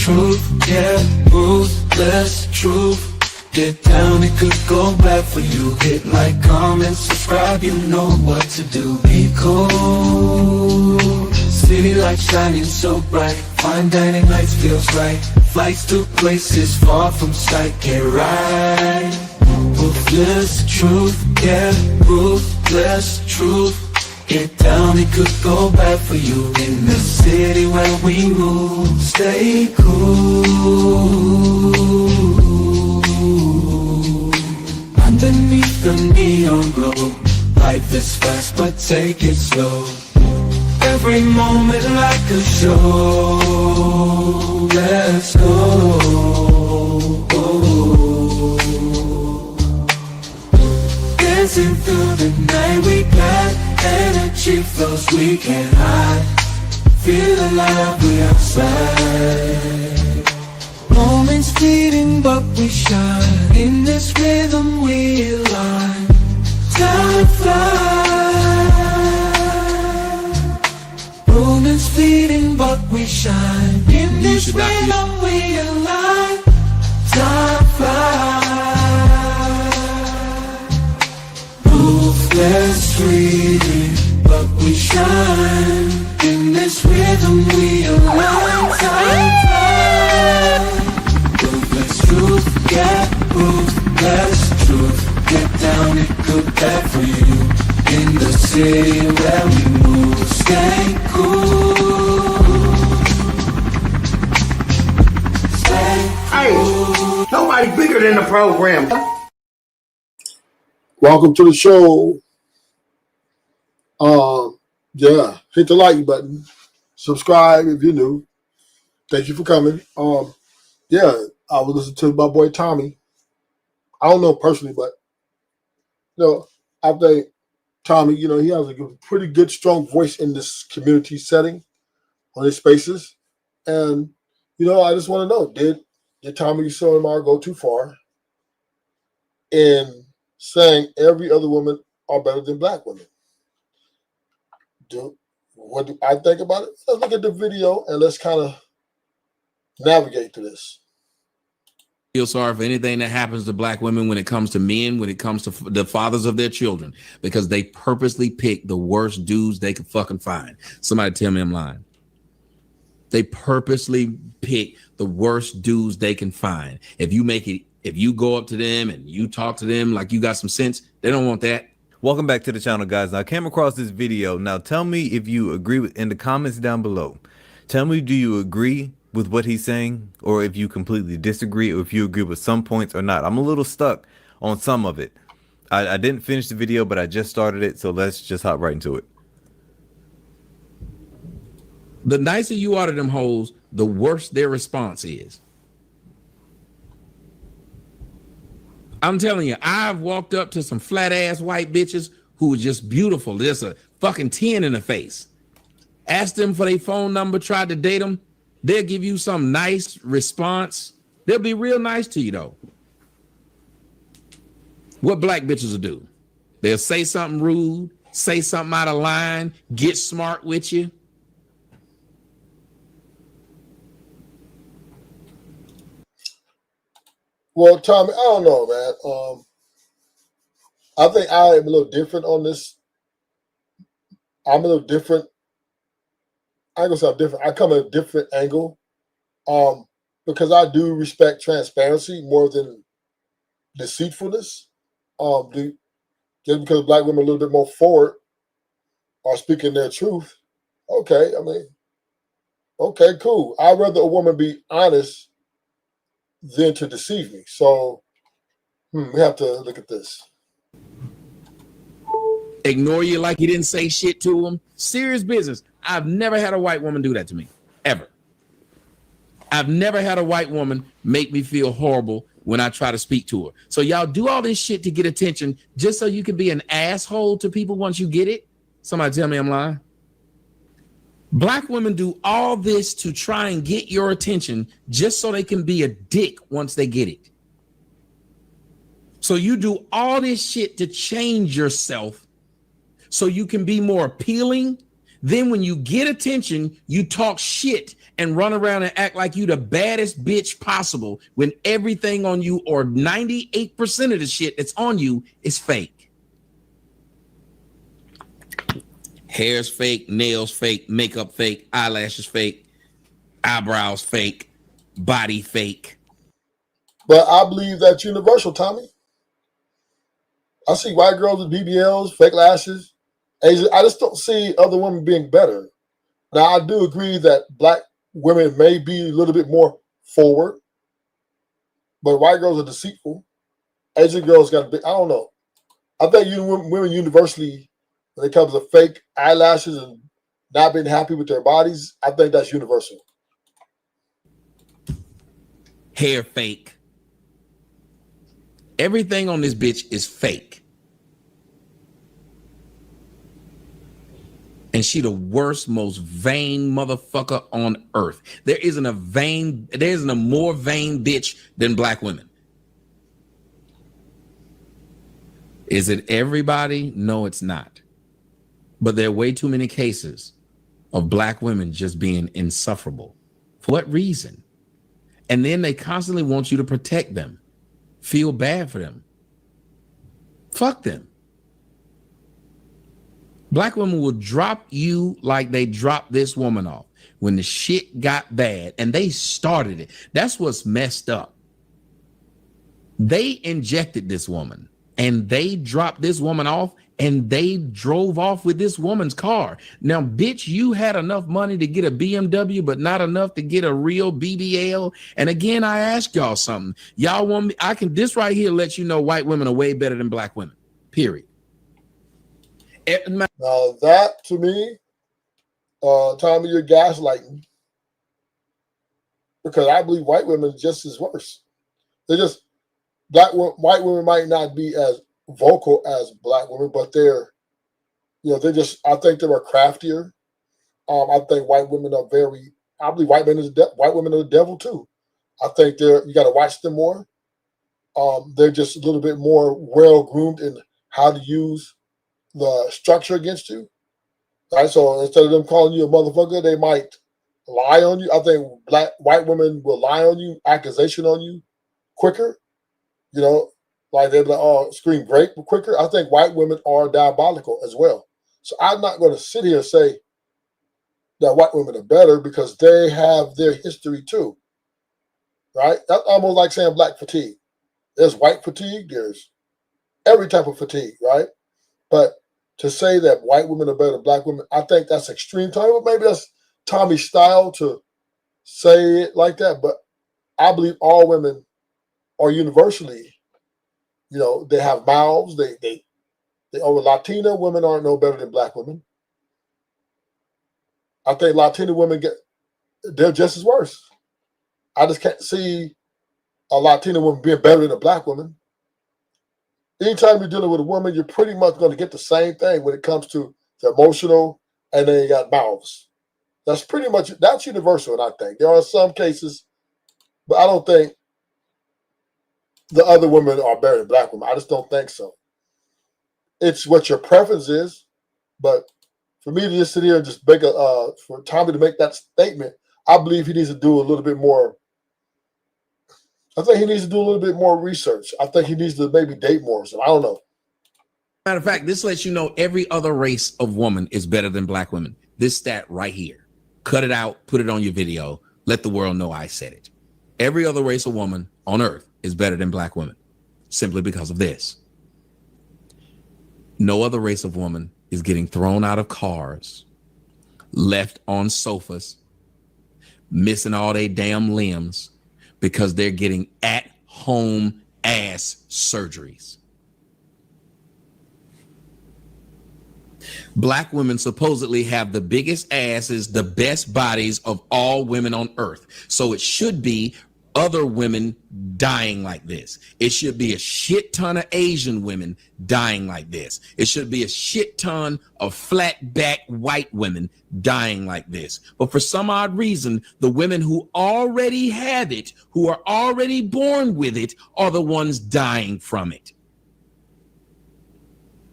truth, yeah, ruthless truth. Get down, it could go bad for you. Hit like, comment, subscribe, you know what to do. Be cool, city lights shining so bright. Fine dining lights feels right. Flights to places far from sight. Get right, ruthless truth, yeah, ruthless truth. Get down, it could go bad for you. In the city where we move, stay cool. Underneath the neon glow, life is fast but take it slow. Every moment like a show. Let's go. Dancing through the night, we got energy flows we can't hide. Feel alive, we outside. Moments fleeting but we shine. In this rhythm we align. Time flies. Moments fleeting but we shine. In this rhythm we align. Time flies. Ruthless freedom but we shine. In this rhythm we align. Time flies. Truth, yeah, ruthless truth. Get down, it could bad for you. In the city where we move, stay cool. Stay cool. Hey, nobody bigger than the program. Welcome to the show. Yeah, hit the like button. Subscribe if you're new. Thank you for coming. Yeah, I was listening to my boy Tommy. I don't know him personally, but I think Tommy, he has a pretty good, strong voice in this community setting on his spaces. And I just want to know, did Tommy Sotomayor go too far in saying every other woman are better than black women? What do I think about it? Let's look at the video and let's kind of navigate through this. Feel sorry for anything that happens to black women when it comes to men, when it comes to the fathers of their children, because they purposely pick the worst dudes they could fucking find. Somebody tell me I'm lying. They purposely pick the worst dudes they can find. If you go up to them and you talk to them like you got some sense, they don't want that. Welcome back to the channel, guys. Now, I came across this video. Now, tell me if you agree with in the comments down below. Tell me, do you agree with what he's saying, or if you completely disagree, or if you agree with some points or not? I'm a little stuck on some of it. I didn't finish the video, but I just started it, so let's just hop right into it. The nicer you are to them hoes, the worse their response is. I'm telling you, I've walked up to some flat ass white bitches who were just beautiful. There's a fucking 10 in the face. Asked them for their phone number, tried to date them. They'll give you some nice response. They'll be real nice to you, though. What black bitches will do? They'll say something rude, say something out of line, get smart with you. Well, Tommy, I don't know, man. I think I am a little different on this. I'm a little different. I ain't gonna say I'm different. I come at a different angle, because I do respect transparency more than deceitfulness. Just because black women are a little bit more forward are speaking their truth. Okay, okay, cool. I'd rather a woman be honest than to deceive me. So we have to look at this. Ignore you like you didn't say shit to them. Serious business. I've never had a white woman do that to me, ever. I've never had a white woman make me feel horrible when I try to speak to her. So y'all do all this shit to get attention just so you can be an asshole to people once you get it? Somebody tell me I'm lying. Black women do all this to try and get your attention just so they can be a dick once they get it. So you do all this shit to change yourself so you can be more appealing. Then when you get attention, you talk shit and run around and act like you the baddest bitch possible when everything on you, or 98% of the shit that's on you, is fake. Hair's fake, nails fake, makeup fake, eyelashes fake, eyebrows fake, body fake. But I believe that's universal, Tommy. I see white girls with BBLs, fake lashes. Asian. I just don't see other women being better. Now, I do agree that black women may be a little bit more forward, but white girls are deceitful. Asian girls got a big, I don't know. I think women universally, when it comes to fake eyelashes and not being happy with their bodies, I think that's universal. Hair fake. Everything on this bitch is fake. And she the worst, most vain motherfucker on earth. There isn't a more vain bitch than black women. Is it everybody? No, it's not. But there are way too many cases of black women just being insufferable. For what reason? And then they constantly want you to protect them. Feel bad for them. Fuck them. Black women will drop you like they dropped this woman off when the shit got bad, and they started it. That's what's messed up. They injected this woman, and they dropped this woman off, and they drove off with this woman's car. Now, bitch, you had enough money to get a BMW, but not enough to get a real BBL. And again, I ask y'all something. Y'all want me? This right here lets you know white women are way better than black women. Period. Now that to me, Tommy, you're gaslighting, because I believe white women are just as worse. They're just white women might not be as vocal as black women, but they're just. I think they are craftier. I think white women are very. I believe white women are the devil too. I think you got to watch them more. They're just a little bit more well groomed in how to use the structure against you, right? So instead of them calling you a motherfucker, they might lie on you. I think white women will lie on you, accusation on you quicker. Like they'll be like, oh, scream great quicker. I think white women are diabolical as well. So I'm not going to sit here and say that white women are better, because they have their history too, right? That's almost like saying black fatigue. There's white fatigue. There's every type of fatigue, right? But to say that white women are better than black women, I think that's extreme, Tommy. But maybe that's Tommy's style to say it like that. But I believe all women are universally, they have mouths. They over Latina women aren't no better than black women. I think Latina women they're just as worse. I just can't see a Latina woman being better than a black woman. Anytime you're dealing with a woman, you're pretty much going to get the same thing when it comes to the emotional, and then you got mouths. That's universal, and I think there are some cases, but I don't think the other women are better than black women. I just don't think so. It's what your preference is, but for me to just sit here and just for Tommy to make that statement, I believe he needs to do a little bit more. I think he needs to do a little bit more research. I think he needs to maybe date more. So I don't know. Matter of fact, this lets you know every other race of woman is better than black women. This stat right here. Cut it out, put it on your video. Let the world know I said it. Every other race of woman on earth is better than black women, simply because of this. No other race of woman is getting thrown out of cars, left on sofas, missing all their damn limbs, because they're getting at-home ass surgeries. Black women supposedly have the biggest asses, the best bodies of all women on earth. So it should be other women dying like this. It should be a shit ton of Asian women dying like this. It should be a shit ton of flat back white women dying like this. But for some odd reason, the women who already have it, who are already born with it, are the ones dying from it.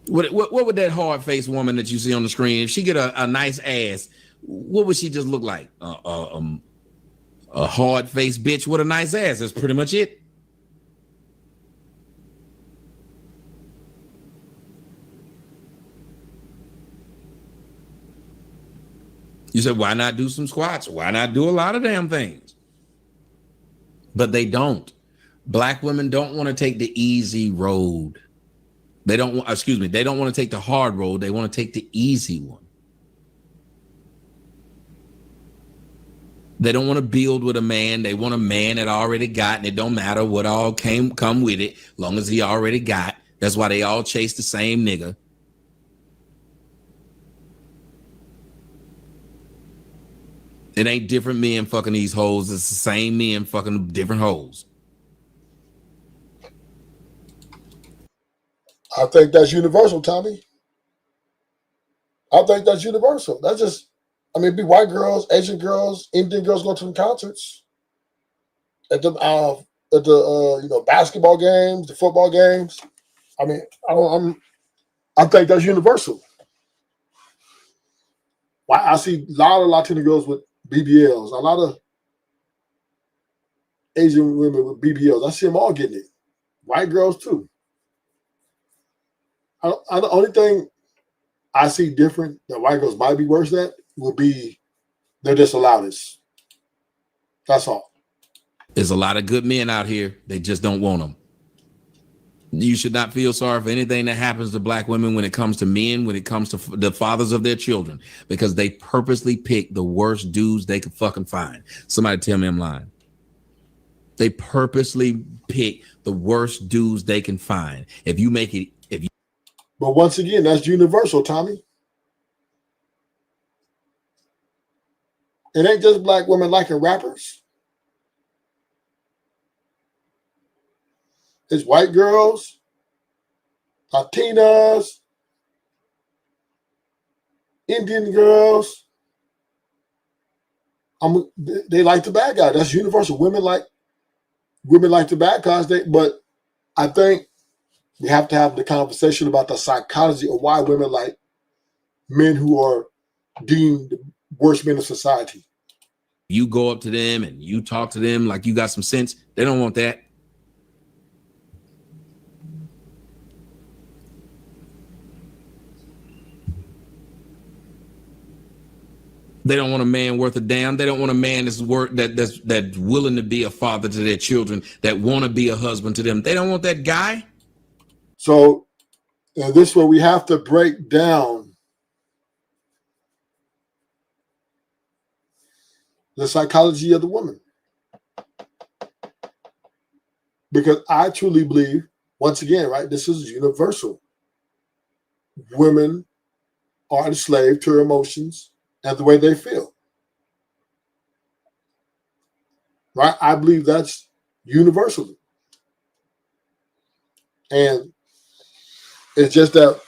What would that hard-faced woman that you see on the screen, if she get a nice ass, what would she just look like? a hard-faced bitch with a nice ass. That's pretty much it. You said, why not do some squats? Why not do a lot of damn things? But they don't. Black women don't want to take the easy road. They don't want, excuse me, they don't want to take the hard road. They want to take the easy one. They don't want to build with a man. They want a man that already got, and it don't matter what all come with it, long as he already got. That's why they all chase the same nigga. It ain't different men fucking these hoes. It's the same men fucking different hoes. I think that's universal, Tommy. I think that's universal. That's just, I mean, be white girls, Asian girls, Indian girls go to the concerts, at the basketball games, the football games. I mean, I think that's universal. I see a lot of Latina girls with BBLs, a lot of Asian women with BBLs. I see them all getting it. White girls too. The only thing I see different that white girls might be worse at would be they're just the loudest. That's all. There's a lot of good men out here. They just don't want them. You should not feel sorry for anything that happens to black women when it comes to men, when it comes to the fathers of their children, because they purposely pick the worst dudes they could fucking find. Somebody tell me I'm lying. They purposely pick the worst dudes they can find. But once again, that's universal, Tommy. It ain't just black women liking rappers. It's white girls, Latinas, Indian girls. They like the bad guy. That's universal. Women like the bad guys. But I think we have to have the conversation about the psychology of why women like men who are deemed the worst men of society. You go up to them and you talk to them like you got some sense. They don't want that. They don't want a man worth a damn. They don't want a man that's willing to be a father to their children, that want to be a husband to them. They don't want that guy. So this is where we have to break down the psychology of the woman. Because I truly believe, once again, right, this is universal. Women are enslaved to their emotions and the way they feel. Right? I believe that's universal. And it's just that,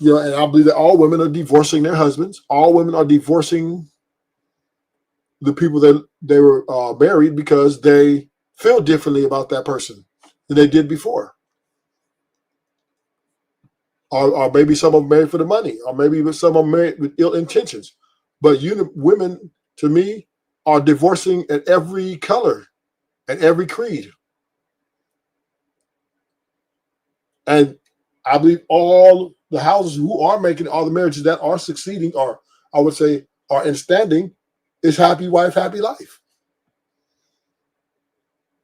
and I believe that all women are divorcing their husbands. All women are divorcing the people that they were married because they feel differently about that person than they did before. Or maybe some are married for the money, or maybe some are married with ill intentions. But women, to me, are divorcing at every color, at every creed. And I believe all the houses who are making, all the marriages that are succeeding, or I would say are in standing, is happy wife, happy life.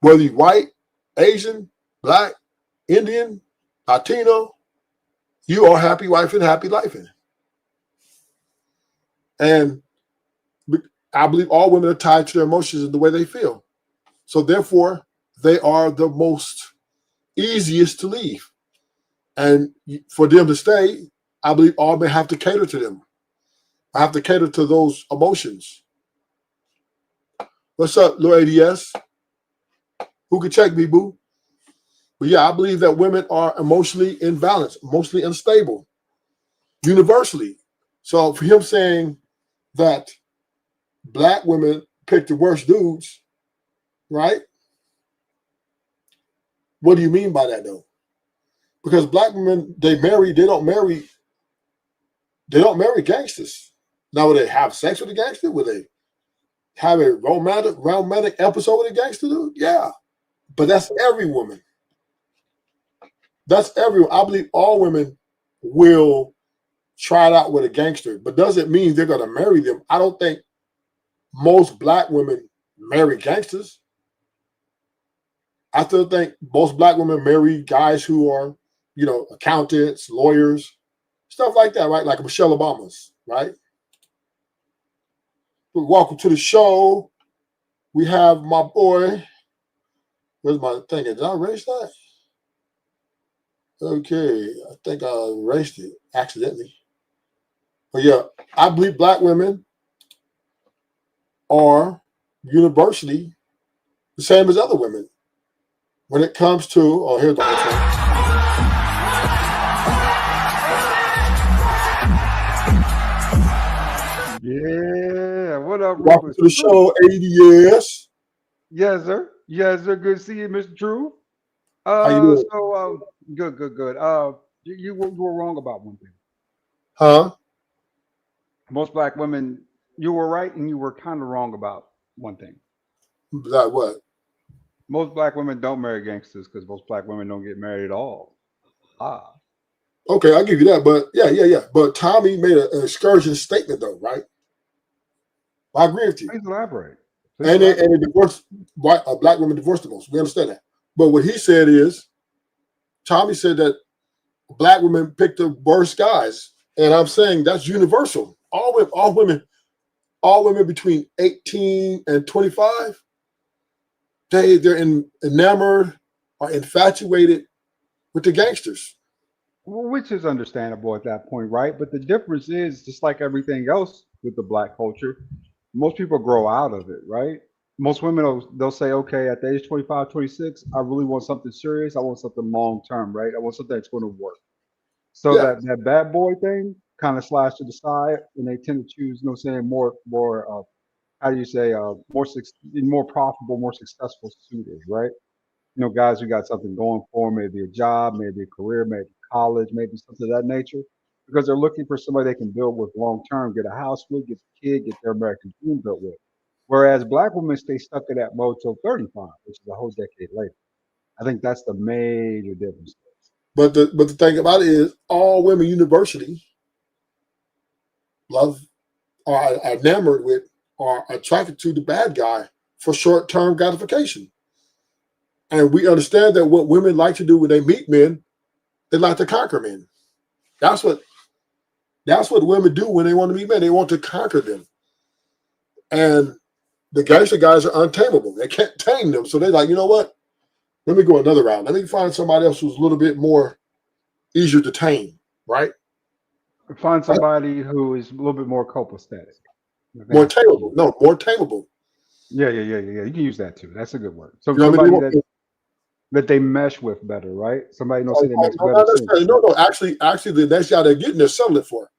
Whether you're white, Asian, black, Indian, Latino, you are happy wife and happy life. And I believe all women are tied to their emotions and the way they feel. So therefore, they are the most easiest to leave. And for them to stay, I believe all men have to cater to them. I have to cater to those emotions. What's up, little ADS? Who can check me, boo? But yeah, I believe that women are emotionally imbalanced, emotionally unstable, universally. So for him saying that black women pick the worst dudes, right? What do you mean by that, though? Because black women, they don't marry gangsters. Now, would they have sex with a gangster? Would they have a romantic episode with a gangster dude? Yeah. But that's every woman. That's everyone. I believe all women will try it out with a gangster, but does it mean they're going to marry them? I don't think most black women marry gangsters. I still think most black women marry guys who are, accountants, lawyers, stuff like that, right? Like Michelle Obama's, right? Welcome to the show. We have my boy. Where's my thing? Did I erase that? Okay, I think I erased it accidentally. But yeah, I believe black women are universally the same as other women. When it comes to, here's the whole thing. Yeah, what up, Welcome Rufus? to the show, ADS. Yes, sir. Yes, sir. Good to see you, Mr. True. How you doing? So good. You were wrong about one thing. Huh? Most black women, you were right, and you were kind of wrong about one thing. Like what? Most black women don't marry gangsters because most black women don't get married at all. Ah, Okay, I'll give you that. But yeah. But Tommy made an excursion statement, though, right? I agree with you. please elaborate. And they divorced black women divorced the most. We understand that. But what he said is, Tommy said that black women pick the worst guys, and I'm saying that's universal. All women between 18 and 25, they're enamored or infatuated with the gangsters. Which is understandable at that point, right? But the difference is, just like everything else with the black culture, most people grow out of it, right? Most women, they'll say, okay, at the age 25, 26, I really want something serious. I want something long term, right? I want something that's going to work. So Yeah, that bad boy thing kind of slides to the side, and they tend to choose, more, how do you say, more profitable, more successful suitors, right? Guys who got something going for them, maybe a job, maybe a career, maybe college, maybe something of that nature, because they're looking for somebody they can build with long term, get a house with, get a kid, get their American dream built with. Whereas black women stay stuck in that mode till 35, which is a whole decade later. I think that's the major difference. but the thing about it is, all women universally love are enamored with or attracted to the bad guy for short-term gratification. And we understand that what women like to do when they meet men, they like to conquer men. That's what women do when they want to meet men. They want to conquer them. And the gangster guys are untamable. They can't tame them. So they're like, you know what? Let me go another route. Let me find somebody else who's a little bit more easier to tame, right? Find somebody who is a little bit more copacetic. I think More that's the key. tameable. No, more tameable. Yeah. You can use that too. That's a good word. So You know what I somebody mean? that they mesh with better, right? Somebody Oh, say that makes no, better not sense. necessarily. No. Actually, the next guy they're getting, they're settling for.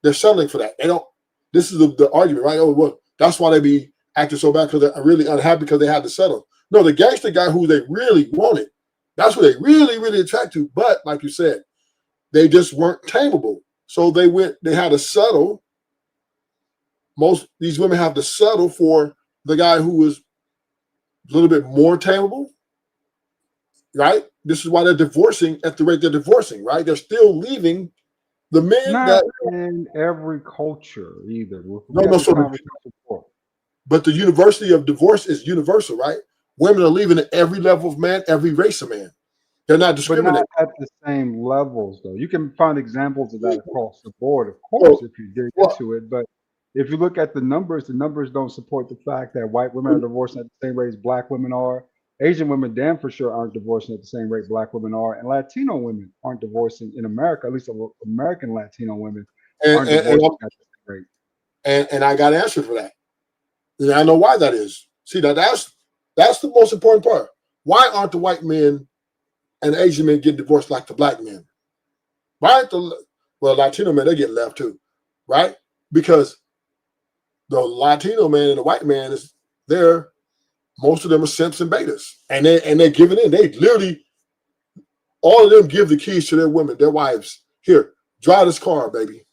They're settling for that. They don't. This is the argument, right? Oh, well, that's why they be acting so bad because they're really unhappy because they had to settle. No, the gangster guy who they really wanted, that's what they really, really attract to. But like you said, they just weren't tameable. So they had to settle. Most these women have to settle for the guy who was a little bit more tameable, right? This is why they're divorcing at the rate they're divorcing, right? They're still leaving the men Not that in every culture either. We no, had no, this sort of. conversation before. But the university of divorce is universal, right? Women are leaving at every level of man, every race of man. They're not But not discriminating. at the same levels, though. You can find examples of that across the board, of Well, course, if you dig well, into it. But if you look at the numbers don't support the fact that white women are divorcing at the same rate as black women are. Asian women, damn for sure, aren't divorcing at the same rate black women are. And Latino women aren't divorcing in America, at least American Latino women and aren't and, and, divorcing I'm- at the same rate. and I got an answer for that. And I know why that is. See, that's the most important part. Why aren't the white men and Asian men getting divorced like the black men? Why aren't Latino men, they get left too, right? Because the Latino man and the white man is there. Most of them are simps and betas, and they're giving in. They literally, all of them give the keys to their women, their wives. Here, drive this car, baby.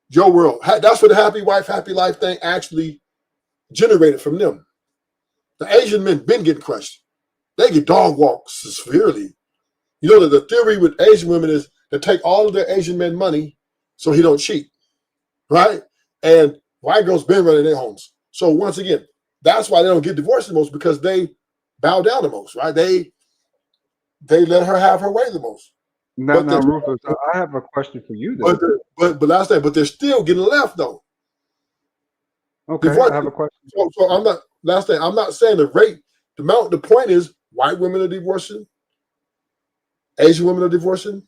Your world. That's where the happy wife, happy life thing actually generated from them. The Asian men been getting crushed. They get dog walked severely. You know that the theory with Asian women is to take all of their Asian men money so he don't cheat, right? And white girls been running their homes. So once again, that's why they don't get divorced the most, because they bow down the most, right? They let her have her way the most. Now, But Rufus, I have a question for you. Then. but last thing, but they're still getting left though. Okay, Divorce. I have a question. So I'm not last thing. I'm not saying the rate, the amount. The point is, white women are divorcing, Asian women are divorcing,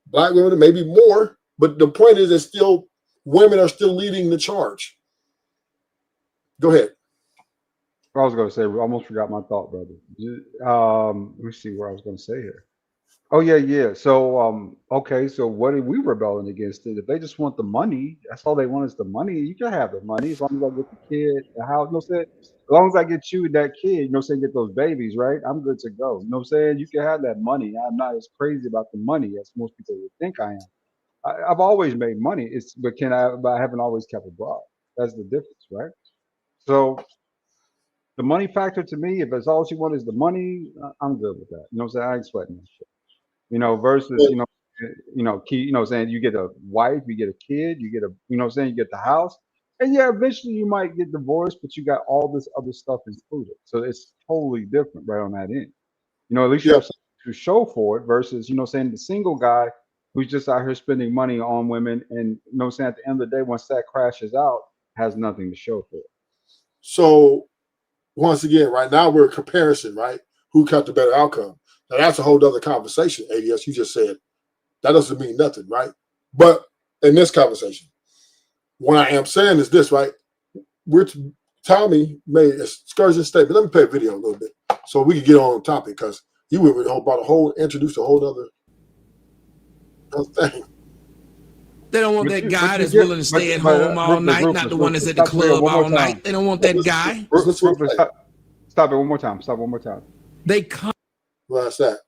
black women maybe more. But the point is, it's still women are still leading the charge. Go ahead. I was going to say, I almost forgot my thought, brother. Let me see what I was going to say here. Oh yeah. So okay. So what are we rebelling against? It? If they just want the money, that's all they want is the money. You can have the money as long as I get the kid, the house. You know what I'm saying? As long as I get you that kid, you know what I'm saying, get those babies, right? I'm good to go. You know what I'm saying? You can have that money. I'm not as crazy about the money as most people would think I am. I've always made money. But I haven't always kept it broad. That's the difference, right? So the money factor to me, if that's all you want is the money, I'm good with that. You know what I'm saying? I ain't sweating that shit. Versus, saying you get a wife, you get a kid, you get you get the house. And yeah, eventually you might get divorced, but you got all this other stuff included. So it's totally different right on that end. At least you Yeah. have something to show for it versus, saying the single guy who's just out here spending money on women and, saying at the end of the day, once that crashes out, has nothing to show for it. So once again, right now we're a comparison, right? Who got the better outcome? Now that's a whole other conversation, ADS. You just said that doesn't mean nothing, right? But in this conversation, what I am saying is this, right? Tommy made a excursion statement. Let me play a video a little bit so we can get on topic, because you introduced a whole other thing. They don't want that guy that's willing to stay at home all night, not the one that's at the club all night. They don't want that guy. Stop it one more time. Stop one more time. They come. What's that?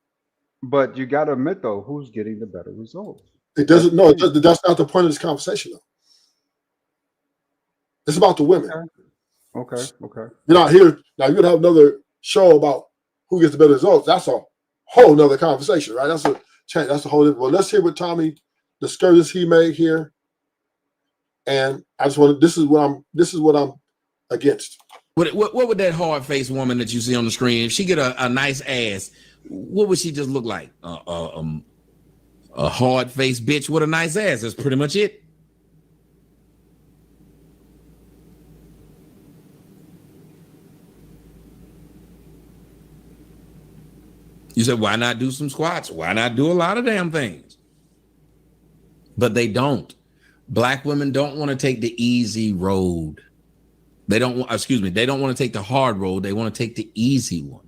But you got to admit, though, who's getting the better results? It doesn't. No, that's not the point of this conversation, though. It's about the women. Okay. You're not here now. You're gonna have another show about who gets the better results. That's a whole nother conversation, right? That's a whole. Well, let's hear what Tommy, the excursions he made here, and I just want to. This is what I'm against. What would that hard faced woman that you see on the screen, if she get a nice ass, what would she just look like? A hard faced bitch with a nice ass. That's pretty much it. You said, why not do some squats? Why not do a lot of damn things? But they don't. Black women don't want to take the easy road. They don't want to take the hard road. They want to take the easy one.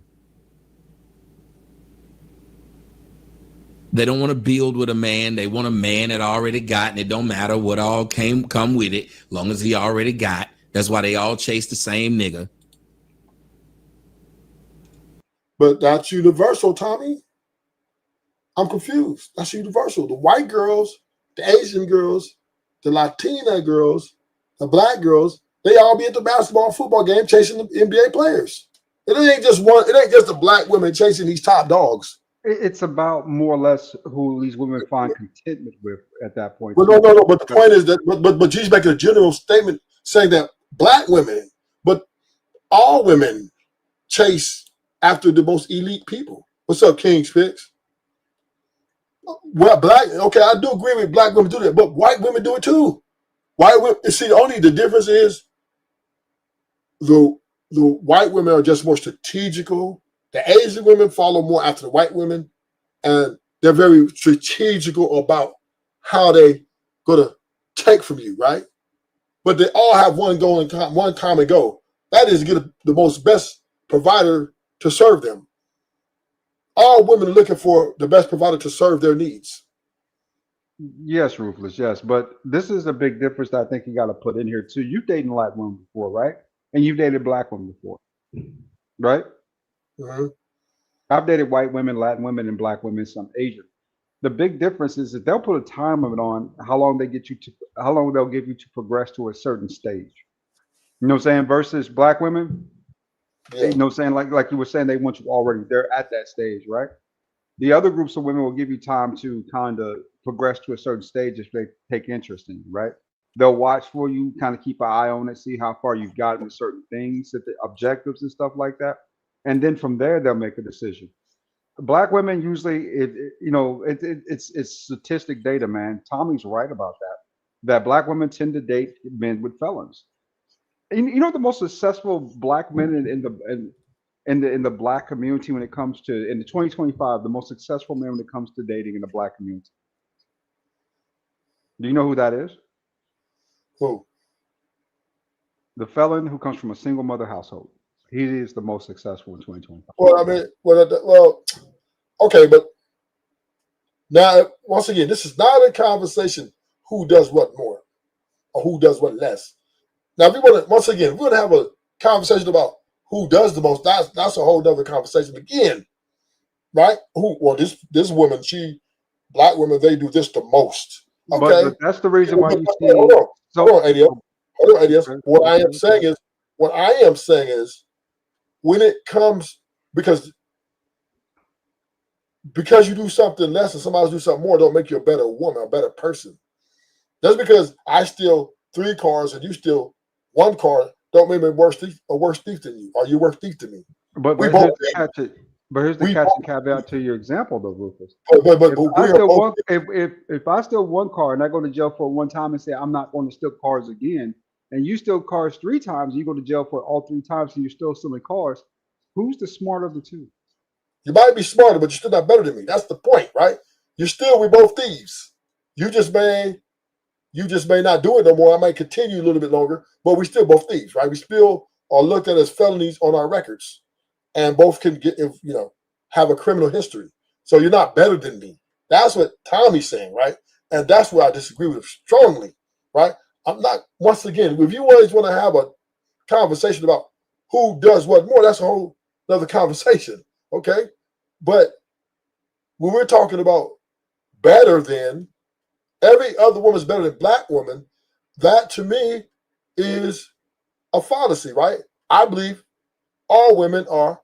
They don't want to build with a man. They want a man that already got, and it don't matter what all come with it, long as he already got. That's why they all chase the same nigga. But that's universal, Tommy. I'm confused. That's universal. The white girls, the Asian girls, the Latina girls, the black girls, they all be at the basketball, football game chasing the NBA players. It ain't just the black women chasing these top dogs. It's about more or less who these women find contentment with at that point. Well, no. But the point is that, but she's making a general statement saying that black women, but all women chase after the most elite people. What's up, King Spix? Well, I do agree with black women do that, but white women do it too. White women, see, only the difference is the white women are just more strategical. The Asian women follow more after the white women, and they're very strategical about how they gonna take from you, right? But they all have one common goal. That is to get the best provider to serve them. All women are looking for the best provider to serve their needs. Yes, Ruthless, yes. But this is a big difference that I think you got to put in here too. You've dated black women before, right? And you've dated black women before, right? Mm-hmm. I've dated white women, Latin women, and black women, some Asian. The big difference is that they'll put a time limit on how long they'll give you to progress to a certain stage. You know what I'm saying? Versus black women, Yeah. you know what I'm saying? Like you were saying, they want you already. They're at that stage, right? The other groups of women will give you time to kind of progress to a certain stage if they take interest in you, right? They'll watch for you, kind of keep an eye on it, see how far you've gotten with certain things, that the objectives and stuff like that, and then from there they'll make a decision. Black women usually, it's statistic data, man. Tommy's right about that. That black women tend to date men with felons. And you know the most successful black men in the black community when it comes to in the 2025, the most successful men when it comes to dating in the black community. Do you know who that is? Who? The felon who comes from a single mother household. He is the most successful in 2025. Well, I mean, well, okay, but now once again, this is not a conversation who does what more or who does what less. Now, if we want to, once again, if we want to have a conversation about who does the most, that's a whole other conversation again, right? Who? Well, this woman, black women, they do this the most. Okay, But that's the reason why you see. Hold on, ADS. What I am saying is, when it comes because you do something less and somebody else do something more, don't make you a better woman, a better person. Just because I steal 3 cars and you steal 1 car, don't make me a worse thief than you. Are you worse thief to me? But We here's both. the catch. But here's the We catch both. and caveat to your example, though, Rufus. But If I we are steal both. if I steal 1 car and I go to jail for 1 time and say I'm not going to steal cars again, and you steal cars 3 times, you go to jail for all 3 times, and you're still stealing cars, who's the smarter of the two? You might be smarter, but you're still not better than me. We point, right? We both thieves. You just may not do it no more. I might continue a little bit longer, but we still both thieves, right? We still are looked at as felonies on our records, and both can have a criminal history. So you're not better than me. That's what Tommy's saying, right? And that's where I disagree with him strongly, right? I'm not. Once again, if you always want to have a conversation about who does what more, that's a whole other conversation, okay? But when we're talking about better than every other woman's better than black woman, that to me is a fallacy, right? I believe all women are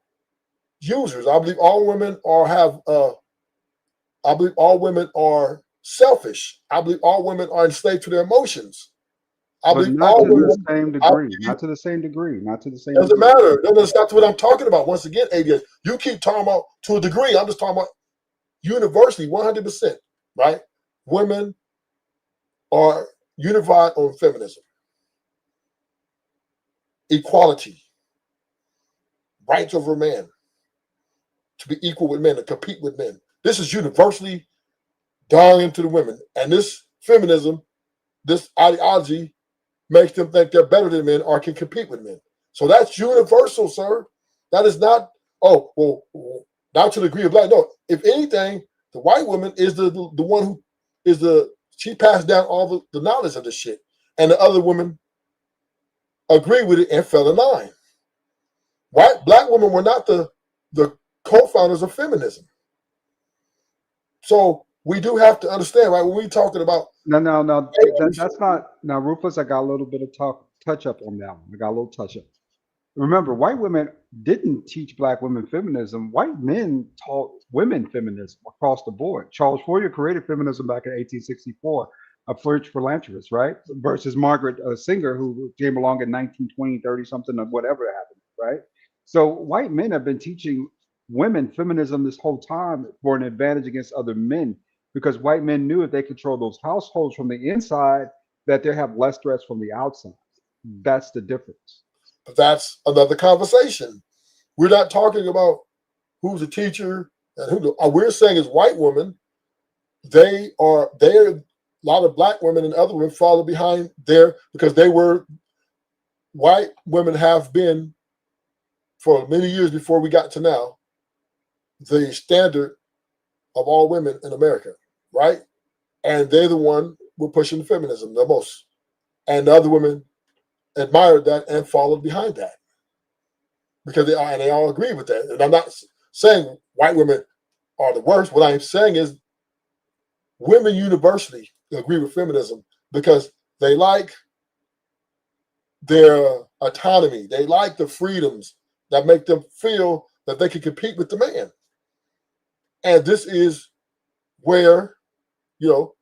users. I believe all women I believe all women are selfish. I believe all women are enslaved to their emotions. I But believe not all to the women. same degree. Not to the same degree. Not to the same Doesn't degree. matter. No, that's not what I'm talking about. Once again, ADS, you keep talking about to a degree. I'm just talking about universally, 100%, right? Women are unified on feminism, equality, rights over man, to be equal with men, to compete with men. This is universally done into the women. And this feminism, this ideology, makes them think they're better than men or can compete with men. So that's universal, sir. That is not, not to the degree of black. No, if anything, the white woman is the one who is she passed down all the knowledge of this shit. And the other women agree with it and fell in line. Black women were not the co-founders of feminism. So we do have to understand, right? When we're talking about No. That's not. Now, Rufus, I got a little bit of touch up on that one. I got a little touch up. Remember, white women didn't teach black women feminism. White men taught women feminism across the board. Charles Fourier created feminism back in 1864, a French philanthropist, right? Versus Margaret Singer, who came along in 1920, 30 something, or whatever happened, right? So white men have been teaching women feminism this whole time for an advantage against other men, because white men knew if they control those households from the inside, that they have less threats from the outside. That's the difference. that's another conversation. We're not talking about who's a teacher and who. We're saying is white women. They're a lot of black women and other women follow behind there because white women have been for many years before we got to now the standard of all women in America, right? And they're the one who are pushing feminism the most, and the other women admired that and followed behind that because they all agree with that. And I'm not saying white women are the worst. What I'm saying is women universally agree with feminism because they like their autonomy. They like the freedoms that make them feel that they can compete with the man. And this is where, you know,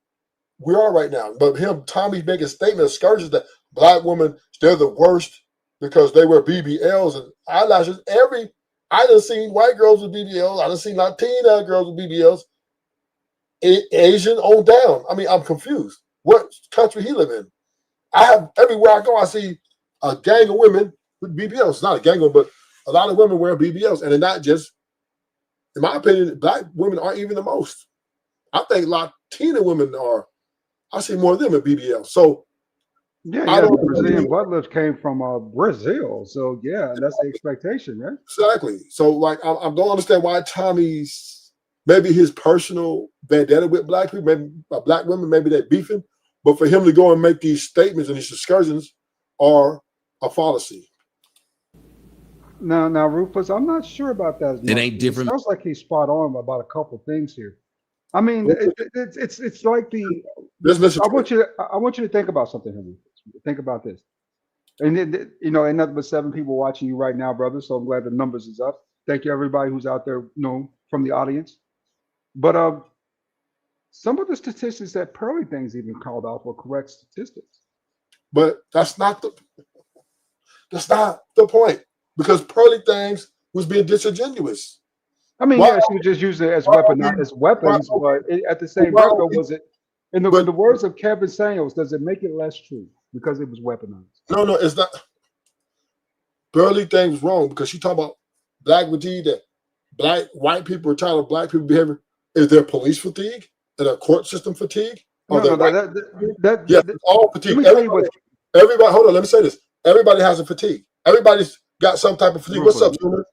we are right now. But Tommy making statement excursions that black women, they're the worst because they wear BBLs and eyelashes. I done seen white girls with BBLs. I done seen Latina girls with BBLs. Asian on down. I mean, I'm confused. What country he live in? Everywhere I go, I see a gang of women with BBLs. It's not a gang of, but a lot of women wear BBLs, and they're not just. In my opinion, black women aren't even the most. I think Latina women are. I see more of them in BBL. So yeah, the Brazilian butt lifts came from Brazil. So yeah, that's the expectation, right? Exactly. So like, I don't understand why Tommy's maybe his personal vendetta with black people, maybe black women, maybe they're beefing, but for him to go and make these statements and these excursions are a fallacy. Now, Rufus, I'm not sure about that. It ain't different. It sounds like he's spot on about a couple things here. I mean, it's like the. I want you to think about something, Henry. Think about this, and you know, ain't nothing but 7 people watching you right now, brother. So I'm glad the numbers is up. Thank you, everybody who's out there, you know, from the audience. But some of the statistics that Pearly Things even called out were correct statistics. But that's not the point, because Pearly Things was being disingenuous. I mean, yeah, she was just using it as weapons, but at the same breath, was it? In the words of Kevin Samuels, does it make it less true because it was weaponized? No, it's not. Pearly Things wrong because she talking about black fatigue, that white people are tired of black people behavior. Is there police fatigue? Is there court system fatigue? Yes, all fatigue. Everybody, hold on, let me say this. Everybody has a fatigue. Everybody's got some type of fatigue. What's up, Zoomer?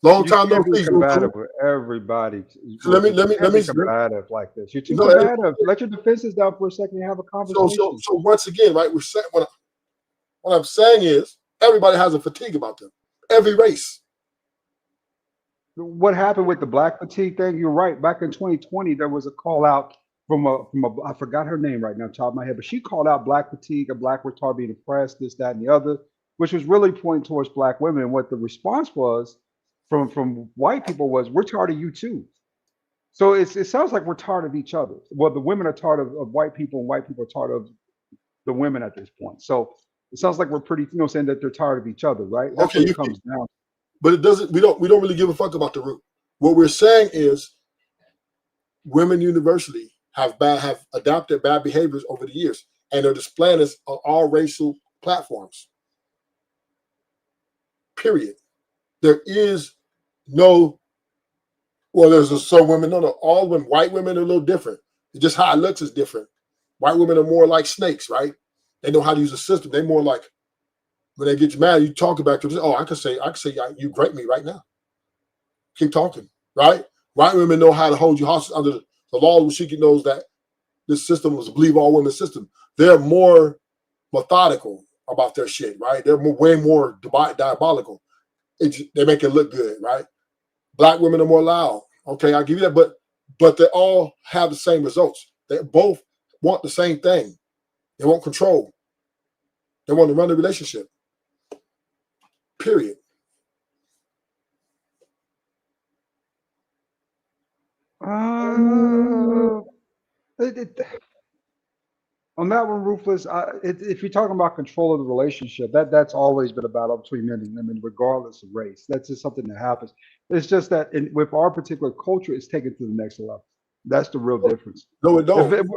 Long time no see. Combative with everybody. Let me combative like this. You're too combative. Let your defenses down for a second and have a conversation. So once again, right? What I'm saying is everybody has a fatigue about them. Every race. What happened with the black fatigue thing? You're right. Back in 2020, there was a call out from a I forgot her name right now, top of my head, but she called out black fatigue, a black retard being oppressed, this, that, and the other, which was really pointing towards black women. And what the response was from white people was, we're tired of you too. So it sounds like we're tired of each other. Well, the women are tired of white people, and white people are tired of the women at this point. So it sounds like we're pretty, saying that they're tired of each other, right? That's what it comes down. But it doesn't. We don't really give a fuck about the root. What we're saying is, women universally have adopted bad behaviors over the years, and they're displaying this on all racial platforms. Period. There is no. Well, there's some women. No. All women, white women are a little different. It's just how it looks is different. White women are more like snakes, right? They know how to use a system. They're more like, when they get you mad, you talk about them. Oh, I can say, you grape me right now. Keep talking, right? White women know how to hold you hostage under the law. She knows that this system was a believe all women system. They're more methodical about their shit, right? They're way more diabolical. They make it look good, right? Black women are more loud. Okay, I'll give you that, but they all have the same results. They both want the same thing. They want control. They want to run the relationship. Period. On that one, Rufus, if you're talking about control of the relationship, that's always been a battle between men and women, regardless of race. That's just something that happens. It's just that with our particular culture, it's taken to the next level. That's the real difference. No, it don't.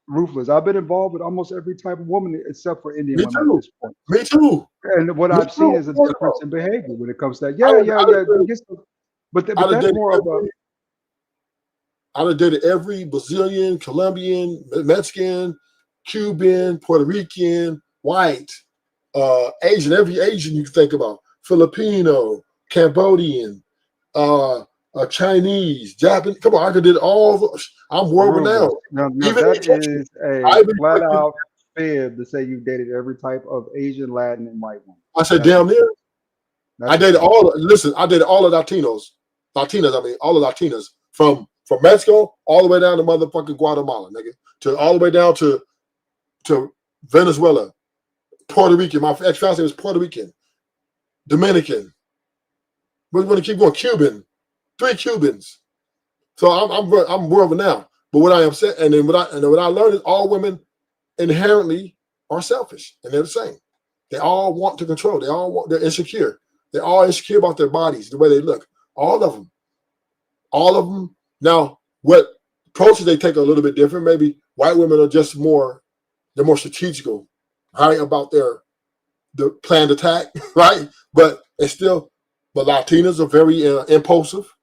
Ruthless. I've been involved with almost every type of woman except for Indian women at this point. Me too. And what I've seen is a difference in behavior when it comes to that. But that's more of a. I dated every Brazilian, Colombian, Mexican, Cuban, Puerto Rican, white, Asian, every Asian you can think about, Filipino, Cambodian, Chinese, Japanese. Come on, I did all. I'm world renowned. No, that is a flat out fib to say you dated every type of Asian, Latin, and white one. I said, damn near. I dated all. Listen, I dated all the Latinas. All the Latinas from Mexico all the way down to motherfucking Guatemala, nigga, to all the way down to Venezuela, Puerto Rican. My ex-fiance was Puerto Rican, Dominican. We're going to keep going. Cuban, 3 Cubans. So I'm world now. But what I am saying, and then what I learned is all women inherently are selfish, and they're the same. They all want to control. They're insecure. They're all insecure about their bodies, the way they look. All of them. All of them. Now, what approaches they take are a little bit different. Maybe white women are just more, they're more strategical, right, about the planned attack, right? But it's still, but Latinas are very impulsive.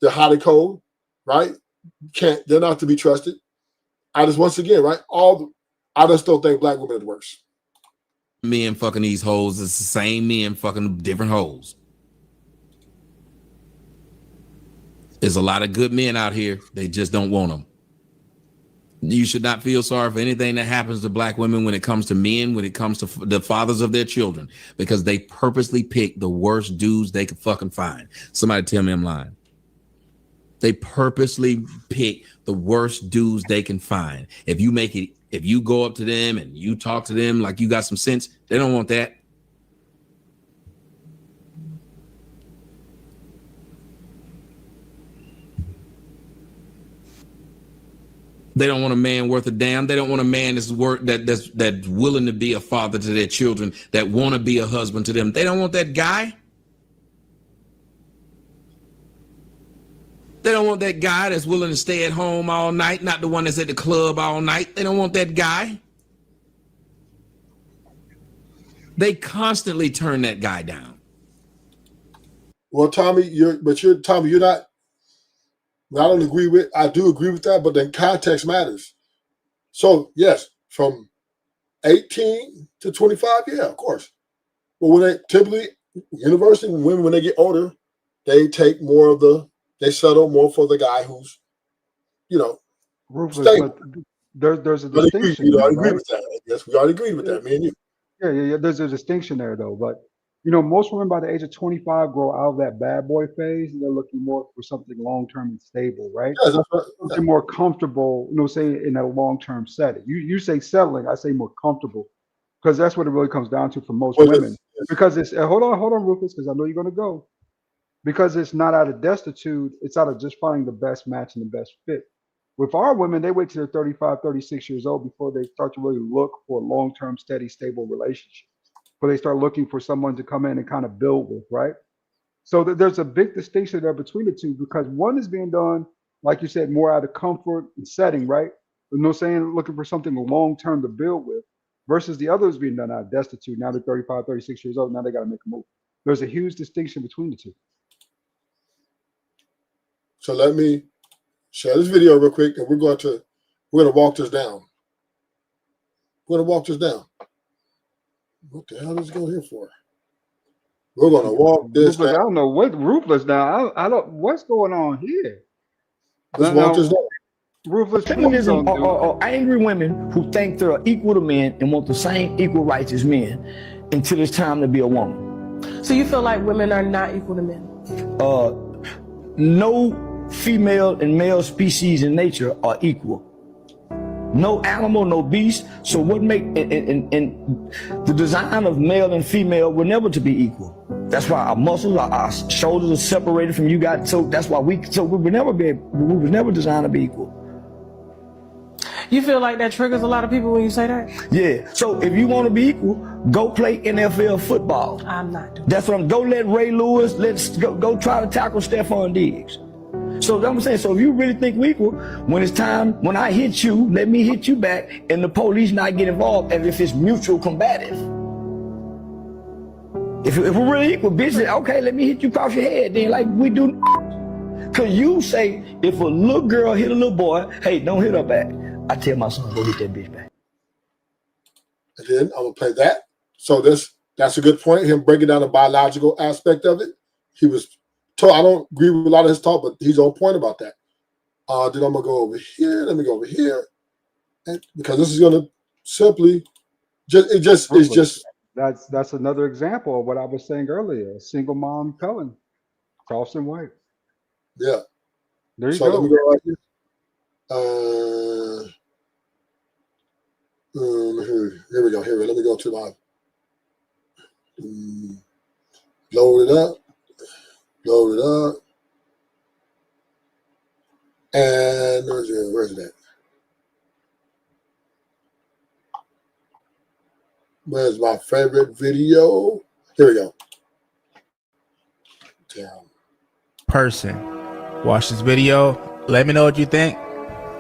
They're hot and cold, right? They're not to be trusted. Once again, right? I just don't think black women are worse. Men fucking these hoes is the same men fucking different hoes. There's a lot of good men out here. They just don't want them. You should not feel sorry for anything that happens to black women when it comes to men, when it comes to the fathers of their children, because they purposely pick the worst dudes they could fucking find. Somebody tell me I'm lying. They purposely pick the worst dudes they can find. If you go up to them and you talk to them like you got some sense, they don't want that. They don't want a man worth a damn. They don't want a man that's willing to be a father to their children, that want to be a husband to them. They don't want that guy. They don't want that guy that's willing to stay at home all night, not the one that's at the club all night. They don't want that guy. They constantly turn that guy down. Well, Tommy, you're not. I do agree with that, but then context matters. So yes, from 18 to 25, yeah, of course. But when they typically university women, when they get older, they take more of they settle more for the guy who's, Ruthless, stable. but there's a distinction. You agree with that? Yes, we already agreed with that, me and you. Yeah. There's a distinction there, though. But most women by the age of 25 grow out of that bad boy phase, and they're looking more for something long term and stable, right? Yes, that's right. Something more comfortable, say in a long term setting. You say settling, I say more comfortable, because that's what it really comes down to for most women. Yes. Because it's hold on, Rufus, because I know you're gonna go. Because it's not out of destitute, it's out of just finding the best match and the best fit. With our women, they wait till they're 35, 36 years old before they start to really look for a long-term, steady, stable relationship. Before they start looking for someone to come in and kind of build with, right? So there's a big distinction there between the two, because one is being done, like you said, more out of comfort and setting, right? Looking for something long-term to build with, versus the other is being done out of destitute. Now they're 35, 36 years old. Now they got to make a move. There's a huge distinction between the two. So let me share this video real quick, and we're going to walk this down. We're going to walk this down. What the hell is it going here for? We're going to walk this down. I don't know what Ruthless now. I don't. What's going on here? Let's walk this down. Ruthless. Feminism are angry women who think they're equal to men and want the same equal rights as men until it's time to be a woman. So you feel like women are not equal to men? No female and male species in nature are equal. No animal, no beast. So what make in the design of male and female were never to be equal. That's why our muscles, our shoulders are separated from you guys. So that's why we were never designed to be equal. You feel like that triggers a lot of people when you say that? Yeah. So if you want to be equal, go play NFL football. I'm not doing That's what I'm. Go let Ray Lewis. Let's go try to tackle Stephon Diggs. So I'm saying, so if you really think we equal, when it's time, when I hit you, let me hit you back, and the police not get involved as if it's mutual combative. If we're really equal, bitch, okay, let me hit you across your head, then like we do. Cause you say, if a little girl hit a little boy, hey, don't hit her back. I tell my son, go get that bitch back. And then I'm gonna play that. So that's a good point. Him breaking down the biological aspect of it. He was told, I don't agree with a lot of his talk, but he's on point about that. Then I'm gonna go over here. Let me go over here, and because this is gonna simply just. That's another example of what I was saying earlier. A single mom Cullen, Charleston White. Yeah. There you So go. let me go right here. Here we go. Let me go to Load it up. Load it up. And where's that? Where's my favorite video? Here we go. Damn. Person. Watch this video. Let me know what you think.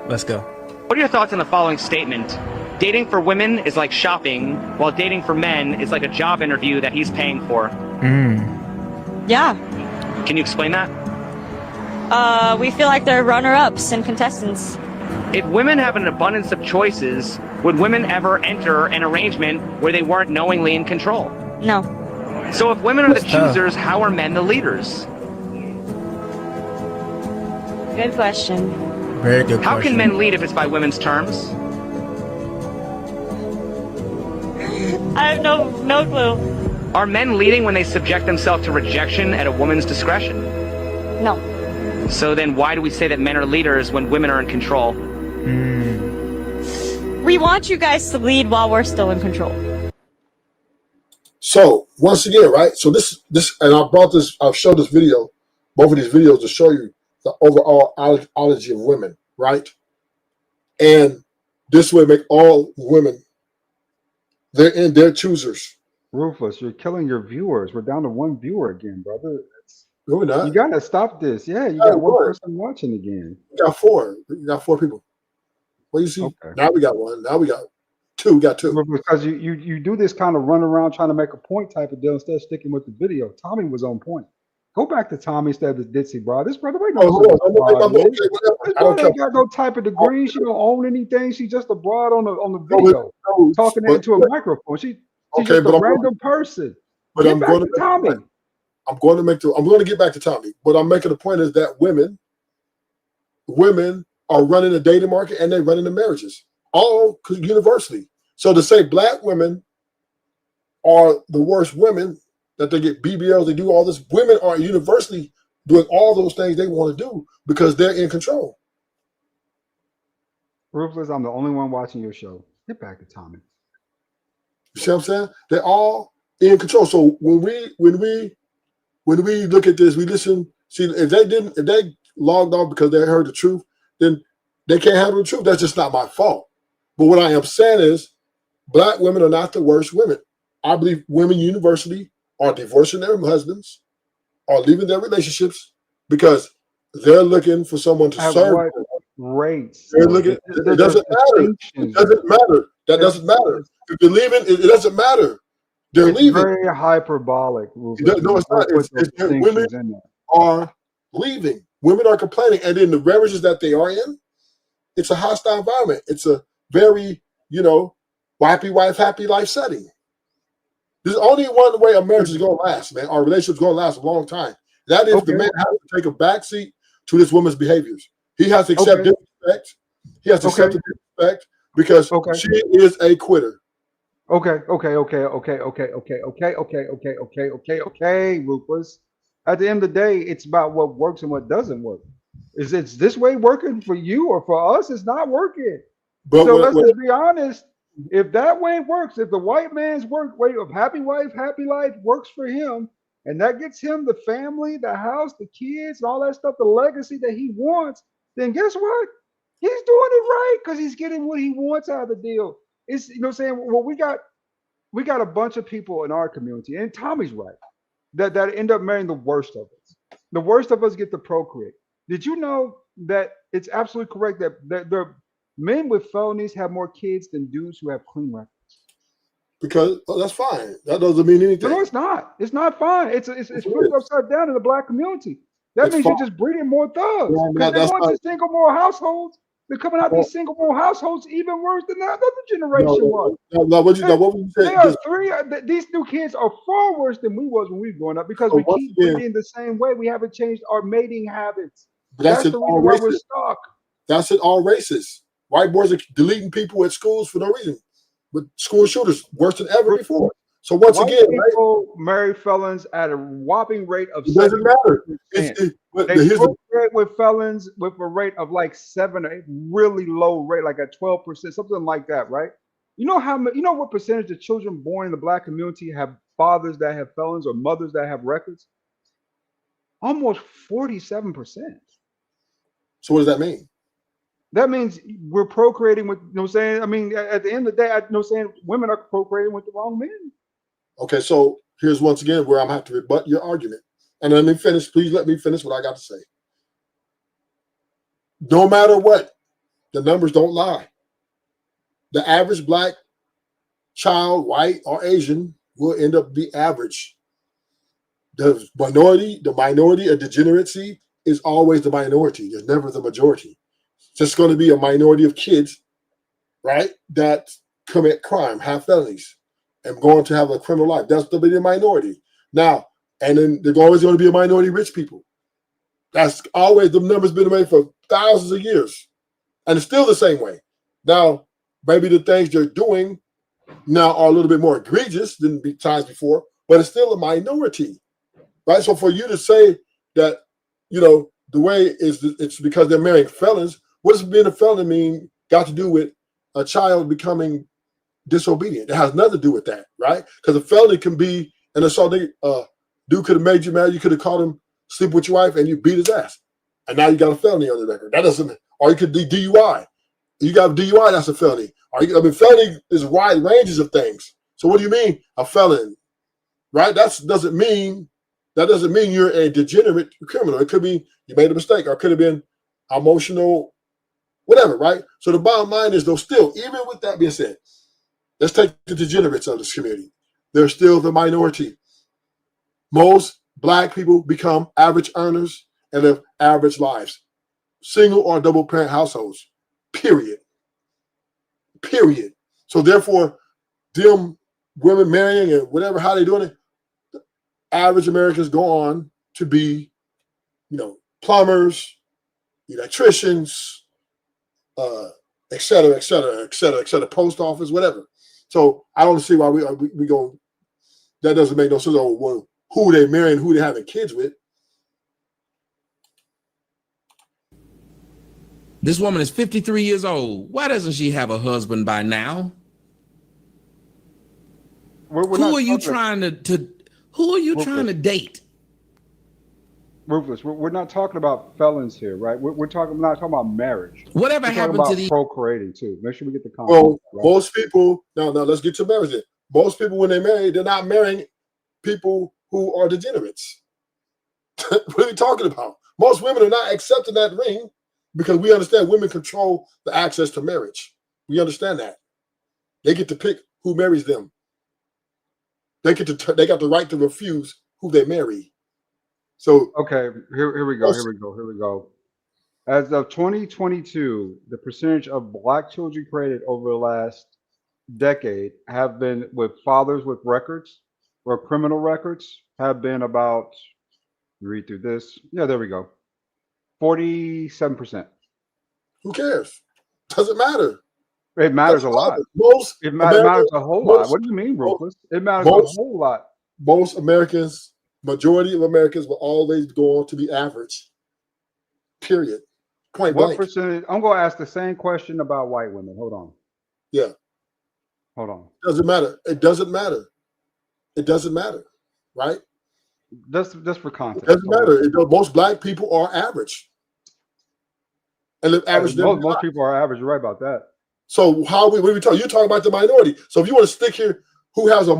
Let's go. What are your thoughts on the following statement? Dating for women is like shopping, while dating for men is like a job interview that he's paying for. Yeah. Can you explain that? We feel like they're runner-ups and contestants. If women have an abundance of choices, would women ever enter an arrangement where they weren't knowingly in control? No. So if women are the That's tough. choosers, how are men the leaders? Good question. Very good How question. can men lead if it's by women's terms? I have no clue. Are men leading when they subject themselves to rejection at a woman's discretion? No. So then why do we say that men are leaders when women are in control? We want you guys to lead while we're still in control. So once again, right? So this, and I've showed this video, both of these videos to show you the overall ideology of women, right? And this would make all women, they're choosers. Ruthless, you're killing your viewers. We're down to one viewer again, brother. No, we're not. You gotta stop this. Yeah, you Oh, got one Lord. person watching again. We got four. We got four people. Well, you see, Okay. now we got one. Now we got two. We got two. Because you do this kind of run around trying to make a point type of deal instead of sticking with the video. Tommy was on point. Go back to Tommy instead of the ditzy bro. This brother ain't Oh, hold on. I'm gonna make my this whatever. I don't brother care. ain't got no type of degree. She don't own anything. She's just a broad on the No, video, no, talking but- into a microphone. She's Okay, just but a I'm random person. But Get I'm back going to to Tommy. I'm going to get back to Tommy. But I'm making the point is that women are running the dating market and they're running the marriages, all universally. So to say black women are the worst women, that they get BBLs, they do all this, women are universally doing all those things they want to do because they're in control. Ruthless, I'm the only one watching your show. Get back to Tommy. You see what I'm saying? They're all in control. So when we look at this, we listen. See, if they logged off because they heard the truth, then they can't handle the truth. That's just not my fault. But what I am saying is, black women are not the worst women. I believe women universally are divorcing their husbands, are leaving their relationships because they're looking for someone to At serve what them. rates? They're looking. It doesn't matter. It doesn't matter. That doesn't matter. If you're leaving, it doesn't matter. They're It's leaving. very hyperbolic. Ruthless. No, it's not. Put It's those women distinctions in there. are leaving. Women are complaining, and in the marriages that they are in, it's a hostile environment. It's a very, happy wife, happy life setting. There's only one way a marriage is going to last, man. Our relationship's going to last a long time. That is the man has to take a backseat to this woman's behaviors. He has to accept disrespect. He has to accept the disrespect because she is a quitter. Okay, Ruthless. At the end of the day, it's about what works and what doesn't work. Is it's this way working for you or for us? It's not working. But so let's just be honest. If that way works, if the white man's way of happy wife, happy life works for him, and that gets him the family, the house, the kids, and all that stuff, the legacy that he wants, then guess what? He's doing it right because he's getting what he wants out of the deal. It's what I'm saying. Well, we got a bunch of people in our community, and Tommy's right, that end up marrying the worst of us. The worst of us get to procreate. Did you know that it's absolutely correct that the men with felonies have more kids than dudes who have clean records? Because that's fine. That doesn't mean anything. No, it's not. It's not fine. It's flipped upside down in the black community. That means you're just breeding more thugs. Because they're going to single more households. They're coming out these single more households even worse than that other generation was. What would you say? These new kids are far worse than we was when we were growing up because we keep breeding the same way. We haven't changed our mating habits. That's the reason why we're stuck. That's in all races. White boys are deleting people at schools for no reason. But school shooters worse than ever before. So once again, people marry felons at a whopping rate of. It doesn't matter. They procreate with felons with a rate of like 7 or 8, really low rate, like at 12%, something like that, right? You know what percentage of children born in the black community have fathers that have felons or mothers that have records, almost 47%. So what does that mean? That means we're procreating with, you know what I'm saying? I mean, at the end of the day, you know what I'm saying, women are procreating with the wrong men. Okay, so here's once again where I'm going to have to rebut your argument. And let me finish. Please let me finish what I got to say. No matter what, the numbers don't lie. The average black child, white or Asian, will end up be average. The minority of degeneracy is always the minority. There's never the majority. It's just going to be a minority of kids, right, that commit crime, have felonies, and going to have a criminal life. That's the minority. Now, and then there's always going to be a minority of rich people. That's always the numbers been made for thousands of years. And it's still the same way. Now, maybe the things they're doing now are a little bit more egregious than times before, but it's still a minority, right? So for you to say that, you know, the way it's because they're marrying felons, what does being a felon mean got to do with a child becoming disobedient? It has nothing to do with that, right? Because a felony can be, and so dude could have made you mad, you could have caught him sleep with your wife and you beat his ass. And now you got a felony on the record. That doesn't, or you could do DUI. You got a DUI, that's a felony. Felony is wide ranges of things. So what do you mean a felon, right? That doesn't mean you're a degenerate criminal. It could be you made a mistake, or it could have been emotional, whatever, right? So the bottom line is, though, still, even with that being said, let's take the degenerates of this community. They're still the minority. Most black people become average earners and live average lives. Single or double parent households, period. Period. So therefore, them women marrying and whatever, how they doing it, average Americans go on to be, you know, plumbers, electricians, et cetera, et cetera, et cetera, et cetera, post office, whatever. So I don't see why we go, that doesn't make no sense. Oh, well, who they marrying, who they having kids with. This woman is 53 years old. Why doesn't she have a husband by now? Who are you trying to who are you trying to date? Ruthless. We're not talking about felons here, right? We're not talking about marriage. Whatever happened to the procreating too. Make sure we get the concept. Well, right? most people, now let's get to marriage. Most people, when they marry, they're not marrying people who are degenerates. What are we talking about? Most women are not accepting that ring because we understand women control the access to marriage. We understand that. They get to pick who marries them. They got the right to refuse who they marry. So okay, here we go. As of 2022, the percentage of black children created over the last decade have been with fathers with records or criminal records have been about, read through this. Yeah, there we go. 47%. Who cares? Doesn't matter. It matters a lot. It matters a whole lot. What do you mean, Ruthless? It matters a whole lot. Most Americans, majority of Americans will always go on to be average. Period. Point blank. What percentage? I'm going to ask the same question about white women. Hold on. Yeah. Hold on. Doesn't matter. It doesn't matter. It doesn't matter. Right? Just for context. It doesn't matter. Most black people are average. And live average. Most people are average. You're right about that. So what are we talking? You're talking about the minority. So if you want to stick here, who has a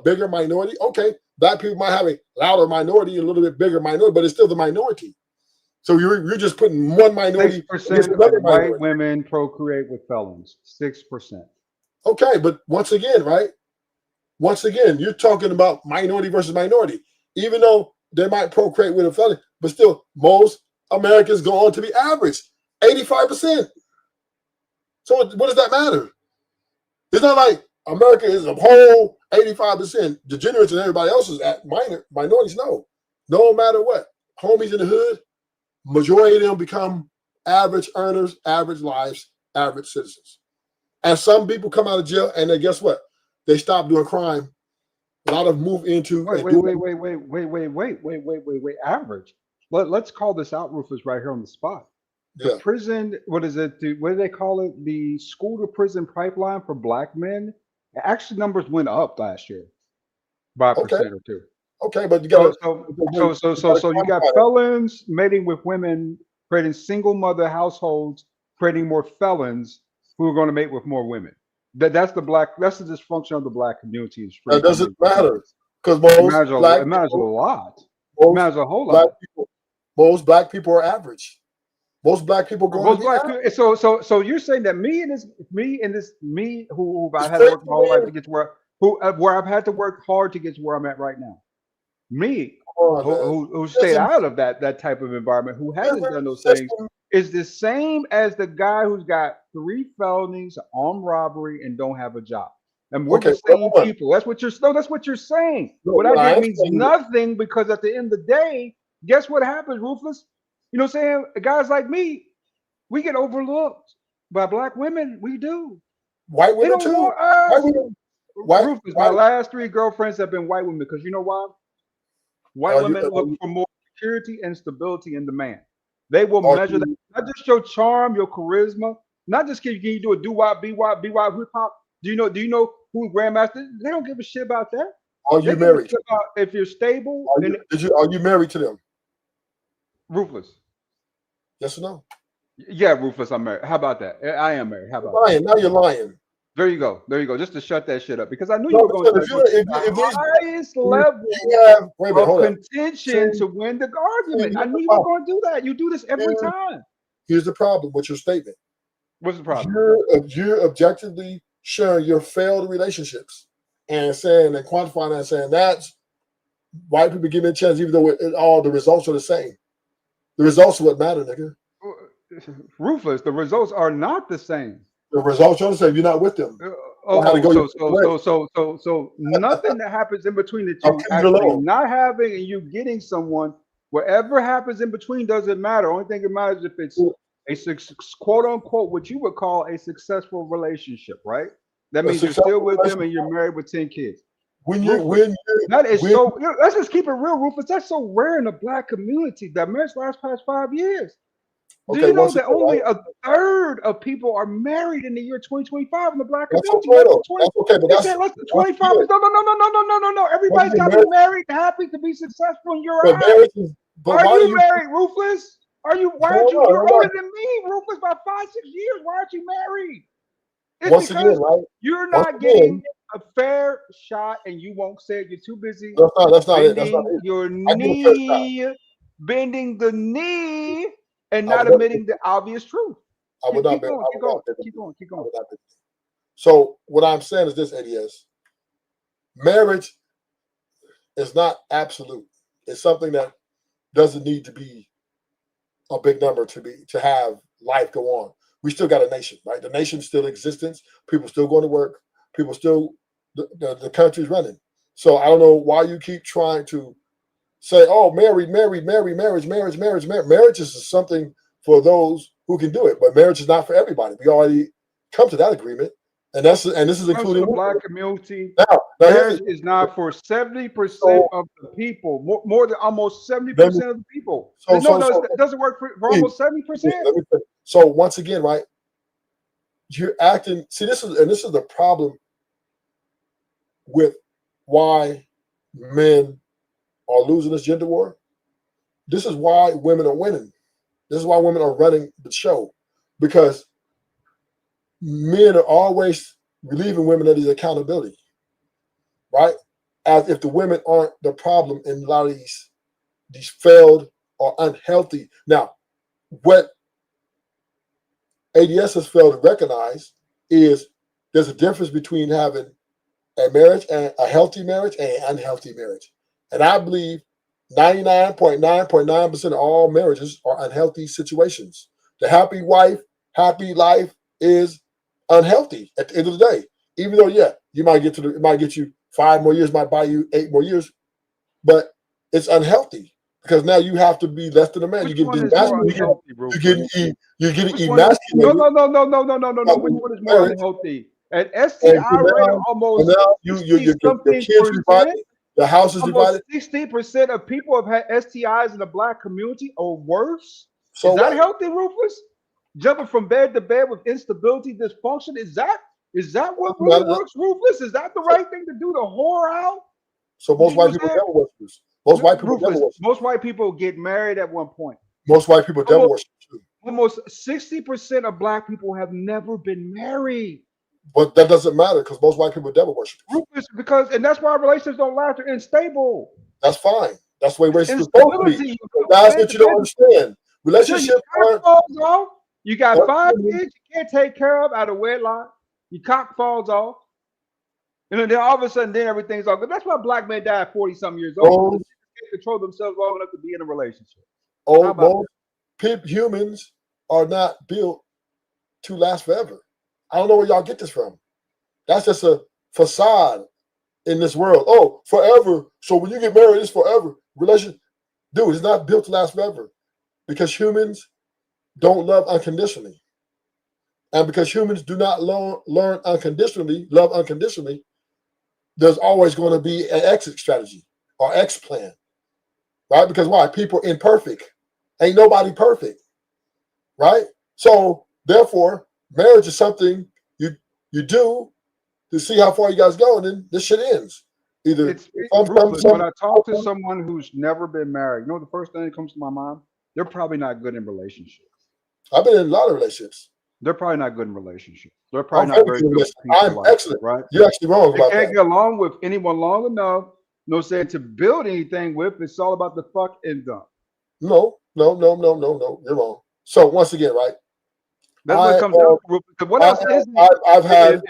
bigger minority? Okay, black people might have a louder minority, a little bit bigger minority, but it's still the minority. So you're just putting one minority. 6% of white women procreate with felons. 6%. Okay, but once again, right? Once again, you're talking about minority versus minority. Even though they might procreate with a felon, but still, most Americans go on to be average, 85%. So what does that matter? It's not like America is a whole 85% degenerates and everybody else is at minorities. No matter what. Homies in the hood, majority of them become average earners, average lives, average citizens. And some people come out of jail and then guess what? They stop doing crime. A lot of them move into wait. Average. Let's call this out, Rufus, right here on the spot. The prison, what is it? What do they call it? The school to prison pipeline for black men. Actually, numbers went up last year. by a Okay. percent or two. Okay, but you got So you got felons mating with women, creating single mother households, creating more felons who are going to mate with more women. That's the dysfunction of the black community. Is free That doesn't from matter because it most matters black it matters a people, lot. It most matters a whole black lot. people, most black people are average. Most black people going Most to be black average. people. So you're saying that me who I've had to Straight work my whole life men. to get to where I've had to work hard to get to where I'm at right now. Me, Come on, man. who stayed Listen, out of that type of environment, who hasn't done those things, listen, is the same as the guy who's got 3 felonies, armed robbery, and don't have a job. And we're okay, the same hold on. people. That's what you're saying. No, What I I did ain't means saying that. nothing, because at the end of the day, guess what happens, Ruthless? You know what I'm saying? Guys like me, we get overlooked by black women. We do. White They women don't too. want White us. women. White. Rufus, my last 3 girlfriends have been white women, because you know why? White Are women look you? for more security and stability in the man. They will Are measure that, you? not just your charm, your charisma, not just can you do a doo-wop, be-wop, hip hop. Do you know who Grandmaster? They don't give a shit about that. Are They you give a married? shit about if you're stable Are and you? Are you married to them? Ruthless. Yes or no? Yeah, Rufus, I'm married. How about that? I am married. How You're about that? lying. Now you're lying. There you go. There you go. Just to shut that shit up, because I knew you No, were going to because go to if the highest you level have, wait a minute, of hold up. contention See, to win the see, argument. here's I knew the you were problem. going to do that. You do this every Here- time. Here's the problem with your statement. What's the problem? You're objectively sharing your failed relationships and saying and quantifying that, saying that's white people give me a chance, even though all the results are the same. The results are what matter, nigga. Rufus, the results are not the same. The results are the same. You're not with them. So nothing that happens in between the I'll two, leave it actually alone. not having and you getting someone, whatever happens in between doesn't matter. Only thing that matters if it's a quote unquote what you would call a successful relationship, right? That means you're still with them and you're married with 10 kids. That is so. Let's just keep it real, Rufus. That's so rare in the black community. That marriage lasts past 5 years. Do you know that only a third of people are married in the year 2025 in the black community? That's okay, but that's less than 25. No. Everybody's got to be married, happy to be successful in your eyes. Are you married, Rufus? Are you? Why aren't you? You're older than me, Rufus, by 5-6 years. Why aren't you married? It's because you're not getting a fair shot, and you won't say it. You're too busy bending your knee, bending the knee, and not admitting the obvious truth. Keep going. So what I'm saying is this, ADS. Marriage is not absolute. It's something that doesn't need to be a big number to have life go on. We still got a nation, right? The nation's still in existence. People still going to work. People still, the country's running. So I don't know why you keep trying to say, oh, marriage. Marriage is something for those who can do it, but marriage is not for everybody. We already come to that agreement, and this is including the black community. Now marriage is not for 70% of the people, more than almost 70% of the people. It doesn't work for almost 70%. So once again, right? You're acting. See, this is the problem with why men are losing this gender war. This is why women are winning. This is why women are running the show, because men are always relieving women of these accountability, right? As if the women aren't the problem in a lot of these failed or unhealthy. Now, what ADS has failed to recognize is there's a difference between having a marriage and a healthy marriage and an unhealthy marriage. And I believe 99.9% of all marriages are unhealthy situations. The happy wife, happy life is unhealthy at the end of the day. Even though, yeah, it might get you 5 more years, might buy you 8 more years, but it's unhealthy because now you have to be less than a man. You're getting emasculated. You're getting emasculated. No. Which one is more unhealthy? An STI rate of almost 60-something%. The house is divided. 60% of people have had STIs in the black community or worse. So is that healthy, Rufus? Jumping from bed to bed with instability, dysfunction. Is that what really works, Rufus? Is that the right thing to do to whore out? So most white people are devil worshippers. Most white people are devil worshippers. Most white people get married at one point. Most white people are devil worshippers too. Almost 60% of black people have never been married. But that doesn't matter because most white people are devil worshippers. Rufus, and that's why relationships don't last. They're unstable. That's fine. That's the way relationships are supposed to be. That's what you don't understand. Relationships are. You got 5 kids you can't take care of out of wedlock. Your cock falls off. And then all of a sudden, then everything's all good. That's why black men die at 40-something years old. They can't control themselves long enough to be in a relationship. Humans are not built to last forever. I don't know where y'all get this from. That's just a facade in this world. Oh, forever. So when you get married, it's forever. Relationship, dude, it's not built to last forever because humans don't love unconditionally. And because humans do not learn unconditionally, love unconditionally, there's always going to be an exit strategy or X plan, right? Because why? People are imperfect. Ain't nobody perfect, right? So therefore, marriage is something you do to see how far you guys go, and then this shit ends. Either when I talk to someone who's never been married, you know the first thing that comes to my mind? They're probably not good in relationships. I've been in a lot of relationships. They're probably not good in relationships. They're probably not very good. I'm excellent, right? You're actually wrong about that. They can't get along with anyone long enough. No saying to build anything with. It's all about the fuck and dump. No. You're wrong. So once again, right? That's what comes down to. What else is I've had?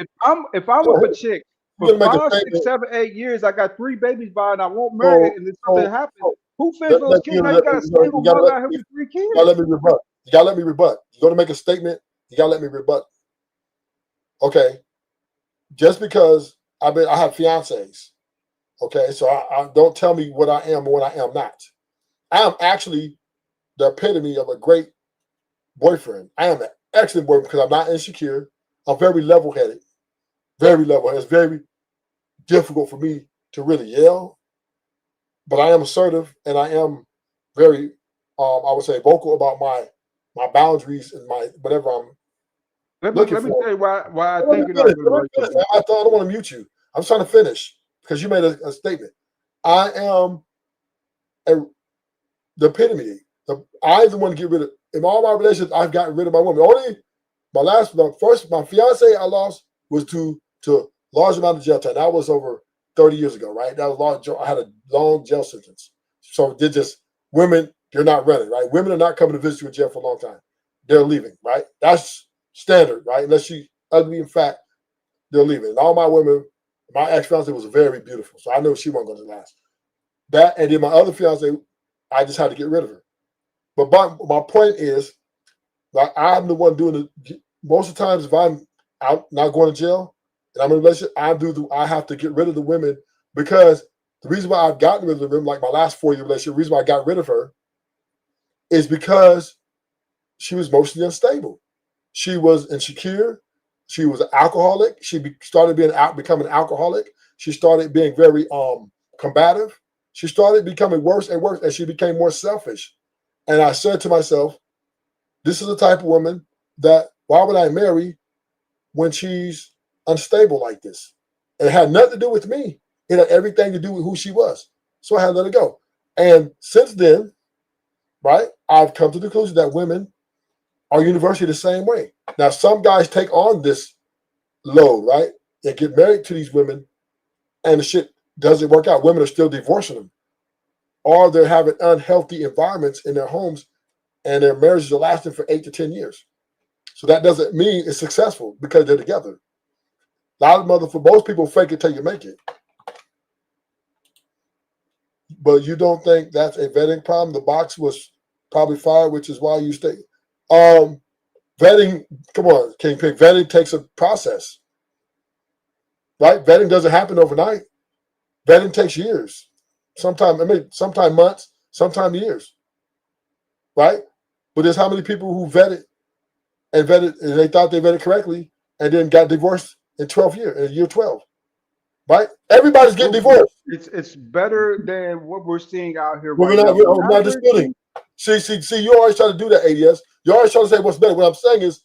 If I'm with a chick for 5, 6, 7, 8 years, I got 3 babies by, and I won't marry it, and then something happens. Who fends those kids? Now you got a single mother out here with 3 kids. You gotta let me rebut. You gotta let me rebut. You go to make a statement. You gotta let me rebut. Okay. Just because I have fiancés. Okay, so I don't tell me what I am or what I am not. I am actually the epitome of a great boyfriend. I am an excellent boyfriend because I'm not insecure. I'm very level-headed. Very level-headed. It's very difficult for me to really yell, but I am assertive and I am very, I would say, vocal about my boundaries and my whatever I'm looking for. Let me tell you why I think you're not a good relationship. I don't want to mute you. I'm trying to finish because you made a statement. I am the epitome. I'm the one to get rid of. In all my relationships, I've gotten rid of my woman. My fiance I lost was to a large amount of jail time. That was over 30 years ago, right? That was large. I had a long jail sentence. So they're just women. They're not running, right? Women are not coming to visit you in jail for a long time. They're leaving, right? That's standard, right? Unless she ugly and fat, they're leaving. And all my women, my ex-fiance was very beautiful, so I knew she wasn't going to last. That, and then my other fiance, I just had to get rid of her. But my point is, like, I'm the one doing it. Most of the times, if I'm out, not going to jail, and I'm in a relationship, I have to get rid of the women because the reason why I've gotten rid of the women, like my last 4-year relationship, the reason why I got rid of her is because she was emotionally unstable. She was insecure. She was an alcoholic. She started becoming an alcoholic. She started being very combative. She started becoming worse and worse, and she became more selfish. And I said to myself, this is the type of woman that why would I marry when she's unstable like this? And it had nothing to do with me. It had everything to do with who she was. So I had to let it go. And since then, right, I've come to the conclusion that women are universally the same way. Now, some guys take on this load, right? They get married to these women and the shit doesn't work out. Women are still divorcing them. Or they're having unhealthy environments in their homes and their marriages are lasting for 8 to 10 years. So that doesn't mean it's successful because they're together. A lot of most people fake it till you make it. But you don't think that's a vetting problem? The box was probably fired, which is why you stay. Vetting, come on, King Pig. Vetting takes a process, right? Vetting doesn't happen overnight. Vetting takes years, sometimes months, sometimes years, right? But there's how many people who vetted and they thought they vetted correctly and then got divorced in 12 years, in year 12, right? Everybody's getting divorced. It's better than what we're seeing out here. We're not disputing. See, you always try to do that, ADS. You always try to say what's better. What I'm saying is,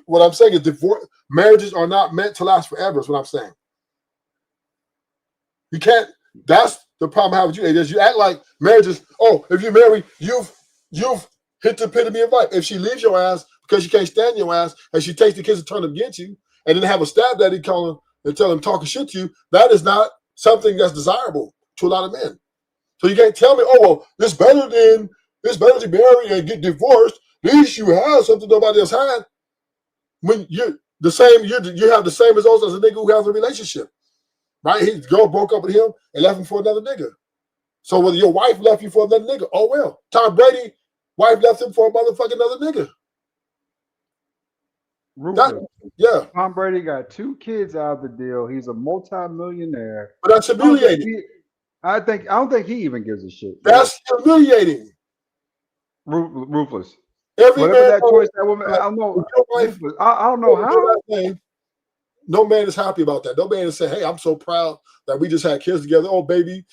what I'm saying is divorce marriages are not meant to last forever, is what I'm saying. You can't. That's the problem I have with you. Is you act like marriage is. Oh, if you're married, you've hit the epitome of life. If she leaves your ass because she can't stand your ass, and she takes the kids and turn them against you, and then have a stab daddy calling and tell him talking shit to you, that is not something that's desirable to a lot of men. So you can't tell me, oh well, it's better to marry and get divorced. At least you have something nobody else had. When you're the same, you have the same results as a nigga who has a relationship, right? His girl broke up with him and left him for another nigga. So whether your wife left you for another nigga, oh well. Tom Brady, wife left him for a motherfucking another nigga. Yeah. Tom Brady got 2 kids out of the deal. He's a multi-millionaire. But that's humiliating. I don't think he even gives a shit. That's humiliating. Ruthless. Whatever that choice that woman, I don't know. I don't know how. No man is happy about that. No man is saying, "Hey, I'm so proud that we just had kids together." Oh, baby,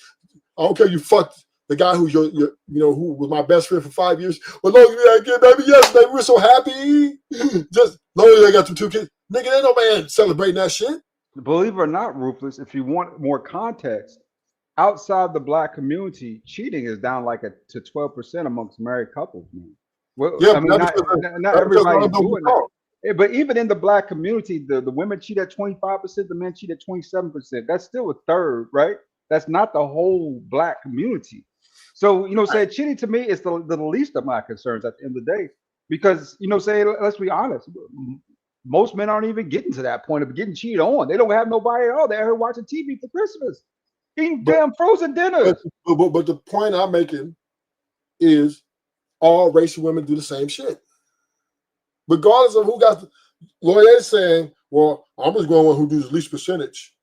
I don't care you fucked the guy who's your who was my best friend for 5 years. Well, long as we had a kid, baby, yes, baby, we're so happy. Just long as they got 2 kids, nigga. Ain't no man celebrating that shit. Believe it or not, Ruthless. If you want more context, outside the black community, cheating is down to 12% amongst married couples, man. Well, yeah, I mean, not everybody's doing that. But even in the black community, the women cheat at 25%, the men cheat at 27%. That's still a third, right? That's not the whole black community. So, cheating to me is the least of my concerns at the end of the day. Because, let's be honest, most men aren't even getting to that point of getting cheated on. They don't have nobody at all. They're here watching TV for Christmas, eating damn frozen dinners. But the point I'm making is all racial women do the same shit. Regardless of who got the lawyer saying, well, I'm just going with who does the least percentage.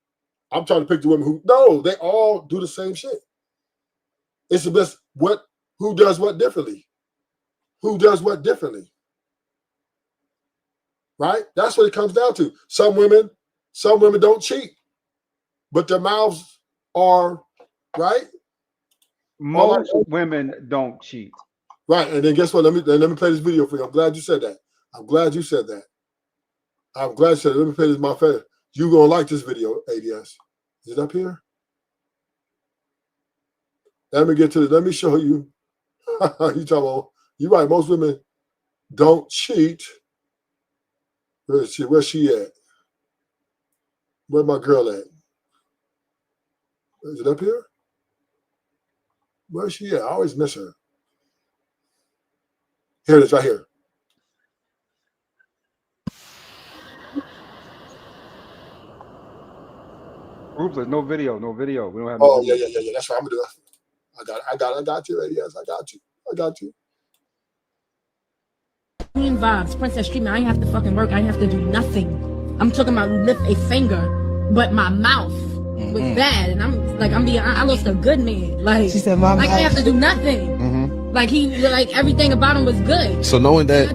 I'm trying to pick the women no, they all do the same shit. It's the best who does what differently. Who does what differently. Right? That's what it comes down to. Some women don't cheat, but their mouths are right. Most women don't cheat. Right, and then guess what? Let me play this video for you. I'm glad you said that. I'm glad you said that. Let me play this, my favorite. You're gonna like this video, ADS. Is it up here? Let me get to this. Let me show you. You talking about, you're right, most women don't cheat. Where's she at? Where my girl at? Is it up here? Where's she at? I always miss her. Here it is, right here. Ruthless, no video. We don't have. Oh, yeah. That's what I'm gonna do. I got you, yes, I got you. Queen vibes, Princess Streetman. I ain't have to fucking work. I ain't have to do nothing. I'm talking about lift a finger, but my mouth was bad, and I lost a good man. Like she said, I didn't have to do nothing. Like everything about him was good. So knowing that,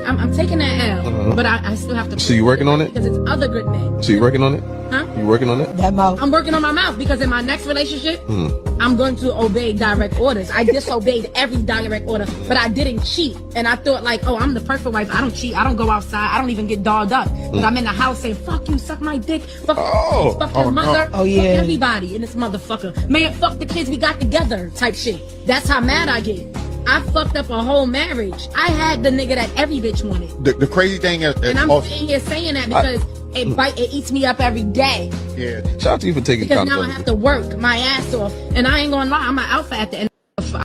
I'm taking that L, but I still have to. So you working on it? Because it's other good men. So you working on it? Huh? You working on it? That mouth. I'm working on my mouth because in my next relationship, I'm going to obey direct orders. I disobeyed every direct order, but I didn't cheat. And I thought I'm the perfect wife. I don't cheat. I don't go outside. I don't even get dolled up. But I'm in the house saying, fuck you, suck my dick. Fuck your mother. Oh, yeah. Fuck everybody in this motherfucker. Man, fuck the kids we got together type shit. That's how mad I get. I fucked up a whole marriage. I had the nigga that every bitch wanted. The crazy thing is, and I'm sitting here saying that because it eats me up every day. Yeah. Shout out to you for taking because now I have to work my ass off, and I ain't gonna lie, I'm an alpha at the end of the.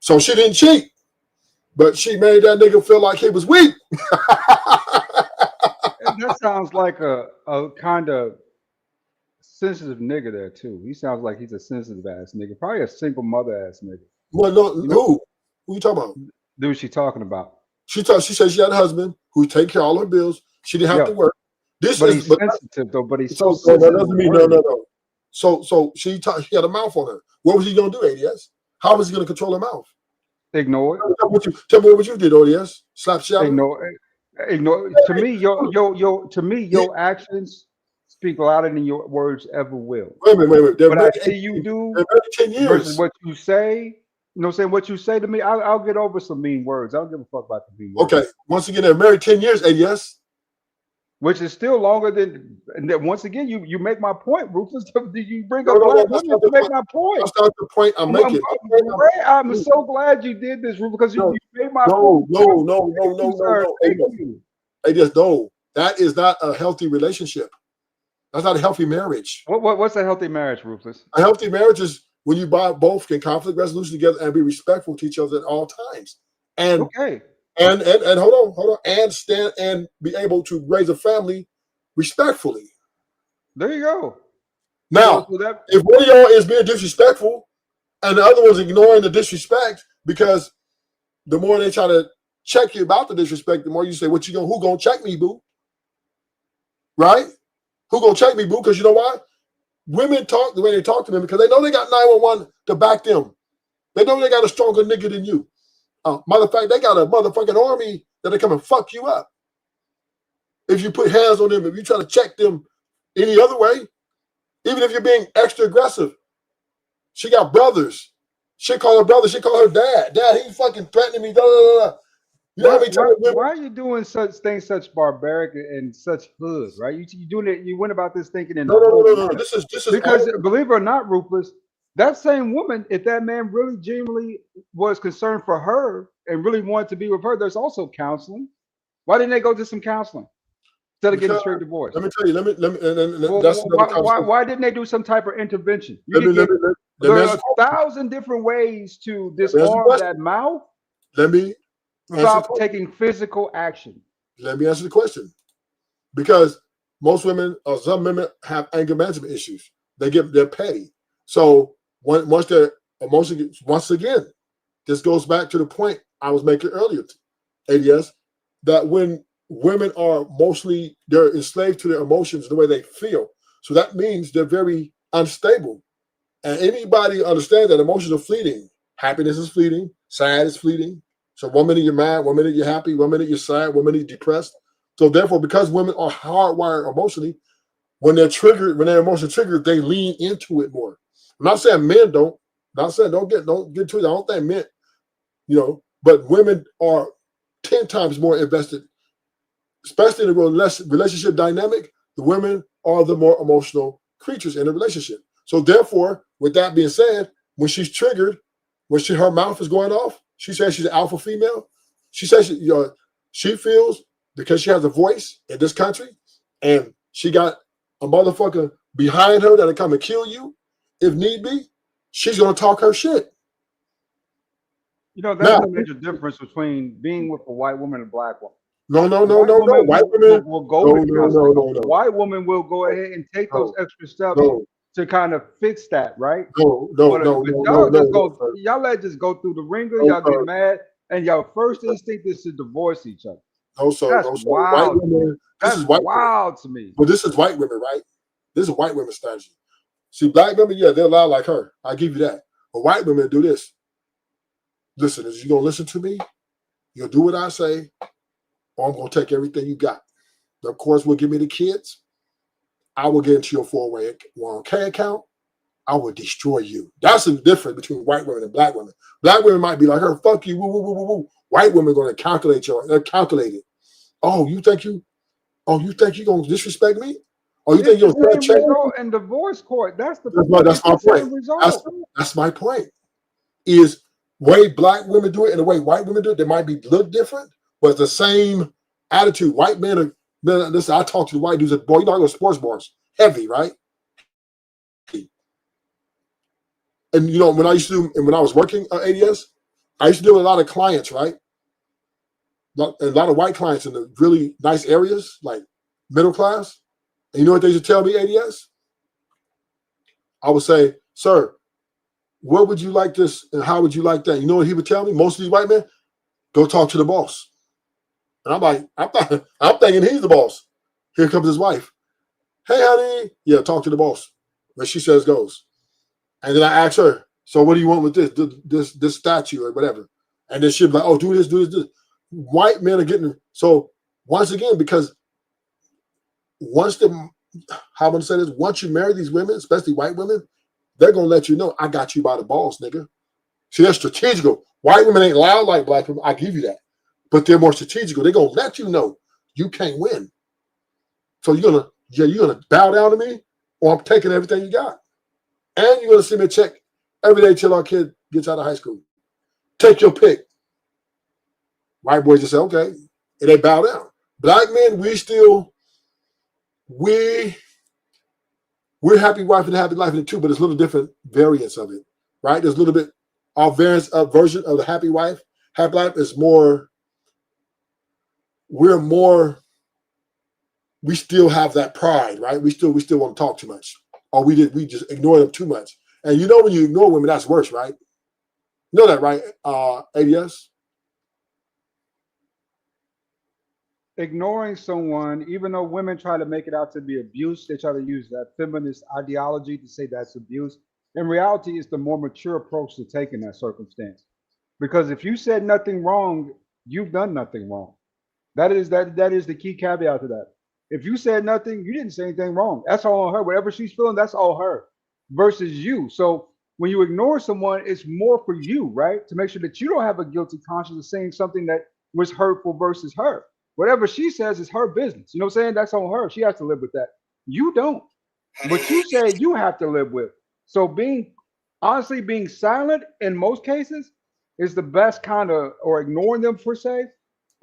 So she didn't cheat, but she made that nigga feel like he was weak. That sounds like a kind of sensitive nigga there too. He sounds like he's a sensitive ass nigga, probably a single mother ass nigga. Well, no, who you talking about? Dude, she talking about? She said she had a husband who take care of all her bills. She didn't have to work. He's sensitive though. But he's so sensitive. That doesn't mean no. So she had a mouth on her. What was he gonna do, ADS? How was he gonna control her mouth? Ignore it. Tell me what you did, ODS. Slap shit out. Ignore. To me, your actions speak louder than your words ever will. Wait. What I see you do 10 years. Versus what you say. You know what I'm saying? What you say to me, I'll get over some mean words. I don't give a fuck about the mean words. Okay. Once again, they're married 10 years, ADS. which is still longer than. And then once again, you make my point, Rufus. You bring No, up no, no, black that's women not to the make point. my point. That's not the point I'm making. I'm so glad you did this, Rufus, because No, you made my no, point. no. Thank you. Hey, just no. That is not a healthy relationship. That's not a healthy marriage. What's a healthy marriage, Rufus? A healthy marriage is when you both can conflict resolution together and be respectful to each other at all times. And okay. And hold on, and stand and be able to raise a family respectfully. There you go. Now, if one of y'all is being disrespectful and the other one's ignoring the disrespect, because the more they try to check you about the disrespect, the more you say, who gonna check me, boo? Right? Who gonna check me, boo? Because you know why? Women talk the way they talk to them because they know they got 911 to back them. They know they got a stronger nigga than you. Matter of fact, they got a motherfucking army that'll come and fuck you up. If you put hands on them, if you try to check them any other way, even if you're being extra aggressive. She got brothers. She call her brother, she call her dad. Dad, he fucking threatening me. You know how many times why are you doing such things, such barbaric and such hood, right? You doing it. You went about this thinking in No. This is because believe it or not, Rufus, that same woman, if that man really genuinely was concerned for her and really wanted to be with her, there's also counseling. Why didn't they go to some counseling instead of getting straight divorced? Let me tell you. Why didn't they do some type of intervention? There are 1,000 different ways to disarm that mouth. Without taking physical action. Let me answer the question. Because most women or some women have anger management issues. They're petty. So once they're emotionally, once again, this goes back to the point I was making earlier, ADS, that when women are they're enslaved to their emotions the way they feel. So that means they're very unstable. And anybody understands that emotions are fleeting. Happiness is fleeting. Sad is fleeting. So 1 minute you're mad, 1 minute you're happy, 1 minute you're sad, 1 minute you're depressed. So therefore, because women are hardwired emotionally, when they're triggered, when their emotions triggered, they lean into it more. I'm not saying men don't. I'm not saying don't get to it. I don't think men, but women are 10 times more invested, especially in a relationship dynamic. The women are the more emotional creatures in a relationship. So therefore, with that being said, when she's triggered, her mouth is going off, she says she's an alpha female. She says she feels because she has a voice in this country and she got a motherfucker behind her that'll come and kill you if need be, she's going to talk her shit. That's a major difference between being with a white woman and a black woman. No. White women will go with counseling. White women will go ahead and take those extra steps to kind of fix that, right? No. Y'all let just go through the ringer. Y'all get mad, and y'all first instinct is to divorce each other. That's wild. That's wild to me. But this is white women, right? This is white women strategy. See, black women, they're loud like her. I give you that. But white women do this. Listen, is you gonna listen to me? You'll do what I say, or I'm gonna take everything you got. Of course, will give me the kids. I will get into your 401k account. I will destroy you. That's the difference between white women and black women. Black women might be like her, fuck you, woo, woo, woo, woo, woo. White women are gonna calculate they're calculated. Oh, you think you're gonna disrespect me? Oh, you think you're gonna check in divorce court? That's my point. That's my point. Is way black women do it and the way white women do it, they might look different, but it's the same attitude. White men are. Listen, I talk to the white dudes at boy, I go to sports bars, heavy, right? And when I was working at ADS, I used to deal with a lot of clients, right? A lot of white clients in the really nice areas, like middle class. And you know what they used to tell me, ADS? I would say, sir, where would you like this and how would you like that? You know what he would tell me? Most of these white men, go talk to the boss. And I'm like, I'm thinking he's the boss. Here comes his wife. Hey, honey. Yeah, talk to the boss. What she says goes. And then I ask her, so what do you want with this statue or whatever? And then she'll be like, oh, do this. White men are getting, so once again, because once you marry these women, especially white women, they're going to let you know, I got you by the balls, nigga. See, they're strategical. White women ain't loud like black women. I give you that. But they're more strategical. They're going to let you know you can't win. So you're gonna bow down to me, or I'm taking everything you got. And you're gonna send me a check every day till our kid gets out of high school. Take your pick. White boys just say, okay, and they bow down. Black men, we're happy wife and happy life in it too, but it's a little different variants of it, right? There's a little bit our variance of version of the happy wife. Happy life is more. We still have that pride, right? We still want to talk too much, or we just ignore them too much. And you know when you ignore women, that's worse, right? You know that, right? ADS. Ignoring someone, even though women try to make it out to be abuse, they try to use that feminist ideology to say that's abuse. In reality, it's the more mature approach to take in that circumstance. Because if you said nothing wrong, you've done nothing wrong. That is the key caveat to that. If you said nothing, you didn't say anything wrong. That's all on her. Whatever she's feeling, that's all her versus you. So when you ignore someone, it's more for you, right? To make sure that you don't have a guilty conscience of saying something that was hurtful versus her. Whatever she says is her business. You know what I'm saying? That's on her. She has to live with that. You don't. What you say, you have to live with. So being silent in most cases is the best kind of, or ignoring them per se,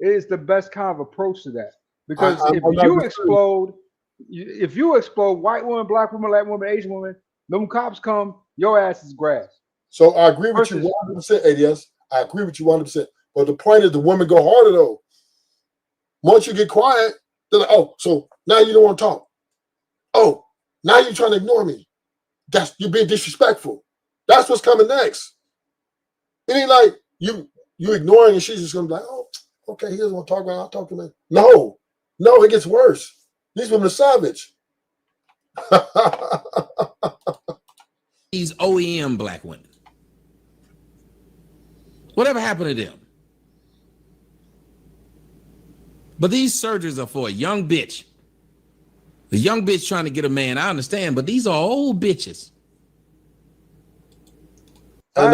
is the best kind of approach to that. Because if you explode, white woman, black woman, Latin woman, Asian woman, them cops come, your ass is grass. So I agree with you 100%, ADS. I agree with you 100%. But the point is the women go harder though. Once you get quiet, they're like, oh, so now you don't want to talk. Oh, now you're trying to ignore me. You're being disrespectful. That's what's coming next. It ain't like you ignoring and she's just gonna be like, oh, okay, he doesn't want to talk about it, I'll talk to him. No, it gets worse. These women are savage. These OEM black women. Whatever happened to them? But these surgeries are for a young bitch. The young bitch trying to get a man, I understand, but these are old bitches. And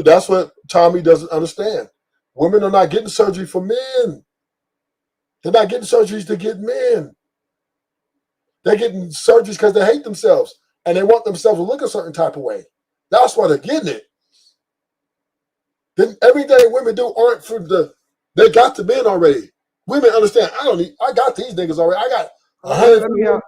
that's what Tommy doesn't understand. Women are not getting surgery for men. They're not getting surgeries to get men. They're getting surgeries because they hate themselves and they want themselves to look a certain type of way. That's why they're getting it. Then everything women do aren't for they got the men already. Women understand, I got these niggas already. I got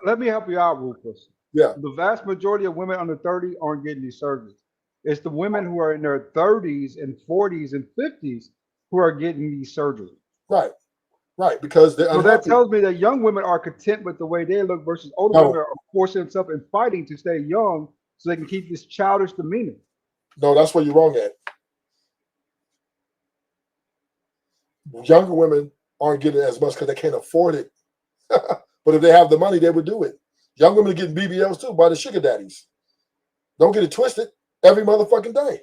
let me help you out, Rufus. Yeah. The vast majority of women under 30 aren't getting these surgeries. It's the women who are in their 30s and 40s and 50s who are getting these surgeries. Right, because they're so that tells me that young women are content with the way they look versus older women are forcing themselves and fighting to stay young so they can keep this childish demeanor. No, that's where you're wrong at. Younger women aren't getting as much because they can't afford it. But if they have the money, they would do it. Young women are getting BBLs too by the sugar daddies. Don't get it twisted. Every motherfucking day.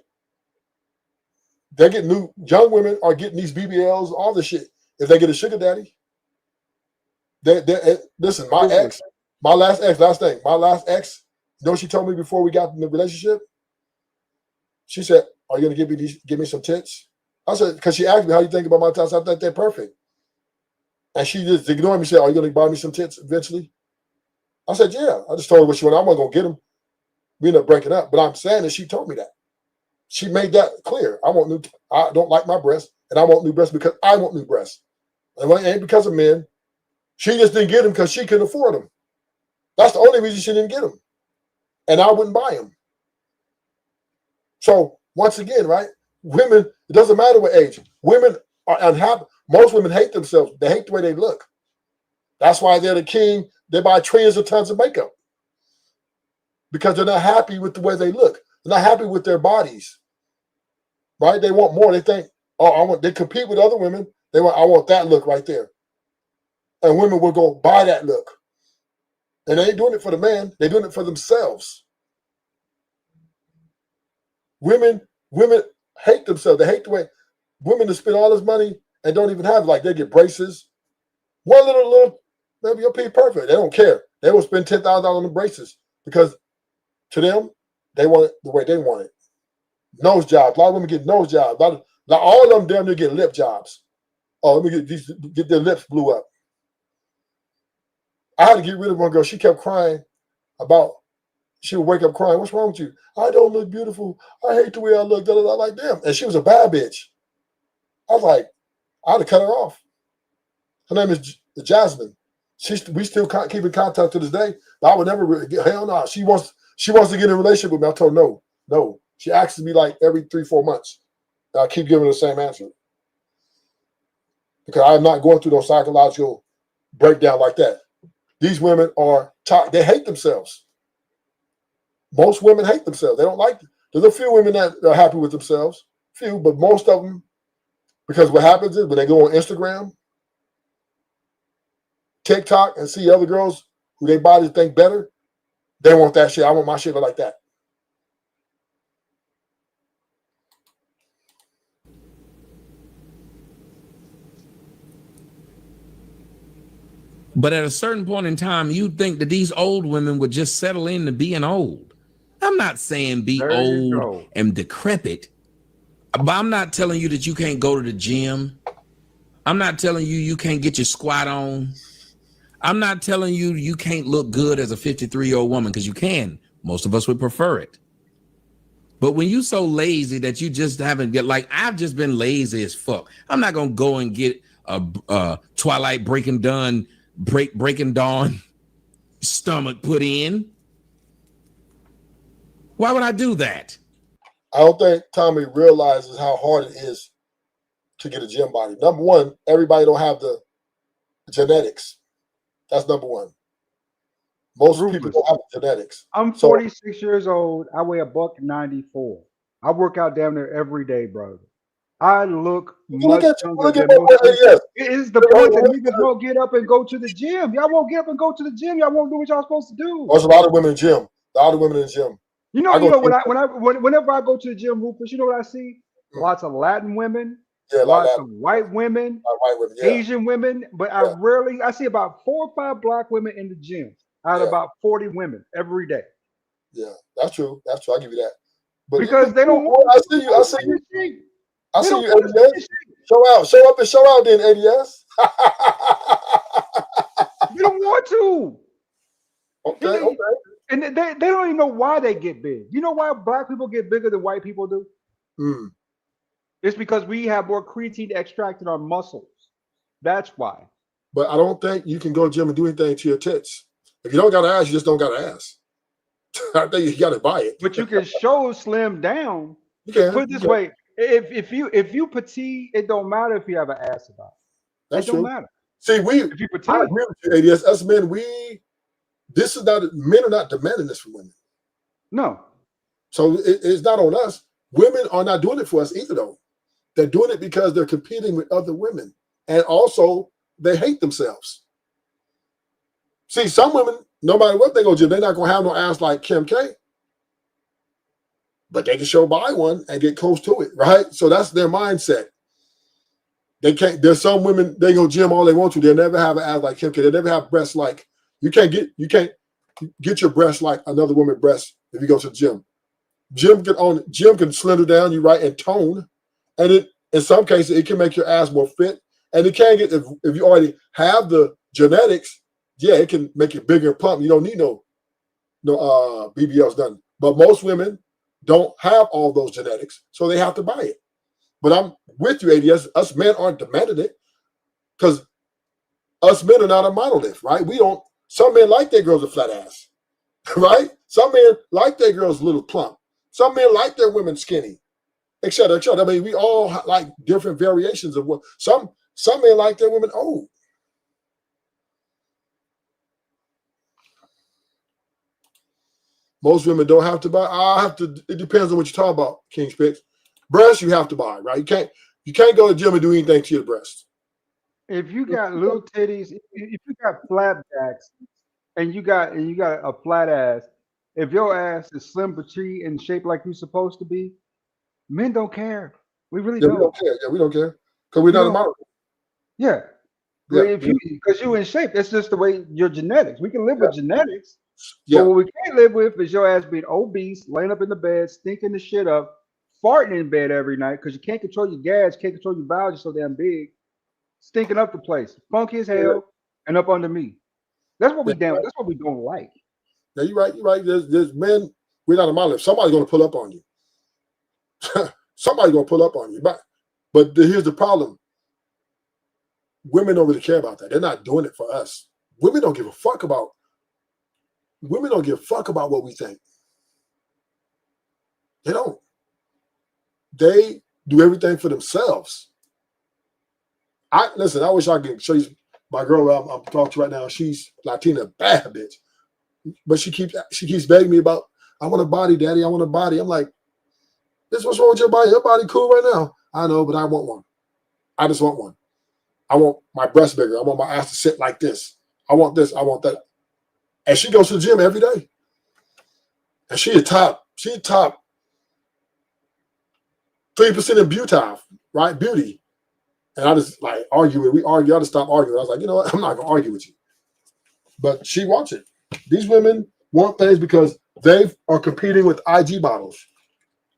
They're getting young women are getting these BBLs, all this shit. If they get a sugar daddy, listen, my last ex, you know what she told me before we got in the relationship? She said, are you going to give me some tits? I said, because she asked me, how you think about my tits? I thought they're perfect. And she just ignored me. She said, are you going to buy me some tits eventually? I said, yeah. I just told her what she wanted. I'm not going to get them. We ended up breaking up. But I'm saying that she told me that. She made that clear. I don't like my breasts, and I want new breasts because I want new breasts. And it ain't because of men. She just didn't get them because she couldn't afford them. That's the only reason she didn't get them. And I wouldn't buy them. So once again, right? Women, it doesn't matter what age. Women are unhappy. Most women hate themselves. They hate the way they look. That's why they're the king. They buy trillions of tons of makeup. Because they're not happy with the way they look. They're not happy with their bodies. Right? They want more. They think, they compete with other women. I want that look right there. And women will go buy that look. And they ain't doing it for the man. They're doing it for themselves. Women hate themselves. They hate the way women to spend all this money and don't even have it. Like they get braces. One little, maybe you'll be perfect. They don't care. They will spend $10,000 on the braces because to them, they want it the way they want it. Nose jobs. A lot of women get nose jobs. All of them damn near get lip jobs. Oh, let me get their lips blew up. I had to get rid of one girl. She kept crying about. She would wake up crying. What's wrong with you? I don't look beautiful. I hate the way I look. Da, da, da. Like, damn. And she was a bad bitch. I was like, I had to cut her off. Her name is Jasmine. We still keep in contact to this day. But I would never hell no. She wants to get in a relationship with me. I told her no. She asks me like every 3-4 months. And I keep giving her the same answer. Because I'm not going through no psychological breakdown like that. These women are they hate themselves. Most women hate themselves. They don't like it. There's a few women that are happy with themselves. Few, but most of them, because what happens is when they go on Instagram, TikTok, and see other girls who their bodies think better, they want that shit. I want my shit like that. But at a certain point in time, you'd think that these old women would just settle into being old. I'm not saying be old and decrepit, but I'm not telling you that you can't go to the gym. I'm not telling you you can't get your squat on. I'm not telling you you can't look good as a 53-year-old woman, because you can. Most of us would prefer it. But when you so lazy that you just haven't get, like, I've just been lazy as fuck. I'm not gonna go and get a Twilight Breaking Dawn stomach put in. Why would I do that? I don't think Tommy realizes how hard it is to get a gym body. Number one, everybody don't have the genetics. That's number one. Most people don't have the genetics. I'm 46 years old. I weigh $194. I work out damn near every day, bro. I look much younger than most people. It is the point that niggas won't get up and go to the gym. Y'all won't get up and go to the gym. Y'all won't do what y'all supposed to do. There's a lot of women in the gym. A lot of women in the gym. Whenever I go to the gym, Rufus, you know what I see? Lots of Latin women, lots of white women, Asian women, but I see about 4 or 5 black women in the gym out of about 40 women every day. Yeah, that's true. That's true. I'll give you that. But because they don't want I see you, ADS. Show up and show out then, ADS. You don't want to. Okay. And they don't even know why they get big. You know why black people get bigger than white people do? It's because we have more creatine extract in our muscles. That's why. But I don't think you can go to the gym and do anything to your tits. If you don't got an ass, you just don't got an ass. I think you got to buy it. But you can show slim down. You can. Put it this way: if you petite, it don't matter if you have an ass about it. That's it don't true. matter. See, if you petite, I agree with you, ADS. Us men, men are not demanding this from women. No. So it's not on us. Women are not doing it for us either, though. They're doing it because they're competing with other women, and also they hate themselves. See, some women, no matter what they go to, they're not gonna have no ass like Kim K. But they can show by one and get close to it, right? So that's their mindset. They can't. There's some women, they go gym all they want to. They'll never have an ass like Kim K. They'll never have breasts like you can't get your breasts like another woman's breasts if you go to the gym. Gym can slender down you, right, and tone, and it in some cases it can make your ass more fit. And it can get if you already have the genetics, yeah, it can make it bigger and plump. You don't need no BBLs done. But most women don't have all those genetics, so they have to buy it. But I'm with you, ADS. Us men aren't demanding it because us men are not a monolith, right? We don't. Some men like their girls with flat ass, right? Some men like their girls a little plump. Some men like their women skinny, et cetera, et cetera. I mean, we all like different variations of what. Some men like their women old. Most women don't have to buy. It depends on what you're talking about, King Spix. Breasts, you have to buy, right? You can't go to the gym and do anything to your breasts. If you got little titties, if you got flat backs, and you got a flat ass, if your ass is slim petite and shaped like you're supposed to be, men don't care. We really don't. We don't care. Yeah, we don't care because we're not a model. Yeah. Because you're in shape. That's just the way your genetics. We can live with genetics. Yeah. But what we can't live with is your ass being obese, laying up in the bed, stinking the shit up, farting in bed every night because you can't control your gas, can't control your bowels, you're so damn big, stinking up the place, funky as hell, and up under me. That's what we Yeah, right. That's what we don't like. Yeah, you're right. You're right. There's men. We're not a monolith. Somebody's gonna pull up on you. Somebody's gonna pull up on you. But here's the problem. Women don't really care about that. They're not doing it for us. Women don't give a fuck about. Women don't give a fuck about what we think. They don't. They do everything for themselves. Listen. I wish I could show you my girl I'm talking to right now. She's Latina, bad bitch, but she keeps begging me about. I want a body, daddy. I want a body. I'm like, this what's wrong with your body? Your body cool right now. I know, but I want one. I just want one. I want my breast bigger. I want my ass to sit like this. I want this. I want that. And she goes to the gym every day. And she top 3% in beauty. And I just like argue with. We argue. I just stop arguing. I was like, you know what? I'm not gonna argue with you. But she wants it. These women want things because they are competing with IG models.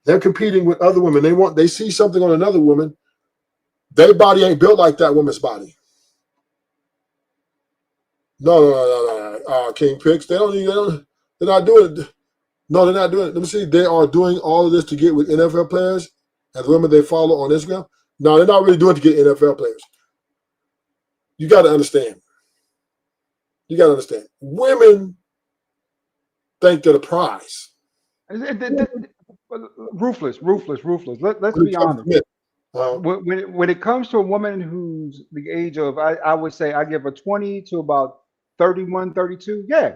They're competing with other women. They see something on another woman. Their body ain't built like that woman's body. No. King Picks. They're not doing it. No, they're not doing it. Let me see. They are doing all of this to get with NFL players and the women they follow on Instagram. No, they're not really doing it to get NFL players. You got to understand. Women think they're the prize. Ruthless. Let's be honest. When it comes to a woman who's the age of, I would say I give her 20 to about 31, 32. Yeah,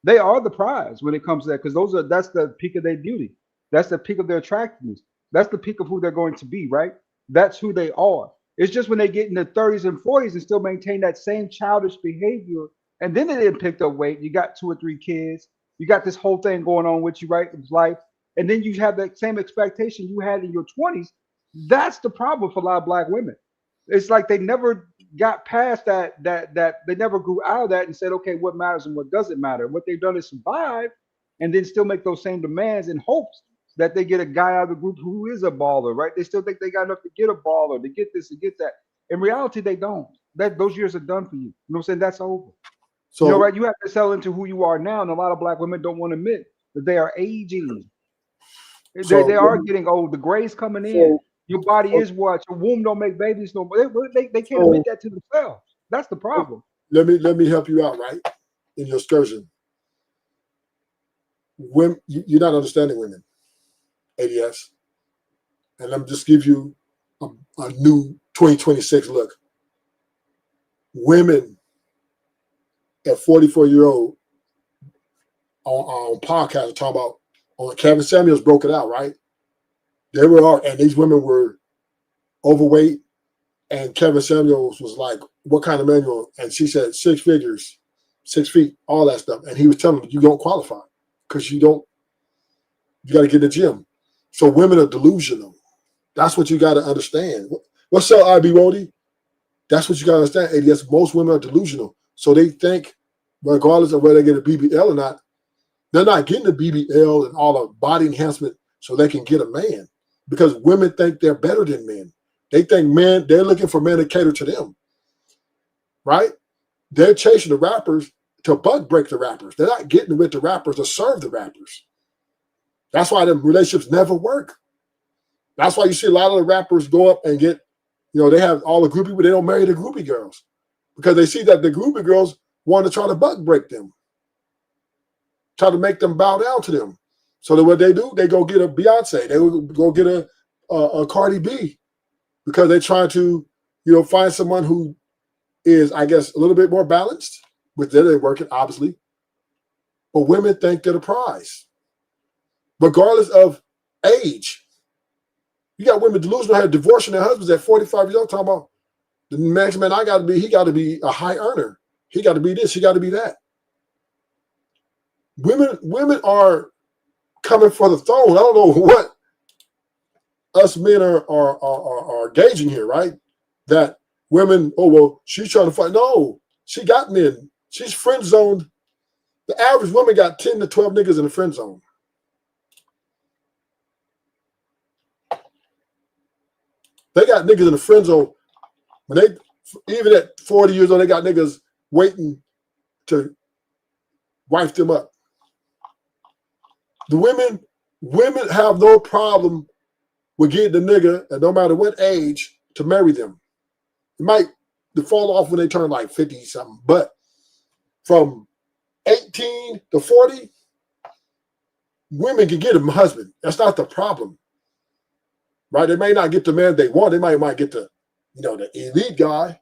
they are the prize when it comes to that, because that's the peak of their beauty. That's the peak of their attractiveness. That's the peak of who they're going to be, right? That's who they are. It's just when they get in their 30s and 40s and still maintain that same childish behavior, and then they didn't pick up weight. You got 2 or 3 kids. You got this whole thing going on with you, right? It's life. And then you have that same expectation you had in your 20s. That's the problem for a lot of Black women. It's like they never got past that they never grew out of that and said, okay, what matters and what doesn't matter. And what they've done is survive and then still make those same demands in hopes that they get a guy out of the group who is a baller, right? They still think they got enough to get a baller, to get this, to get that. In reality, they don't. Those years are done for you. You know what I'm saying? That's over. So, right? You have to sell into who you are now, and a lot of Black women don't want to admit that they are aging. They are getting old. The gray's coming in. Your body is what? Your womb don't make babies no more. They can't admit that to themselves. That's the problem. Let me help you out, right? In your excursion. Women, you're not understanding women, ADS. And let me just give you a new 2026 look. Women at 44-year-old on podcast are talking about, on Kevin Samuels broke it out, right? They were, and these women were overweight, and Kevin Samuels was like, what kind of man you want? And she said 6 figures, 6 feet, all that stuff. And he was telling them, you don't qualify because you got to get in the gym. So women are delusional. That's what you got to understand. What's up, IB Wody? That's what you got to understand, ADS. Most women are delusional. So they think, regardless of whether they get a BBL or not, they're not getting a BBL and all the body enhancement so they can get a man, because women think they're better than men. They think they're looking for men to cater to them, right? They're chasing the rappers to bug break the rappers. They're not getting with the rappers to serve the rappers. That's why the relationships never work. That's why you see a lot of the rappers go up and get, they have all the groupie, but they don't marry the groupie girls because they see that the groupie girls want to try to bug break them, try to make them bow down to them. So that what they do, they go get a Beyonce, they go get a Cardi B, because they're trying to, find someone who is, I guess, a little bit more balanced. With that, they're working, obviously. But women think they're the prize, regardless of age. You got women delusional, had divorcing their husbands at 45 years old, talking about the next man he got to be a high earner. He got to be this, he got to be that. Women are coming for the throne. I don't know what us men are gauging here, right? That women, she's trying to fight. No, she got men. She's friend zoned. The average woman got 10 to 12 niggas in the friend zone. They got niggas in the friend zone. When even at 40 years old, they got niggas waiting to wife them up. The women have no problem with getting the nigga, and no matter what age, to marry them. It might fall off when they turn like 50 something, but from 18 to 40, women can get a husband. That's not the problem, right? They may not get the man they want. They might get the, the elite guy,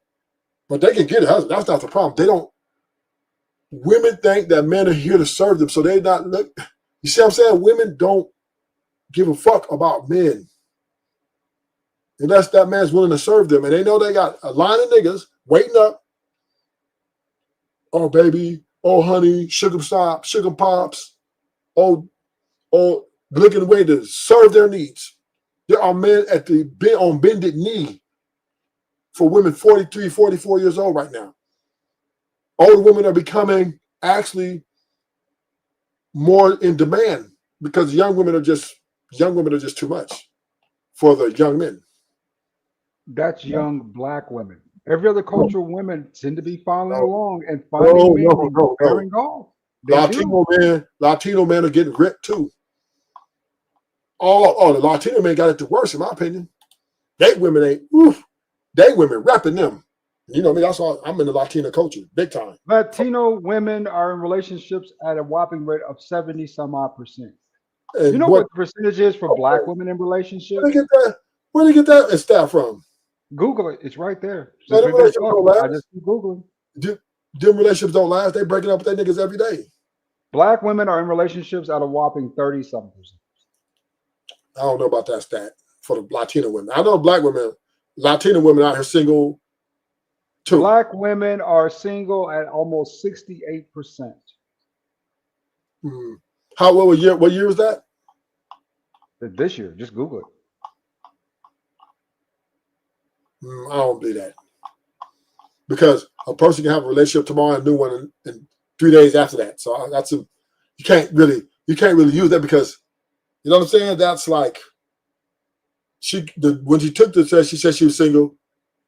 but they can get a husband. That's not the problem. They don't. Women think that men are here to serve them, so they not look. You see what I'm saying? Women don't give a fuck about men unless that man's willing to serve them, and they know they got a line of niggas waiting up. Oh baby, oh honey, sugar stop, sugar pops, oh looking the way to serve their needs. There are men on bended knee for women 43, 44 years old right now. Older women are becoming actually more in demand because young women are just too much for the young men. That's young black women. Every other culture, women tend to be following along and finding men and pairing off. Latino men are getting ripped too. Oh, the Latino men got it the worst, in my opinion. They women repping them. You know me, that's all. I'm in the Latino culture, big time. Latino women are in relationships at a whopping rate of 70 some odd percent. And you know what the percentage is for black women in relationships? Where they get that stat from? Google it. It's right there. Man, them relationships don't last. I just keep Googling. Them relationships don't last. They breaking up with their niggas every day. Black women are in relationships at a whopping 30 something percent. I don't know about that stat for the Latino women. I know black women, Latino women out here single too. Black women are single at almost 68%. What year was that? This year. Just Google it. I don't believe that. Because a person can have a relationship tomorrow and a new one in 3 days after that. So you can't really use that because, you know what I'm saying? That's like when she took the test, she said she was single.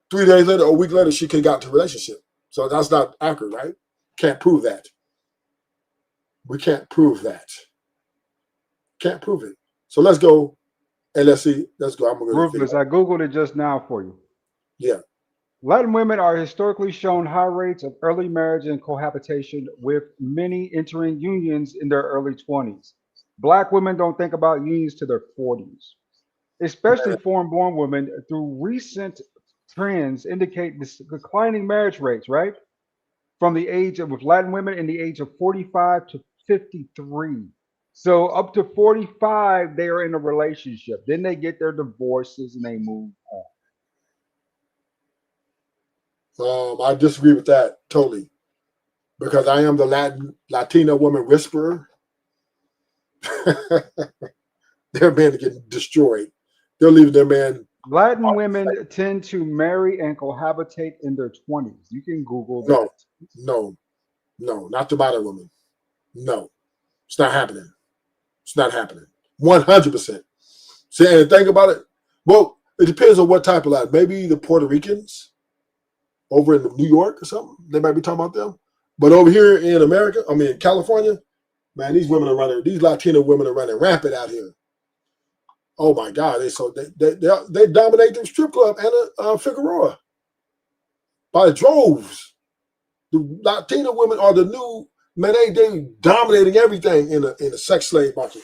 3 days later, a week later, she could have gotten into a relationship. So that's not accurate, right? Can't prove that. We can't prove that. Can't prove it. So let's go and let's see. Let's go. I'm gonna go. Rufus, I Googled it just now for you. Yeah. Latin women are historically shown high rates of early marriage and cohabitation, with many entering unions in their early 20s. Black women don't think about unions to their 40s, especially foreign-born women. Through recent trends indicate this declining marriage rates, right? With Latin women in the age of 45 to 53. So up to 45, they are in a relationship. Then they get their divorces and they move on. I disagree with that totally, because I am the Latino woman whisperer. Their men are getting destroyed. They're leaving their man. Latin women tend to marry and cohabitate in their 20s. You can Google that. No, not the modern woman. No, it's not happening. It's not happening. 100%. See, and think about it. Well, it depends on what type of Latin. Maybe the Puerto Ricans over in New York or something. They might be talking about them. But over here in America, in California, man, these Latino women are running rampant out here. Oh my God, they dominate the strip club and Figueroa by droves. The Latino women are the new man. They dominating everything in the sex slave market.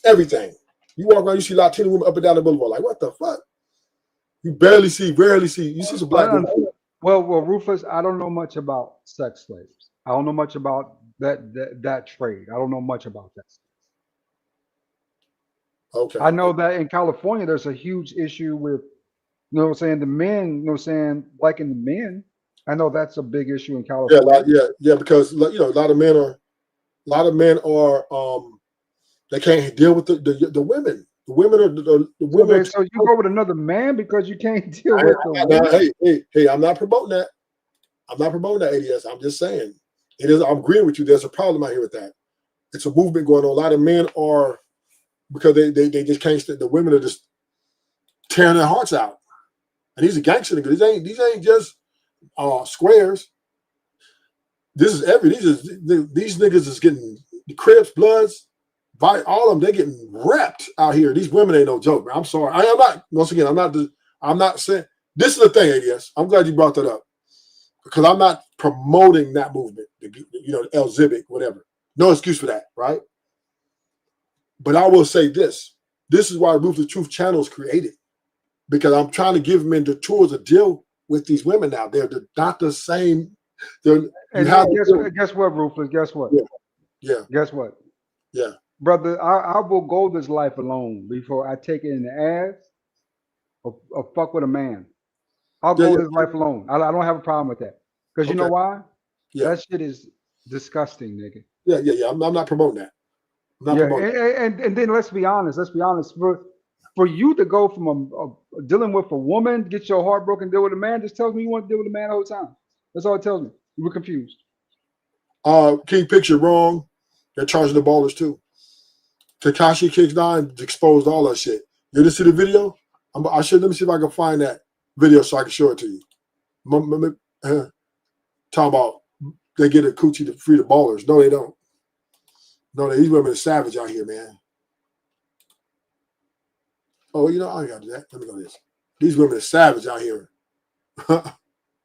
Everything. You walk around, you see Latino women up and down the boulevard. Like, what the fuck? You rarely see. You see some black women. Well, Rufus, I don't know much about sex slaves. I don't know much about that trade. I don't know much about that. Okay. I know that in California, there's a huge issue with, the men, liking the men. I know that's a big issue in California. Yeah, because a lot of men are they can't deal with the women. The women are the women. So you go with another man because you can't deal with the women. Hey, I'm not promoting that. I'm not promoting that, ADS. I'm just saying it is. I'm agreeing with you. There's a problem out here with that. It's a movement going on. A lot of men are, because they just can't. The women are just tearing their hearts out. And these are gangster niggas. These ain't just squares. This is these niggas is getting Crips, Bloods, all of them. They getting wrapped out here. These women ain't no joke, man. I'm sorry. I'm not. Once again, I'm not saying this is the thing. ADS. I'm glad you brought that up because I'm not promoting that movement. You know, El Zibic, whatever. No excuse for that, right? But I will say this. This is why Ruthless Truth Channel is created. Because I'm trying to give men the tools to deal with these women now. They're not the same. Guess what, Ruthless? Guess what? Yeah. Guess what? Yeah. Brother, I will go this life alone before I take it in the ass or fuck with a man. I'll go this life alone. I don't have a problem with that. Because you know why? Yeah. That shit is disgusting, nigga. Yeah. I'm not promoting that. And then let's be honest. For you to go from dealing with a woman, get your heart broken, deal with a man, just tells me you want to deal with a man the whole time. That's all it tells me. You were confused. King Picture wrong. They're charging the ballers too. Tekashi Kicks 9 exposed all that shit. You didn't see the video? Let me see if I can find that video so I can show it to you. Talking about they get a coochie to free the ballers. No, they don't. No, these women are savage out here, man. Oh, you know, I ain't got to do that. Let me go to this. These women are savage out here.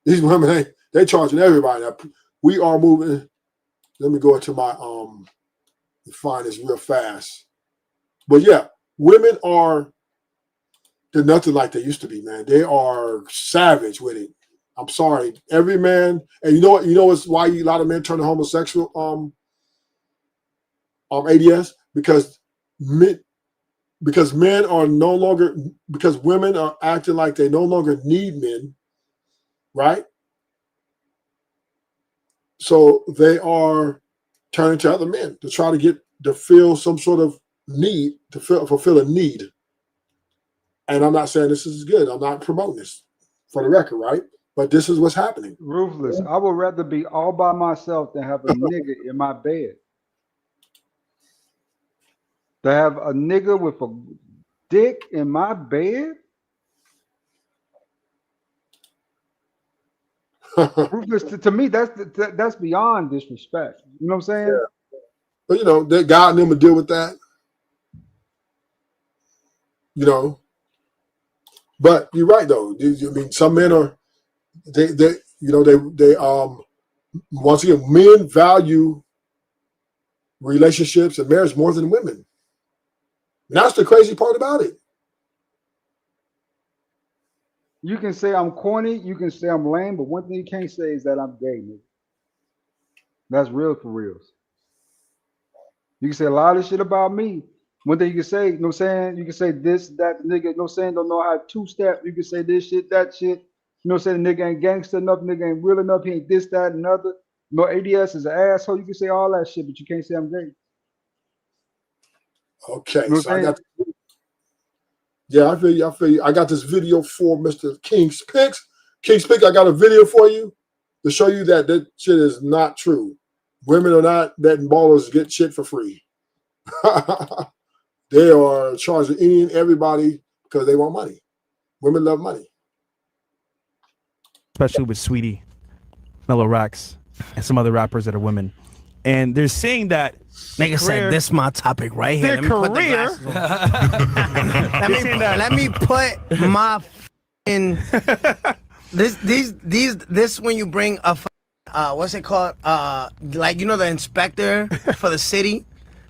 These women, they charging everybody. Now, we are moving. Let me go into my find this real fast. But yeah, women they're nothing like they used to be, man. They are savage with it. I'm sorry. Every man, and you know what? You know it's why a lot of men turn to homosexual ADS? Because men are no longer, because women are acting like they no longer need men, right? So they are turning to other men to try to feel some sort of need, to fulfill a need. And I'm not saying this is good. I'm not promoting this for the record, right? But this is what's happening. Ruthless. I would rather be all by myself than have a nigga in my bed. To have a nigga with a dick in my bed? Ruthless, to me, that's beyond disrespect. You know what I'm saying? Yeah. But you know, that God and them will deal with that. You know. But you're right though. I mean, some men are they once again, men value relationships and marriage more than women. And that's the crazy part about it. You can say I'm corny, you can say I'm lame, but one thing you can't say is that I'm gay, nigga. That's real for reals. You can say a lot of shit about me. One thing you can say, you know what I'm saying? You can say this, that, nigga, you know what I'm saying? Don't know how to two-step. You can say this shit, that shit. You know what I'm saying? The nigga ain't gangster enough, nigga ain't real enough, he ain't this, that, and other. No, ADS is an asshole. You can say all that shit, but you can't say I'm gay. Okay, You know so I got I feel you. I got this video for Mr. King's Picks. King's Picks, I got a video for you to show you that shit is not true. Women are not letting ballers get shit for free. They are charging any and everybody because they want money. Women love money. Especially with Sweetie, Mellow Rax, and some other rappers that are women. And they're saying that nigga said this is my topic right here. Their career. Let me put my in this when you bring a what's it called? Like you know the inspector for the city.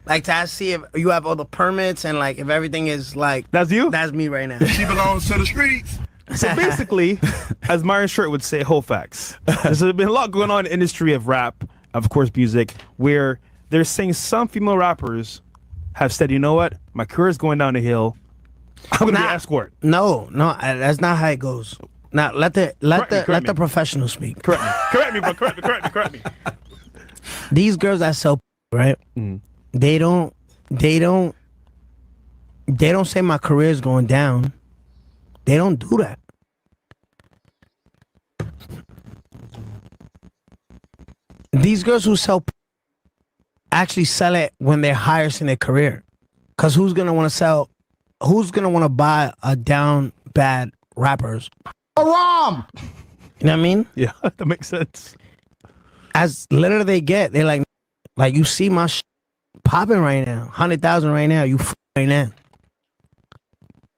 Like to see if you have all the permits and like if everything is like that's you. That's me right now. She belongs to the streets. So basically, as Myron Shirt would say, whole facts. There's been a lot going on in the industry of rap, of course, music, where they're saying some female rappers have said, you know what, my career is going down the hill. I'm gonna be an escort. No, that's not how it goes. Now let the professionals speak. Correct me, bro. Correct me. These girls that sell, right? Mm. They don't say my career is going down. They don't do that. These girls who sell actually sell it when they're highest in their career. Cause who's gonna want to buy a down bad rappers? Haram! You know what I mean? Yeah, that makes sense. as little they get, they're like you see my popping right now, 100,000 right now. You right now,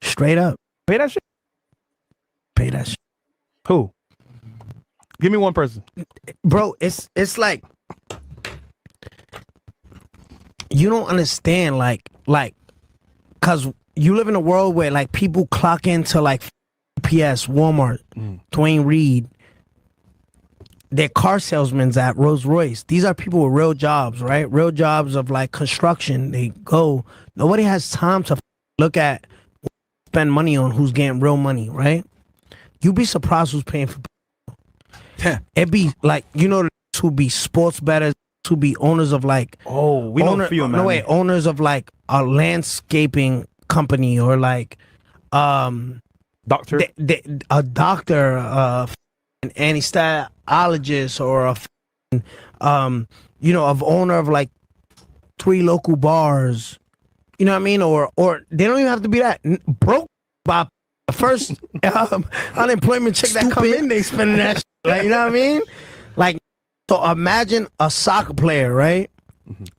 straight up. Pay that shit. Pay that shit. Who? Give me one person, bro. It's like you don't understand, like, cause you live in a world where like people clock into like PS, Walmart, Dwayne Reed. They're car salesmen at Rolls Royce. These are people with real jobs, right? Real jobs of like construction. They go. Nobody has time to look at, spend money on who's getting real money, right? You'd be surprised who's paying for. It'd be like, you know, who be sports bettors, who be owners of like. Oh, we don't feel, man. No way, owners of like a landscaping company or like, doctor, a doctor, an anesthesiologist, or you know, of owner of like 3 local bars. You know what I mean? Or they don't even have to be that broke by the first unemployment check that come in. They spending that shit, like, you know what I mean? Like, so imagine a soccer player, right?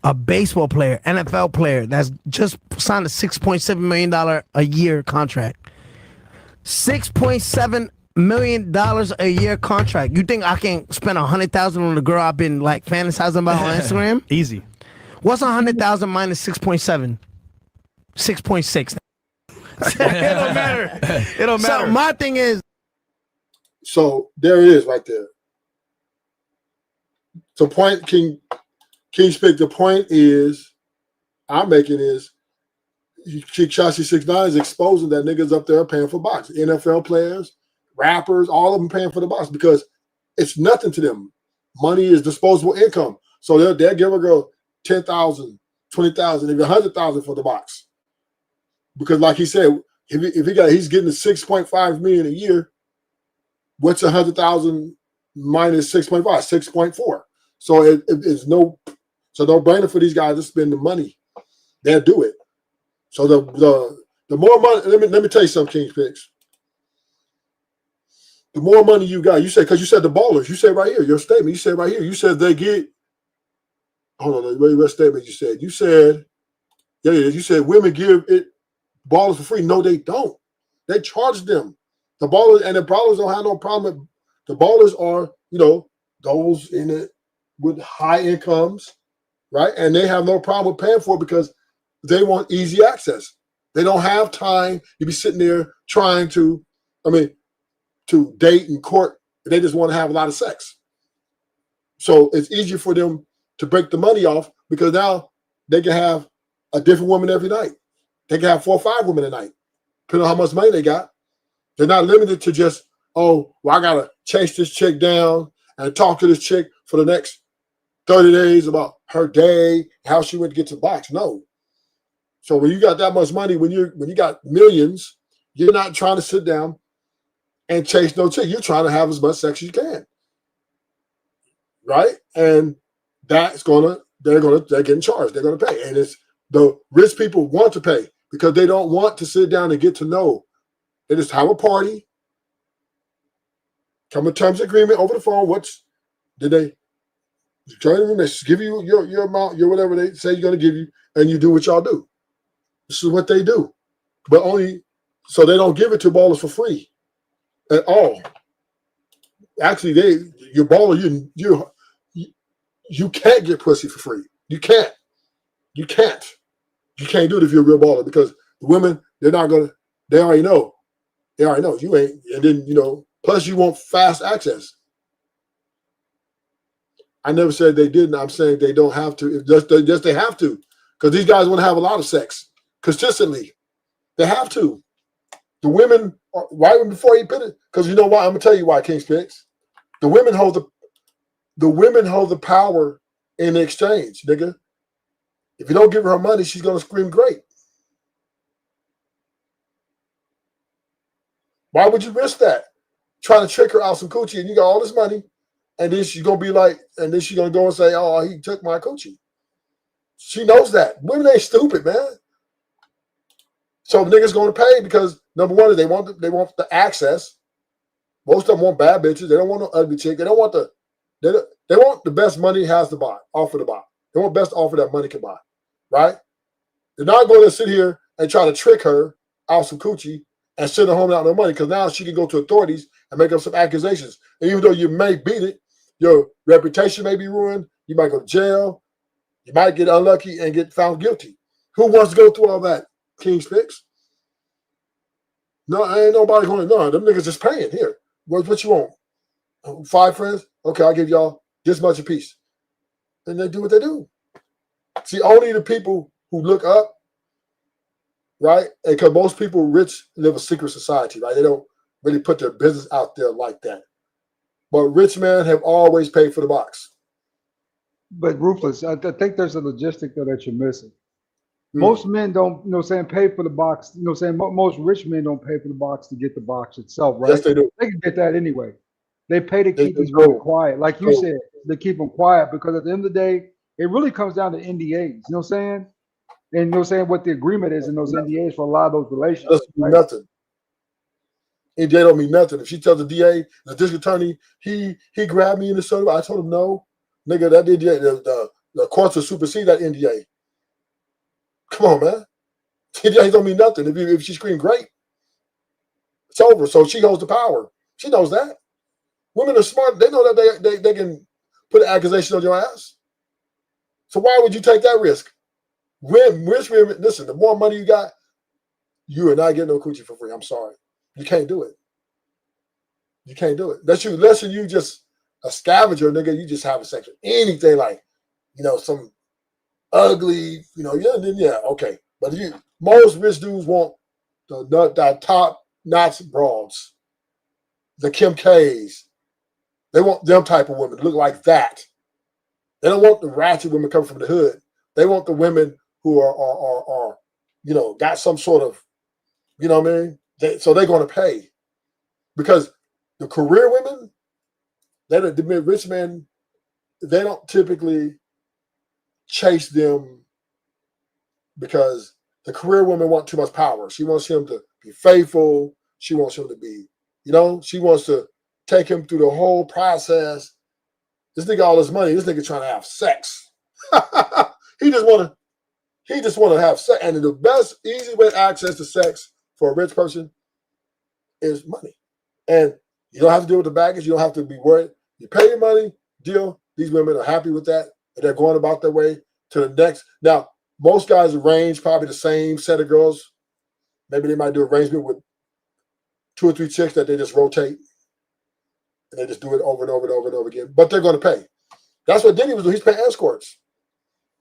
A baseball player, NFL player that's just signed a $6.7 million a year contract. $6.7 million a year contract. You think I can spend 100,000 on the girl I've been like fantasizing about on Instagram? Easy. What's 100,000 minus 6.7? 6.6. It don't matter. It don't matter. So my thing is, so there it is right there. So point King Spick, the point is I'm making is Chachi 6ix9ine is exposing that niggas up there paying for box. NFL players, rappers, all of them paying for the box because it's nothing to them. Money is disposable income. So they'll give a girl 10,000, 20,000, even 100,000 for the box. Because like he said, he's getting 6.5 million a year. What's 100,000 minus 6.5? 6.4. So it's no brainer for these guys to spend the money. They'll do it. So the more money, let me tell you something, King Picks. The more money you got, you said, because you said the ballers, you said right here, your statement, you said right here, you said they get, hold on, what statement you said? You said, you said women give it ballers for free. No, they don't. They charge them. The ballers don't have no problem. The ballers are, you know, those in it with high incomes, right? And they have no problem with paying for it because they want easy access. They don't have time to be sitting there trying to date and court. They just want to have a lot of sex. So it's easier for them to break the money off because now they can have a different woman every night. They can have 4 or 5 women a night, depending on how much money they got. They're not limited to just, oh, well, I got to chase this chick down and talk to this chick for the next 30 days about her day, how she went to get to the box. No. So when you got that much money, when you got millions, you're not trying to sit down and chase no chick. You're trying to have as much sex as you can. Right? And they're getting charged. They're gonna pay. And it's the rich people want to pay because they don't want to sit down and get to know. They just have a party, come to terms of agreement over the phone. They give you your amount, your whatever they say you're gonna give you, and you do what y'all do. This is what they do. But only so they don't give it to ballers for free at all. Actually, your baller, you can't get pussy for free. You can't. You can't do it if you're a real baller because the women, they already know. They already know you ain't. And then, you know, plus you want fast access. I never said they didn't. I'm saying they don't have to. Just they have to. Because these guys want to have a lot of sex consistently. They have to. The women, right before you put it, because you know why? I'm going to tell you why, King's Picks. The women hold the power in the exchange, nigga. If you don't give her money, she's going to scream great. Why would you risk that? Trying to trick her out some coochie and you got all this money and then she's going to be like, and then she's going to go and say, oh, he took my coochie. She knows that. Women ain't stupid, man. So niggas going to pay because number one is they want the access. Most of them want bad bitches. They don't want no ugly chick. They don't want the They want the best money has to buy, offer to buy. They want best offer that money can buy, right? They're not going to sit here and try to trick her out some coochie and send her home without no money, because now she can go to authorities and make up some accusations. And even though you may beat it, your reputation may be ruined. You might go to jail. You might get unlucky and get found guilty. Who wants to go through all that, King's Picks? No, ain't nobody going to know. Them niggas just paying. Here, what you want? 5 friends? Okay, I'll give y'all this much a piece. And they do what they do. See, only the people who look up, right? And because most people rich live a secret society, right? They don't really put their business out there like that. But rich men have always paid for the box. But Ruthless, I think there's a logistic there that you're missing. Most men don't, pay for the box. Most rich men don't pay for the box to get the box itself, right? Yes, they do. They can get that anyway. They pay to keep these women quiet. Like you said, they keep them quiet because at the end of the day, it really comes down to NDAs. You know what I'm saying? And what the agreement is in those NDAs for a lot of those relationships. Doesn't mean nothing. NDA don't mean nothing. If she tells the DA, the district attorney, he grabbed me in the soda, I told him no. Nigga, that NDA, the courts will supersede that NDA. Come on, man. NDA don't mean nothing. If she screamed great, it's over. So she holds the power. She knows that. Women are smart. They know that they can put an accusation on your ass. So why would you take that risk? Rich women, listen, the more money you got, you are not getting no coochie for free. I'm sorry. You can't do it. You can't do it. Unless you just a scavenger, nigga, you just have sex with anything like, some ugly, then yeah, okay. But most rich dudes want the top-notch broads, the Kim K's. They want them type of women to look like that. They don't want the ratchet women coming from the hood. They want the women who are got some sort of, what I mean? So they're going to pay. Because the career women, the rich men, they don't typically chase them because the career woman wants too much power. She wants him to be faithful. She wants him to be, she wants to take him through the whole process. This nigga all his money. This nigga trying to have sex. He just want to have sex. And the best, easy way to access to sex for a rich person is money. And you don't have to deal with the baggage. You don't have to be worried. You pay your money, deal. These women are happy with that. And they're going about their way to the next. Now, most guys arrange probably the same set of girls. Maybe they might do arrangement with 2 or 3 chicks that they just rotate. And they just do it over and over and over and over again. But they're going to pay. That's what Diddy was doing. He's paying escorts.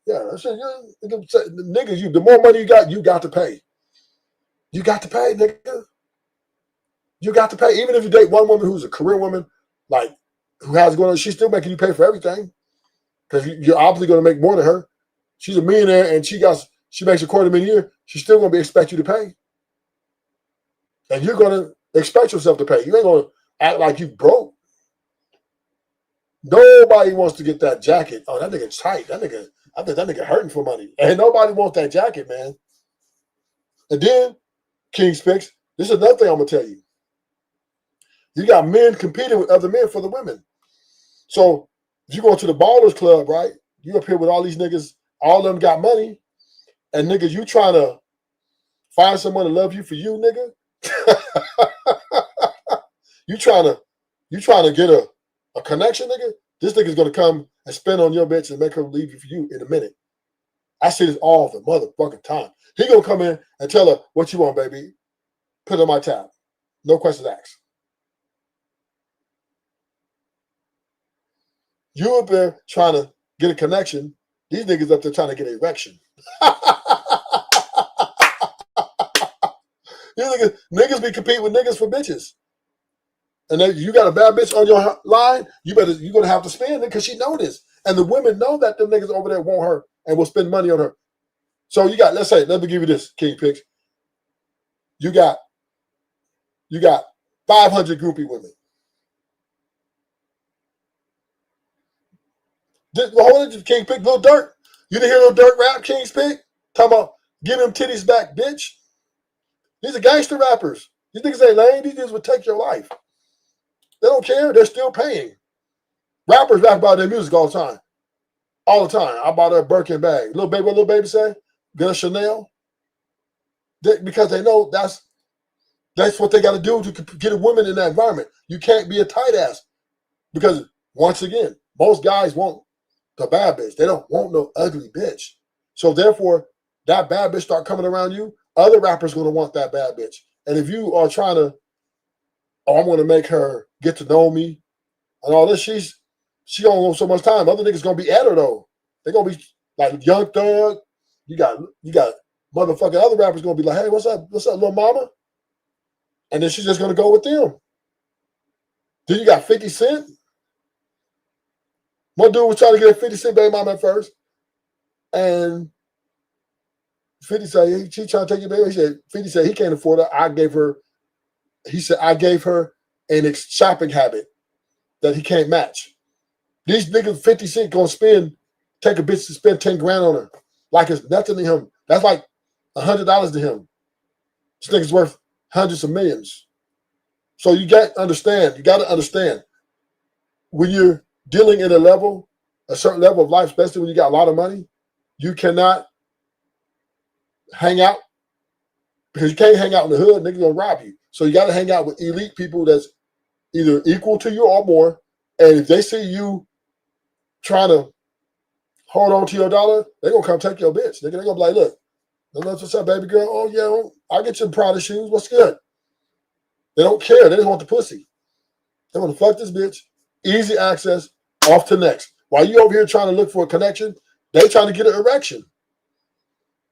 Yeah, that's it. Niggas, the more money you got to pay. You got to pay, nigga. You got to pay. Even if you date one woman who's a career woman, like who has going on, she's still making you pay for everything. Because you're obviously going to make more than her. She's a millionaire and she makes $250,000 a year. She's still going to expect you to pay. And you're going to expect yourself to pay. You ain't going to act like you broke. Nobody wants to get that jacket. Oh, that nigga tight. I think that nigga hurting for money. And nobody wants that jacket, man. And then, King's Picks, this is another thing I'm going to tell you. You got men competing with other men for the women. So, if you go to the Ballers Club, right? You up here with all these niggas, all of them got money. And niggas, you trying to find someone to love you for you, nigga? You trying to get a connection, nigga? This nigga's gonna come and spend on your bitch and make her leave you for you in a minute. I see this all the motherfucking time. He gonna come in and tell her, what you want, baby? Put it on my tab. No questions asked. You up there trying to get a connection. These niggas up there trying to get an erection. Niggas be competing with niggas for bitches. And then you got a bad bitch on your line, you're gonna have to spend it because she know this. And the women know that them niggas over there want her and will spend money on her. So you got, let me give you this, King Picks. You got 500 groupie women. Hold it, King Pick, Lil Durk. You didn't hear Lil Durk rap, King's Pick? Talking about give them titties back, bitch. These are gangster rappers. These niggas ain't lame. These niggas would take your life. They don't care. They're still paying. Rappers rap about their music all the time. All the time. I bought her a Birkin bag. Little baby, what little baby say? Get a Chanel. Because they know that's what they got to do to get a woman in that environment. You can't be a tight ass. Because once again, most guys want the bad bitch. They don't want no ugly bitch. So therefore, that bad bitch start coming around you, other rappers going to want that bad bitch. And if you are trying to, oh, I'm going to make her get to know me and all this, she don't want so much time. Other niggas going to be at her though. They're going to be like Young Thug. You got motherfucking other rappers going to be like, hey, what's up, little mama? And then she's just going to go with them. Then you got 50 Cent. One dude was trying to get a 50 Cent baby mama at first. And 50 said, she trying to take your baby. 50 said he can't afford her. He said, I gave her an shopping habit that he can't match. These niggas, 50 Cent gonna take a bitch to spend 10 grand on her. Like it's nothing to him. That's like $100 to him. This nigga's worth hundreds of millions. So you got to understand when you're dealing in a certain level of life, especially when you got a lot of money, you cannot hang out because you can't hang out in the hood. Niggas gonna rob you. So you got to hang out with elite people that's either equal to you or more. And if they see you trying to hold on to your dollar, they're gonna come take your bitch. They're gonna be like, look, what's up, baby girl? Oh yeah, I'll get you Prada shoes. What's good? They don't care. They just want the pussy. They want to fuck this bitch. Easy access. Off to next. While you over here trying to look for a connection, they trying to get an erection.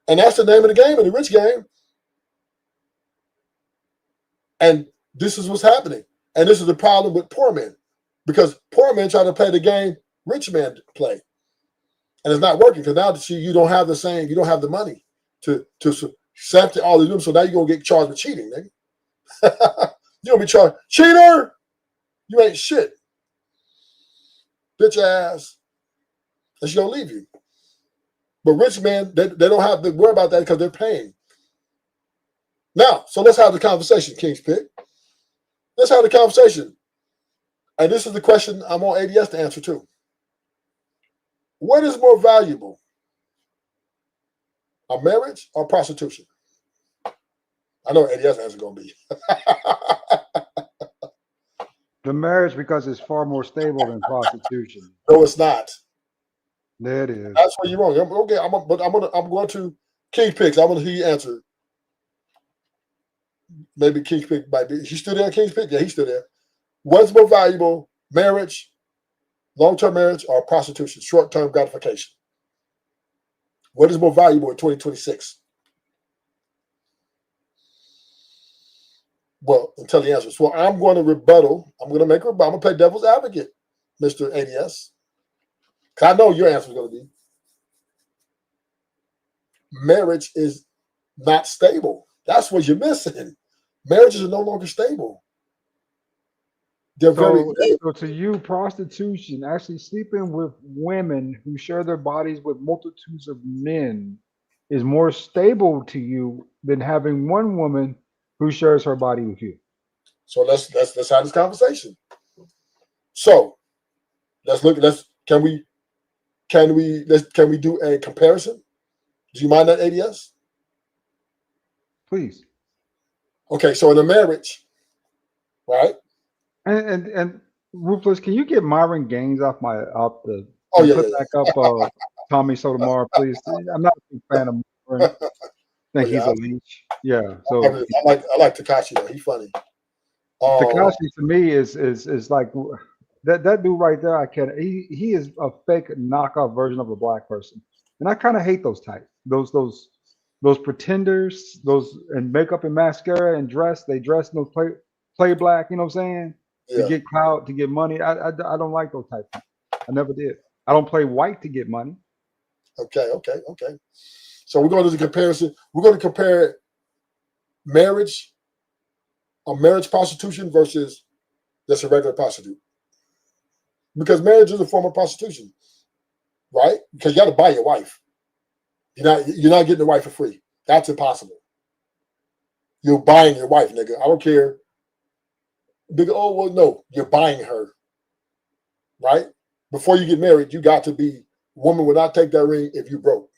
And that's the name of the game, in the rich game. And this is what's happening. And this is the problem with poor men. Because poor men try to play the game rich men play. And it's not working because now you don't have the money to accept all of them. So now you're going to get charged with cheating, nigga. You're going to be charged, cheater! You ain't shit. Bitch ass. And she going to leave you. But rich men, they don't have to worry about that because they're paying. Now, so let's have the conversation, King's Pick. Let's have the conversation. And this is the question I'm on ADS to answer too. What is more valuable? A marriage or prostitution? I know what ADS answer is going to be. The marriage, because it's far more stable than prostitution. No, it's not. There it is. That's where you're wrong. Okay, I'm going to King Picks. I want to hear you answer. Maybe King's Pick might be. He's still there, King's Pick? Yeah, he's still there. What's more valuable, marriage, long-term marriage, or prostitution, short-term gratification? What is more valuable in 2026? Well, until the answers. Well, I'm going to rebuttal. I'm going to make a rebuttal. I'm going to play devil's advocate, Mr. ADS. Because I know your answer is going to be marriage is not stable. That's what you're missing. Marriages are no longer stable. They're so to you, prostitution, actually sleeping with women who share their bodies with multitudes of men, is more stable to you than having one woman who shares her body with you. So let's have this conversation. So can we do a comparison? Do you mind that, ADS? Please. Okay, so in a marriage, right? And Ruthless, can you get Myron Gaines off the put back up Tommy Sotomayor, please? I'm not a big fan of Myron. Think he's a leech. Yeah. So I like Tekashi though. He's funny. Tekashi to me is like that dude right there. I can't. He is a fake knockoff version of a black person, and I kind of hate those types. Those pretenders. Those and makeup and mascara and dress. They dress play black. You know what I'm saying? Yeah. To get clout, to get money. I don't like those types. I never did. I don't play white to get money. Okay. So we're going to do the comparison. We're going to compare marriage, a marriage prostitution versus just a regular prostitute. Because marriage is a form of prostitution, right? Because you got to buy your wife. You're not getting the wife for free. That's impossible. You're buying your wife, nigga. I don't care. Nigga, oh well, no, you're buying her, right? before you get married, you got to be, woman will not take that ring if you broke.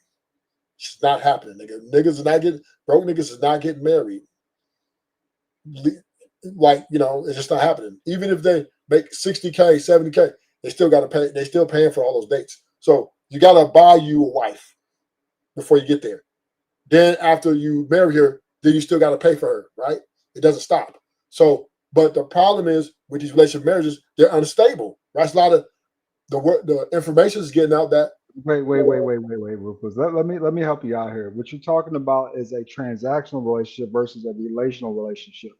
It's not happening, nigga. Niggas is not getting, broke niggas is not getting married. Like, you know, it's just not happening. Even if they make 60K, 70K, they still got to pay, they still paying for all those dates. So you got to buy you a wife before you get there. Then after you marry her, then you still got to pay for her, right? It doesn't stop. So, but the problem is with these relationship marriages, they're unstable. Right? A lot of the information is getting out that. Wait, Rufus. Let me help you out here. What you're talking about is a transactional relationship versus a relational relationship.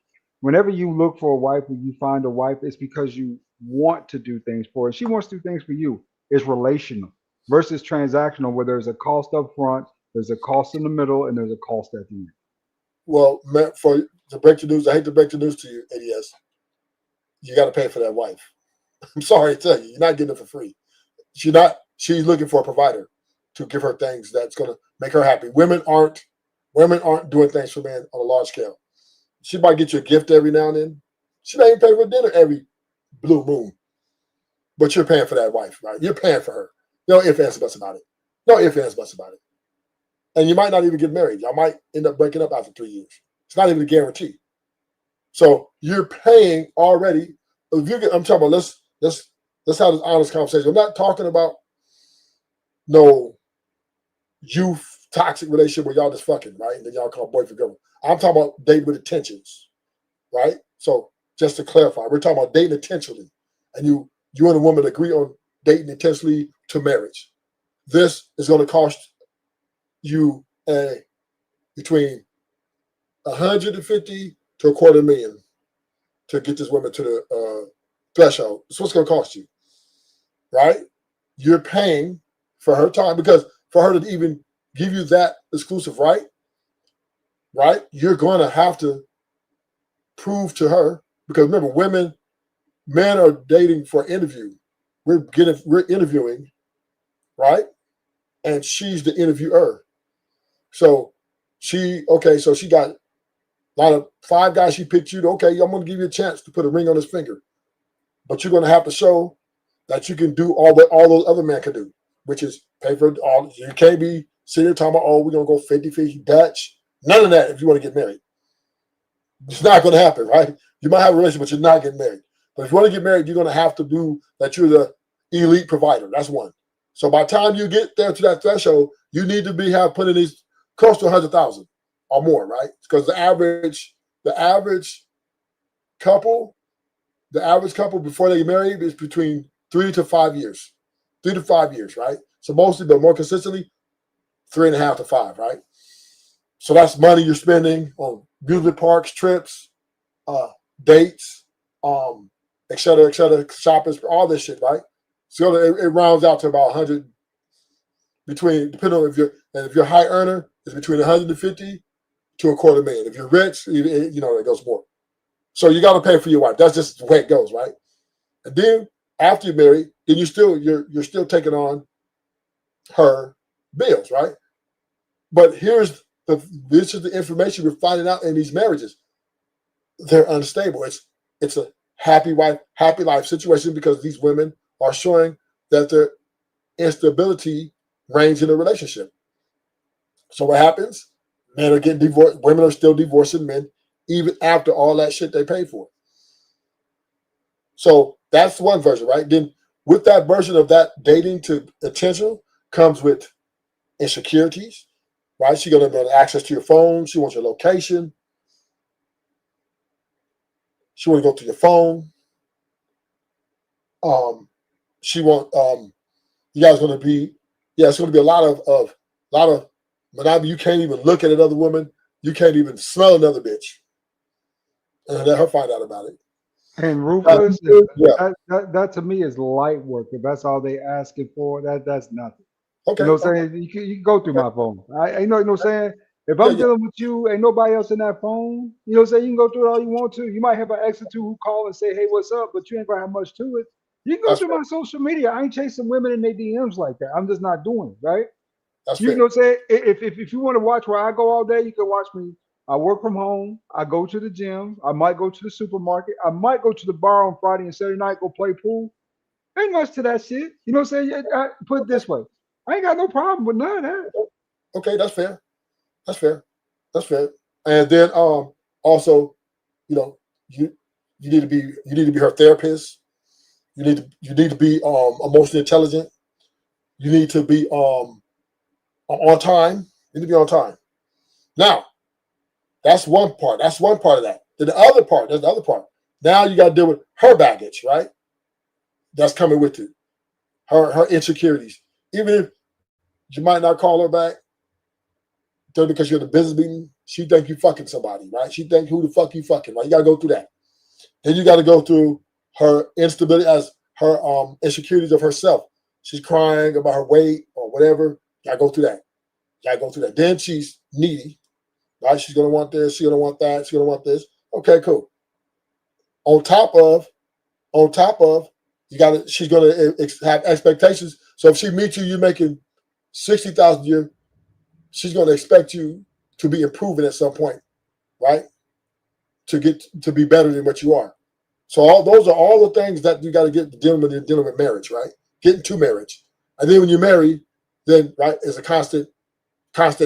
Whenever you look for a wife or you find a wife, it's because you want to do things for her. She wants to do things for you. It's relational versus transactional, where there's a cost up front, there's a cost in the middle, and there's a cost at the end. Well, to break the news, I hate to break the news to you, ADS. You got to pay for that wife. I'm sorry to tell you, you're not getting it for free. She's looking for a provider to give her things that's going to make her happy. Women aren't doing things for men on a large scale. She might get you a gift every now and then. She may even pay for dinner every blue moon. But you're paying for that wife, right? You're paying for her. No ifs, ands, buts about it. No ifs, ands, buts about it. And you might not even get married. Y'all might end up breaking up after 3 years. It's not even a guarantee. So you're paying already. If you get, I'm talking about let's have this honest conversation. I'm not talking about no youth toxic relationship where y'all just fucking, right? And then y'all call boyfriend girlfriend. I'm talking about dating with intentions, right? So just to clarify, we're talking about dating intentionally, and you and a woman agree on dating intentionally to marriage. This is going to cost you between 150 to $250,000 to get this woman to the threshold. It's what's going to cost you, right? You're paying for her time, because for her to even give you that exclusive right, you're going to have to prove to her, because remember, men are dating for interview. We're interviewing, right? And she's the interviewer. So she got a lot of 5 guys she picked you. Okay, I'm going to give you a chance to put a ring on his finger, but you're going to have to show that you can do all those other men can do, which is pay for all. You can't be sitting here talking about, we're going to go 50-50 Dutch. None of that if you want to get married. It's not going to happen, right? You might have a relationship, but you're not getting married. But if you want to get married, you're going to have to do that. You're the elite provider. That's one. So by the time you get there to that threshold, you need to have put in these close to 100,000 or more, right? Because the average couple before they get married is between 3 to 5 years. 3 to 5 years, right? So mostly, but more consistently, 3.5 to 5, right? So that's money you're spending on amusement parks, trips, dates, et cetera, shopping, all this shit, right? So it rounds out to about 100, depending on if you're a high earner, it's between 150 to $250,000. If you're rich, it goes more. So you got to pay for your wife. That's just the way it goes, right? And then after you're married, then you're still taking on her bills, right? But this is the information we're finding out in these marriages. They're unstable. It's a happy life situation, because these women are showing that their instability reigns in a relationship. So what happens? Men are getting divorced. Women are still divorcing men even after all that shit they paid for. So that's one version, right? Then with that version of that dating to attention comes with insecurities, right? She's going to have access to your phone. She wants your location. She wants to go to your phone. She want you guys going to be it's going to be a lot of monogamy. You can't even look at another woman. You can't even smell another bitch, and let her find out about it. And Rufus, that to me is light work. If that's all they asking for, that's nothing. Okay. You know what I'm saying? You can go through my phone. You know what I'm saying? If I'm dealing with you, ain't nobody else in that phone. You know what I'm saying? You can go through it all you want to. You might have an ex or two who call and say, hey, what's up? But you ain't gonna have much to it. You can go through my social media. I ain't chasing women in their DMs like that. I'm just not doing it, right? You know what I'm saying? If you want to watch where I go all day, you can watch me. I work from home. I go to the gym. I might go to the supermarket. I might go to the bar on Friday and Saturday night, go play pool. Ain't much to that shit. You know what I'm saying? Put it this way. I ain't got no problem with none of that. Okay, that's fair. That's fair. That's fair. And then also, you know, you need to be her therapist. You need to be emotionally intelligent. You need to be on time. You need to be on time. Now, that's one part. That's one part of that. Then there's the other part. Now you got to deal with her baggage, right? That's coming with you. Her insecurities. Even if you might not call her back, because you're in a business meeting, she think you fucking somebody, right? She think who the fuck you fucking, right? You got to go through that. Then you got to go through her instability as her insecurities of herself. She's crying about her weight or whatever. You got to go through that. You got to go through that. Then she's needy, right? She's going to want this. She's going to want that. She's going to want this. Okay, cool. On top of, she's going to have expectations. So if she meets you, you're making $60,000 a year, she's going to expect you to be improving at some point, right? To get to be better than what you are. So those are all the things that you got to get dealing with marriage, right? Getting to marriage. And then when you're married, then right, it's a constant,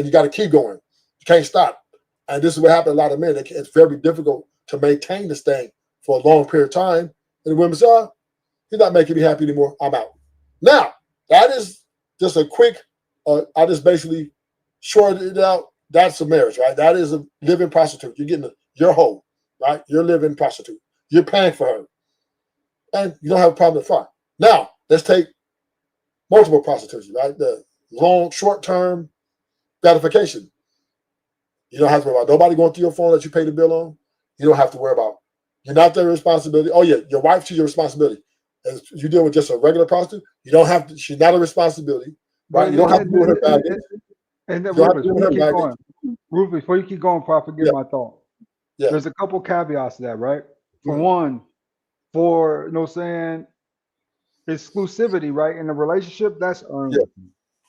you got to keep going. You can't stop. And this is what happened to a lot of men. It's very difficult to maintain this thing for a long period of time. And the women say, oh, he's not making me happy anymore. I'm out. Now, that is just a quick, I just basically shorted it out. That's a marriage, right? That is a living prostitute. You're getting your hoe, right? You're a living prostitute. You're paying for her. And you don't have a problem with fine. Now, let's take multiple prostitution, right? The long, short-term gratification. You don't have to worry about nobody going through your phone that you pay the bill on. You don't have to worry about. You're not their responsibility. Oh, yeah, your wife, she's your responsibility. As you deal with just a regular prostitute, you don't have to, she's not a responsibility, right? You don't have to deal with her baggage. And then, Rufus, before you keep going, before I forget my thought, there's a couple caveats to that, right? For one, for, you know what I'm saying, exclusivity, right? In a relationship, that's earned.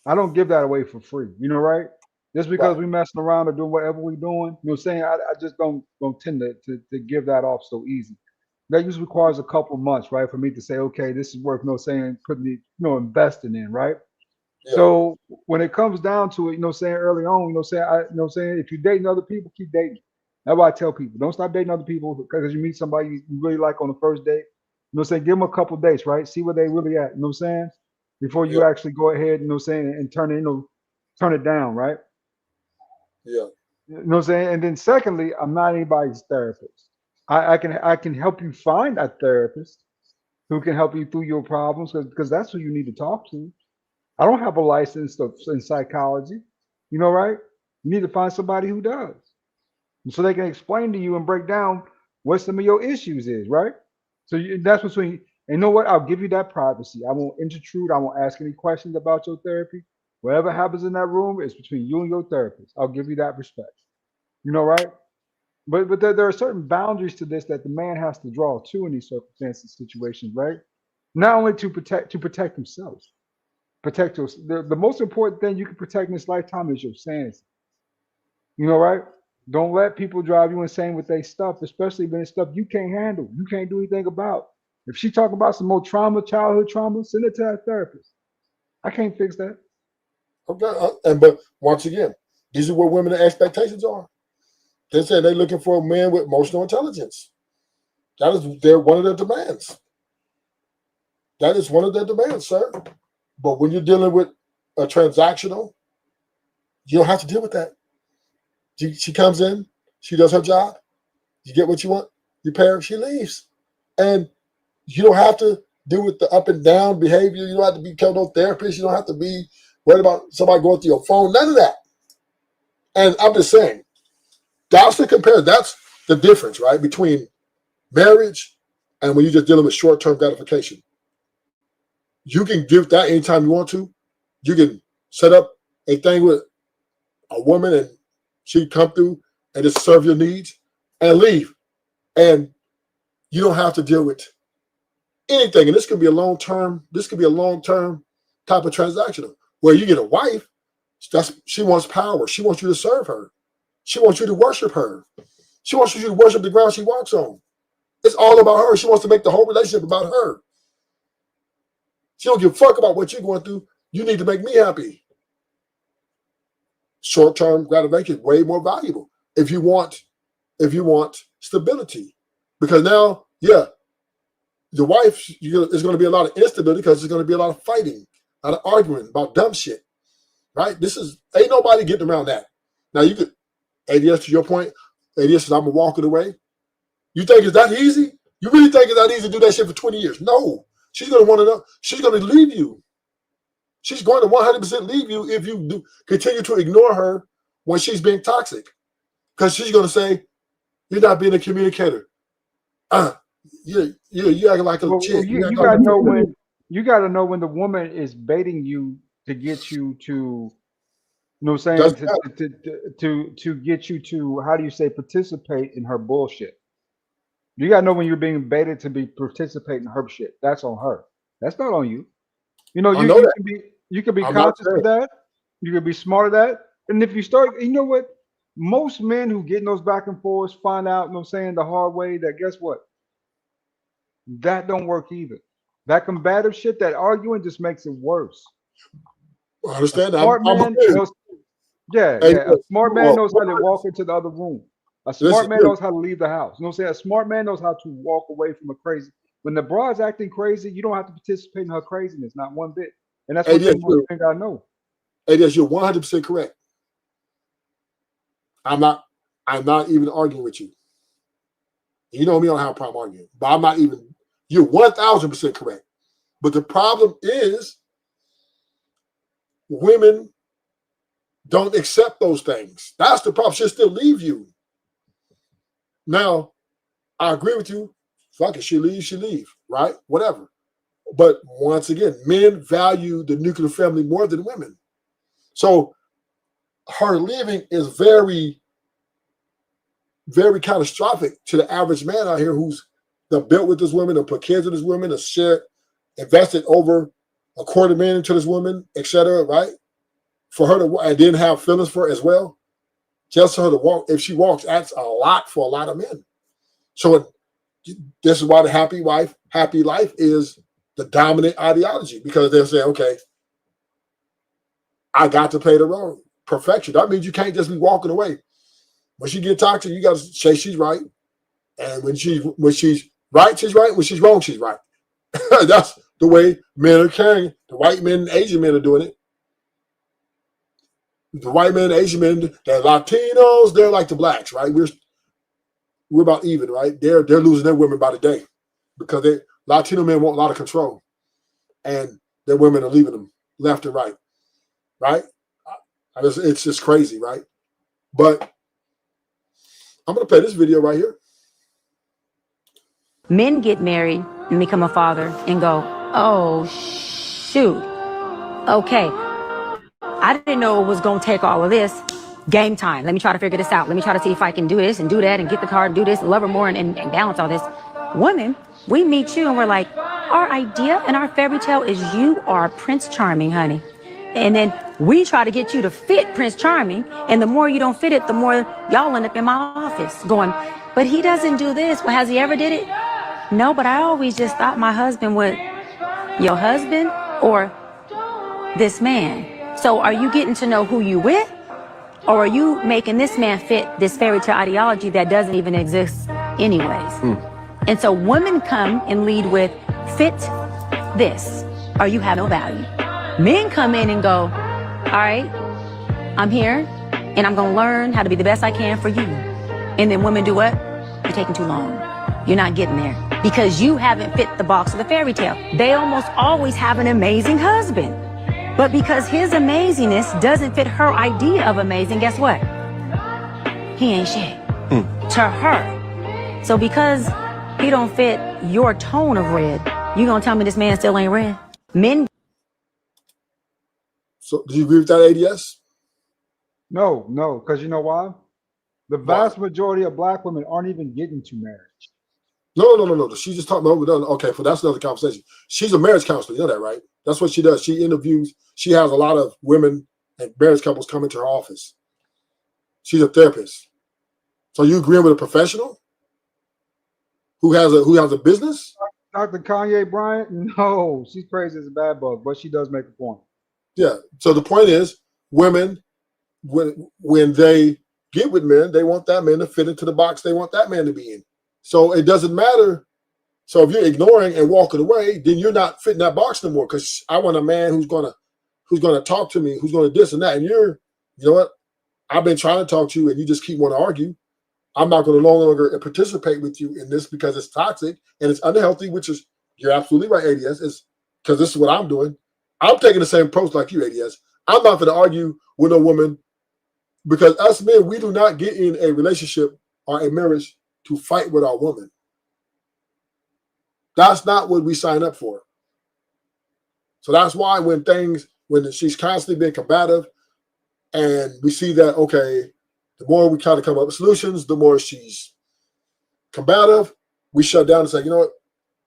I don't give that away for free, you know, right? Just because we messing around or doing whatever we doing, you know what I'm saying? I just don't tend to give that off so easy. That usually requires a couple months, right? For me to say, okay, this is worth, you know, saying, putting, you know, investing in, right? So when it comes down to it, you know, saying early on, you know, saying if you're dating other people, keep dating. That's why I tell people, don't stop dating other people because you meet somebody you really like on the first date. You know, saying give them a couple dates, right? See where they really at. You know what I'm saying? Before you actually go ahead, you know, saying and turn it, you know, turn it down, right? Yeah. You know what I'm saying? And then secondly, I'm not anybody's therapist. I can help you find a therapist who can help you through your problems because that's who you need to talk to. I don't have a license in psychology, you know, right? You need to find somebody who does. And so they can explain to you and break down what some of your issues is, right? So that's between, and you know what? I'll give you that privacy. I won't intrude. I won't ask any questions about your therapy. Whatever happens in that room is between you and your therapist. I'll give you that respect, you know, right? But there are certain boundaries to this that the man has to draw to in these circumstances, situations, right? Not only to protect himself. Protect your the most important thing you can protect in this lifetime is your sanity. You know, right? Don't let people drive you insane with their stuff, especially when it's stuff you can't handle. You can't do anything about. If she talking about some more trauma, childhood trauma, send it to that therapist. I can't fix that. Okay, but once again, these are where women's expectations are. They said they're looking for a man with emotional intelligence. That is one of their demands. That is one of their demands, sir. But when you're dealing with a transactional, you don't have to deal with that. She comes in, she does her job, you get what you want, you pay her, she leaves. And you don't have to deal with the up and down behavior. You don't have to become no therapist. You don't have to be worried about somebody going through your phone. None of that. And I'm just saying, that's the difference, right, between marriage and when you're just dealing with short-term gratification. You can give that anytime you want to. You can set up a thing with a woman and she come through and just serve your needs and leave. And you don't have to deal with anything. And this could be a long-term type of transactional where you get a wife. She wants power. She wants you to serve her. She wants you to worship her. She wants you to worship the ground she walks on. It's all about her. She wants to make the whole relationship about her. She don't give a fuck about what you're going through. You need to make me happy. Short-term gratification is way more valuable if you want stability. Because now, yeah, the wife is going to be a lot of instability because there's going to be a lot of fighting, a lot of arguing about dumb shit. Right? Ain't nobody getting around that. Now you could, ADS, to your point, ADS says I'm gonna walk it away. You think it's that easy? You really think it's that easy to do that shit for 20 years? No. She's gonna want to know. She's gonna leave you. She's going to 100% leave you if you continue to ignore her when she's being toxic. Because she's gonna say, you're not being a communicator. You acting like a chick. You gotta know when the woman is baiting you to get you to, you know what I'm saying, to get you to, how do you say, participate in her bullshit. You gotta know when you're being baited to be participating in her shit. That's on her. That's not on you. You know, you can be conscious of that. You can be smart of that. And if you start, you know what? Most men who get in those back and forths find out, you know what I'm saying, the hard way that guess what? That don't work either. That combative shit, that arguing just makes it worse. I understand. A smart man knows how to walk into the other room. A smart man knows how to leave the house. You know what I'm saying? A smart man knows how to walk away from a crazy. When the broad's acting crazy, you don't have to participate in her craziness, not one bit. And that's what most thing I know. ADS, you're 100% correct. I'm not even arguing with you. You know me, I don't have a problem arguing. But I'm not even, you're 1,000% correct. But the problem is women don't accept those things. That's the problem. She'll still leave you. Now, I agree with you. Fuck it, she leave, right? Whatever. But once again, men value the nuclear family more than women. So her leaving is very, very catastrophic to the average man out here who's built with this woman, or put kids with this woman, or shared, invested over $250,000 into this woman, etc. Right? For her to, and then have feelings for her as well. Just for her to walk, if she walks, that's a lot for a lot of men. So this is why the happy life is the dominant ideology, because they'll say, okay, I got to play the role. Perfection. That means you can't just be walking away. When she gets toxic, you got to say she's right. And when she's right, she's right. When she's wrong, she's right. That's the way men are carrying. The white men and Asian men are doing it. The white men and Asian men, the Latinos, they're like the blacks, right? We're about even, right? They're losing their women by the day because Latino men want a lot of control, and their women are leaving them left and right, right? It's just crazy, right? But I'm going to play this video right here. Men get married and become a father and go, oh, shoot. Okay. I didn't know it was going to take all of this. Game time. Let me try to figure this out. Let me try to see if I can do this and do that and get the car and do this and love her more and balance all this. Women, we meet you and we're like, our idea and our fairy tale is you are Prince Charming, honey. And then we try to get you to fit Prince Charming. And the more you don't fit it, the more y'all end up in my office going, but he doesn't do this. Well, has he ever did it? No, but I always just thought my husband would. Your husband or this man? So are you getting to know who you with? Or are you making this man fit this fairy tale ideology that doesn't even exist anyways? And so women come and lead with fit this, or you have no value. Men come in and go, all right, I'm here and I'm going to learn how to be the best I can for you. And then women do what? You're taking too long. You're not getting there because you haven't fit the box of the fairy tale. They almost always have an amazing husband. But because his amazingness doesn't fit her idea of amazing, guess what? He ain't shit to her. So because he don't fit your tone of red, you gonna tell me this man still ain't red? Men. So do you agree with that, ADS? No, because you know why? The vast majority of black women aren't even getting to marriage. No. She's just talking about, okay, so that's another conversation. She's a marriage counselor, you know that, right? That's what she does. She interviews, she has a lot of women and marriage couples come into her office. She's a therapist. So you agree with a professional who has a business? Dr. Kanye Bryant? No, she's crazy as a bad bug, but she does make a point. Yeah. So the point is, women, when they get with men, they want that man to fit into the box they want that man to be in. So it doesn't matter. So if you're ignoring and walking away, then you're not fitting that box no more. Because I want a man who's gonna talk to me, who's gonna this and that. And you know what? I've been trying to talk to you, and you just keep wanting to argue. I'm not going to no longer participate with you in this because it's toxic and it's unhealthy. Which is, you're absolutely right, ADS. Is because this is what I'm doing. I'm taking the same approach like you, ADS. I'm not going to argue with a woman because us men, we do not get in a relationship or a marriage to fight with our woman. That's not what we sign up for. So that's why when she's constantly being combative and we see that, okay, the more we kind of come up with solutions, the more she's combative, we shut down and say, you know what,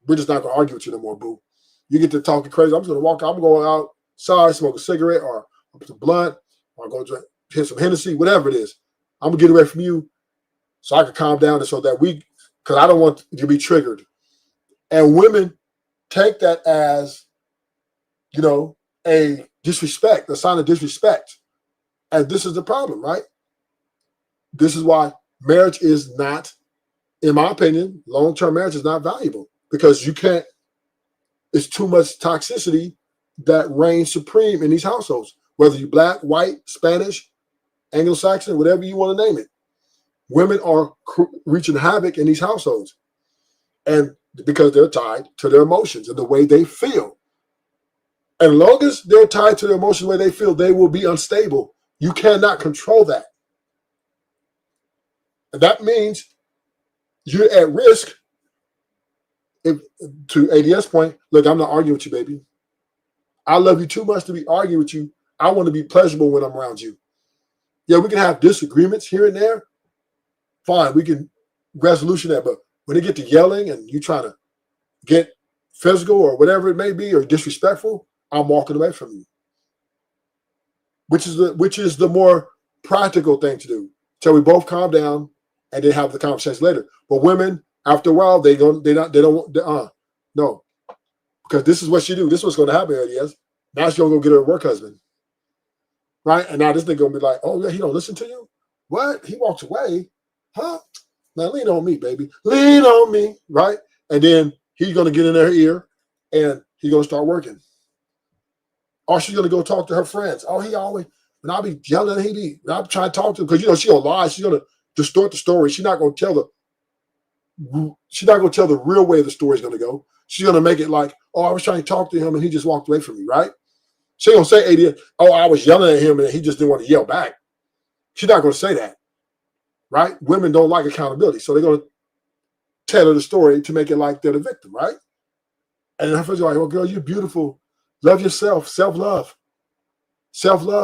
we're just not going to argue with you no more, boo. You get to talking crazy, I'm just going to walk out, I'm going outside, smoke a cigarette or some blunt, or go drink, hit some Hennessy, whatever it is. I'm going to get away from you so I can calm down and so that because I don't want you to be triggered. And women take that as, a disrespect, a sign of disrespect. And this is the problem, right? This is why marriage is not, in my opinion, long-term marriage is not valuable because it's too much toxicity that reigns supreme in these households, whether you're black, white, Spanish, Anglo-Saxon, whatever you want to name it. Women are wreaking havoc in these households. And because they're tied to their emotions and the way they feel. And as long as they're tied to their emotions the way they feel, they will be unstable. You cannot control that. And that means you're at risk. To ADS point, look, I'm not arguing with you, baby. I love you too much to be arguing with you. I want to be pleasurable when I'm around you. Yeah, we can have disagreements here and there. Fine, we can resolution that. But when they get to yelling and you trying to get physical or whatever it may be or disrespectful, I'm walking away from you. Which is the more practical thing to do. So we both calm down and then have the conversation later. But women, after a while, no, because this is what she do. This is what's going to happen. Yes, now she's gonna go get her work husband, right? And now this nigga gonna be like, oh yeah, he don't listen to you. What? He walks away, huh? Now lean on me, baby. Lean on me, right? And then he's gonna get in her ear, and he's gonna start working. Or she's gonna go talk to her friends. Oh, he always when I be yelling, I'm trying to talk to him because she gonna lie. She's gonna distort the story. She's not gonna tell the real way the story's gonna go. She's gonna make it like, oh, I was trying to talk to him and he just walked away from me, right? She gonna say, AD, oh, I was yelling at him and he just didn't want to yell back. She's not gonna say that, right? Women don't like accountability, so they're gonna tell her the story to make it like they're the victim, right? And then her friends are like, oh, girl, you're beautiful. Love yourself, self-love,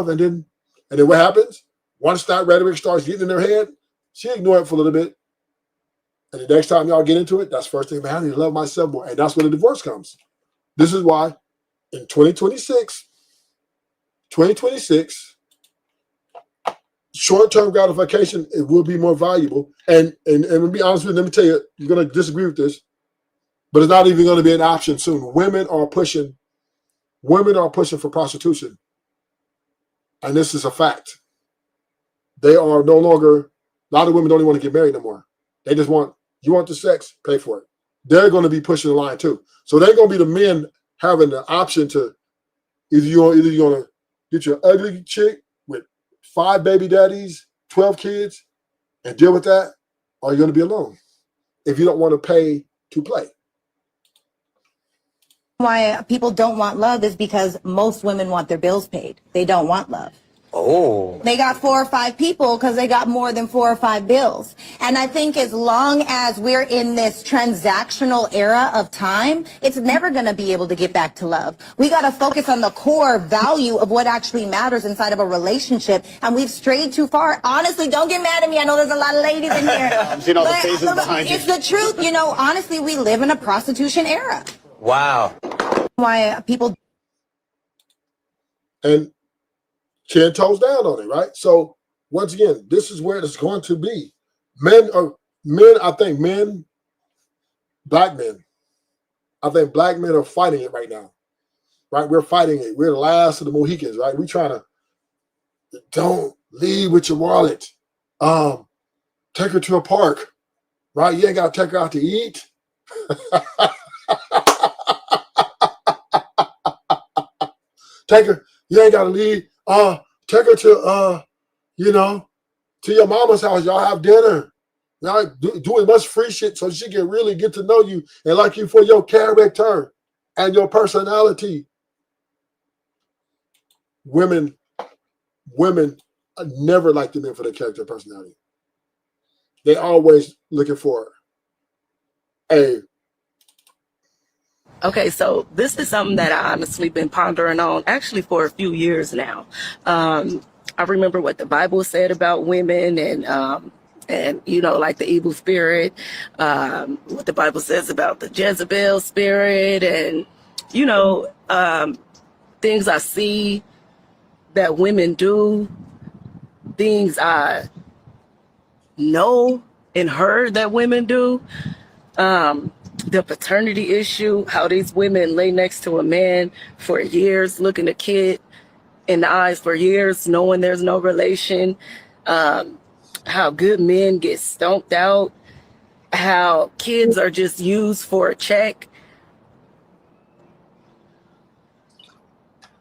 and then what happens? Once that rhetoric starts getting in their head, she ignore it for a little bit. And the next time y'all get into it, that's the first thing, man, I need to love myself more. And that's when the divorce comes. This is why in 2026, short-term gratification, it will be more valuable. And to be honest with you, let me tell you, you're going to disagree with this, but it's not even going to be an option soon. Women are pushing for prostitution. And this is a fact. They are no longer, a lot of women don't even want to get married no more. They just want, you want the sex, pay for it. They're going to be pushing the line too. So they're going to be the men having the option to either you're going to get your ugly chick with 5 baby daddies, 12 kids, and deal with that, or you're going to be alone if you don't want to pay to play. Why people don't want love is because most women want their bills paid. They don't want love. Oh. They got 4 or 5 people because they got more than 4 or 5 bills. And I think as long as we're in this transactional era of time, it's never going to be able to get back to love. We got to focus on the core value of what actually matters inside of a relationship. And we've strayed too far. Honestly, don't get mad at me. I know there's a lot of ladies in here. I'm seeing all the faces behind you. It's the truth. You know, honestly, we live in a prostitution era. Wow. Why people. And 10 toes down on it, right? So once again, this is where it's going to be. I think black men I think black men are fighting it right now. Right? We're fighting it. We're the last of the Mohicans, right? We're trying to don't leave with your wallet. Take her to a park, right? You ain't got to take her out to eat. Take her, you ain't got to leave. Take her to, to your mama's house. Y'all have dinner. Y'all do as much free shit so she can really get to know you and like you for your character and your personality. Women never like the men for their character and personality. They always looking for a. Okay, so this is something that I honestly been pondering on actually for a few years now. I remember what the Bible said about women and like the evil spirit, what the Bible says about the Jezebel spirit and, things I see that women do, things I know and heard that women do. The paternity issue, how these women lay next to a man for years, looking a kid in the eyes for years, knowing there's no relation, how good men get stomped out, how kids are just used for a check.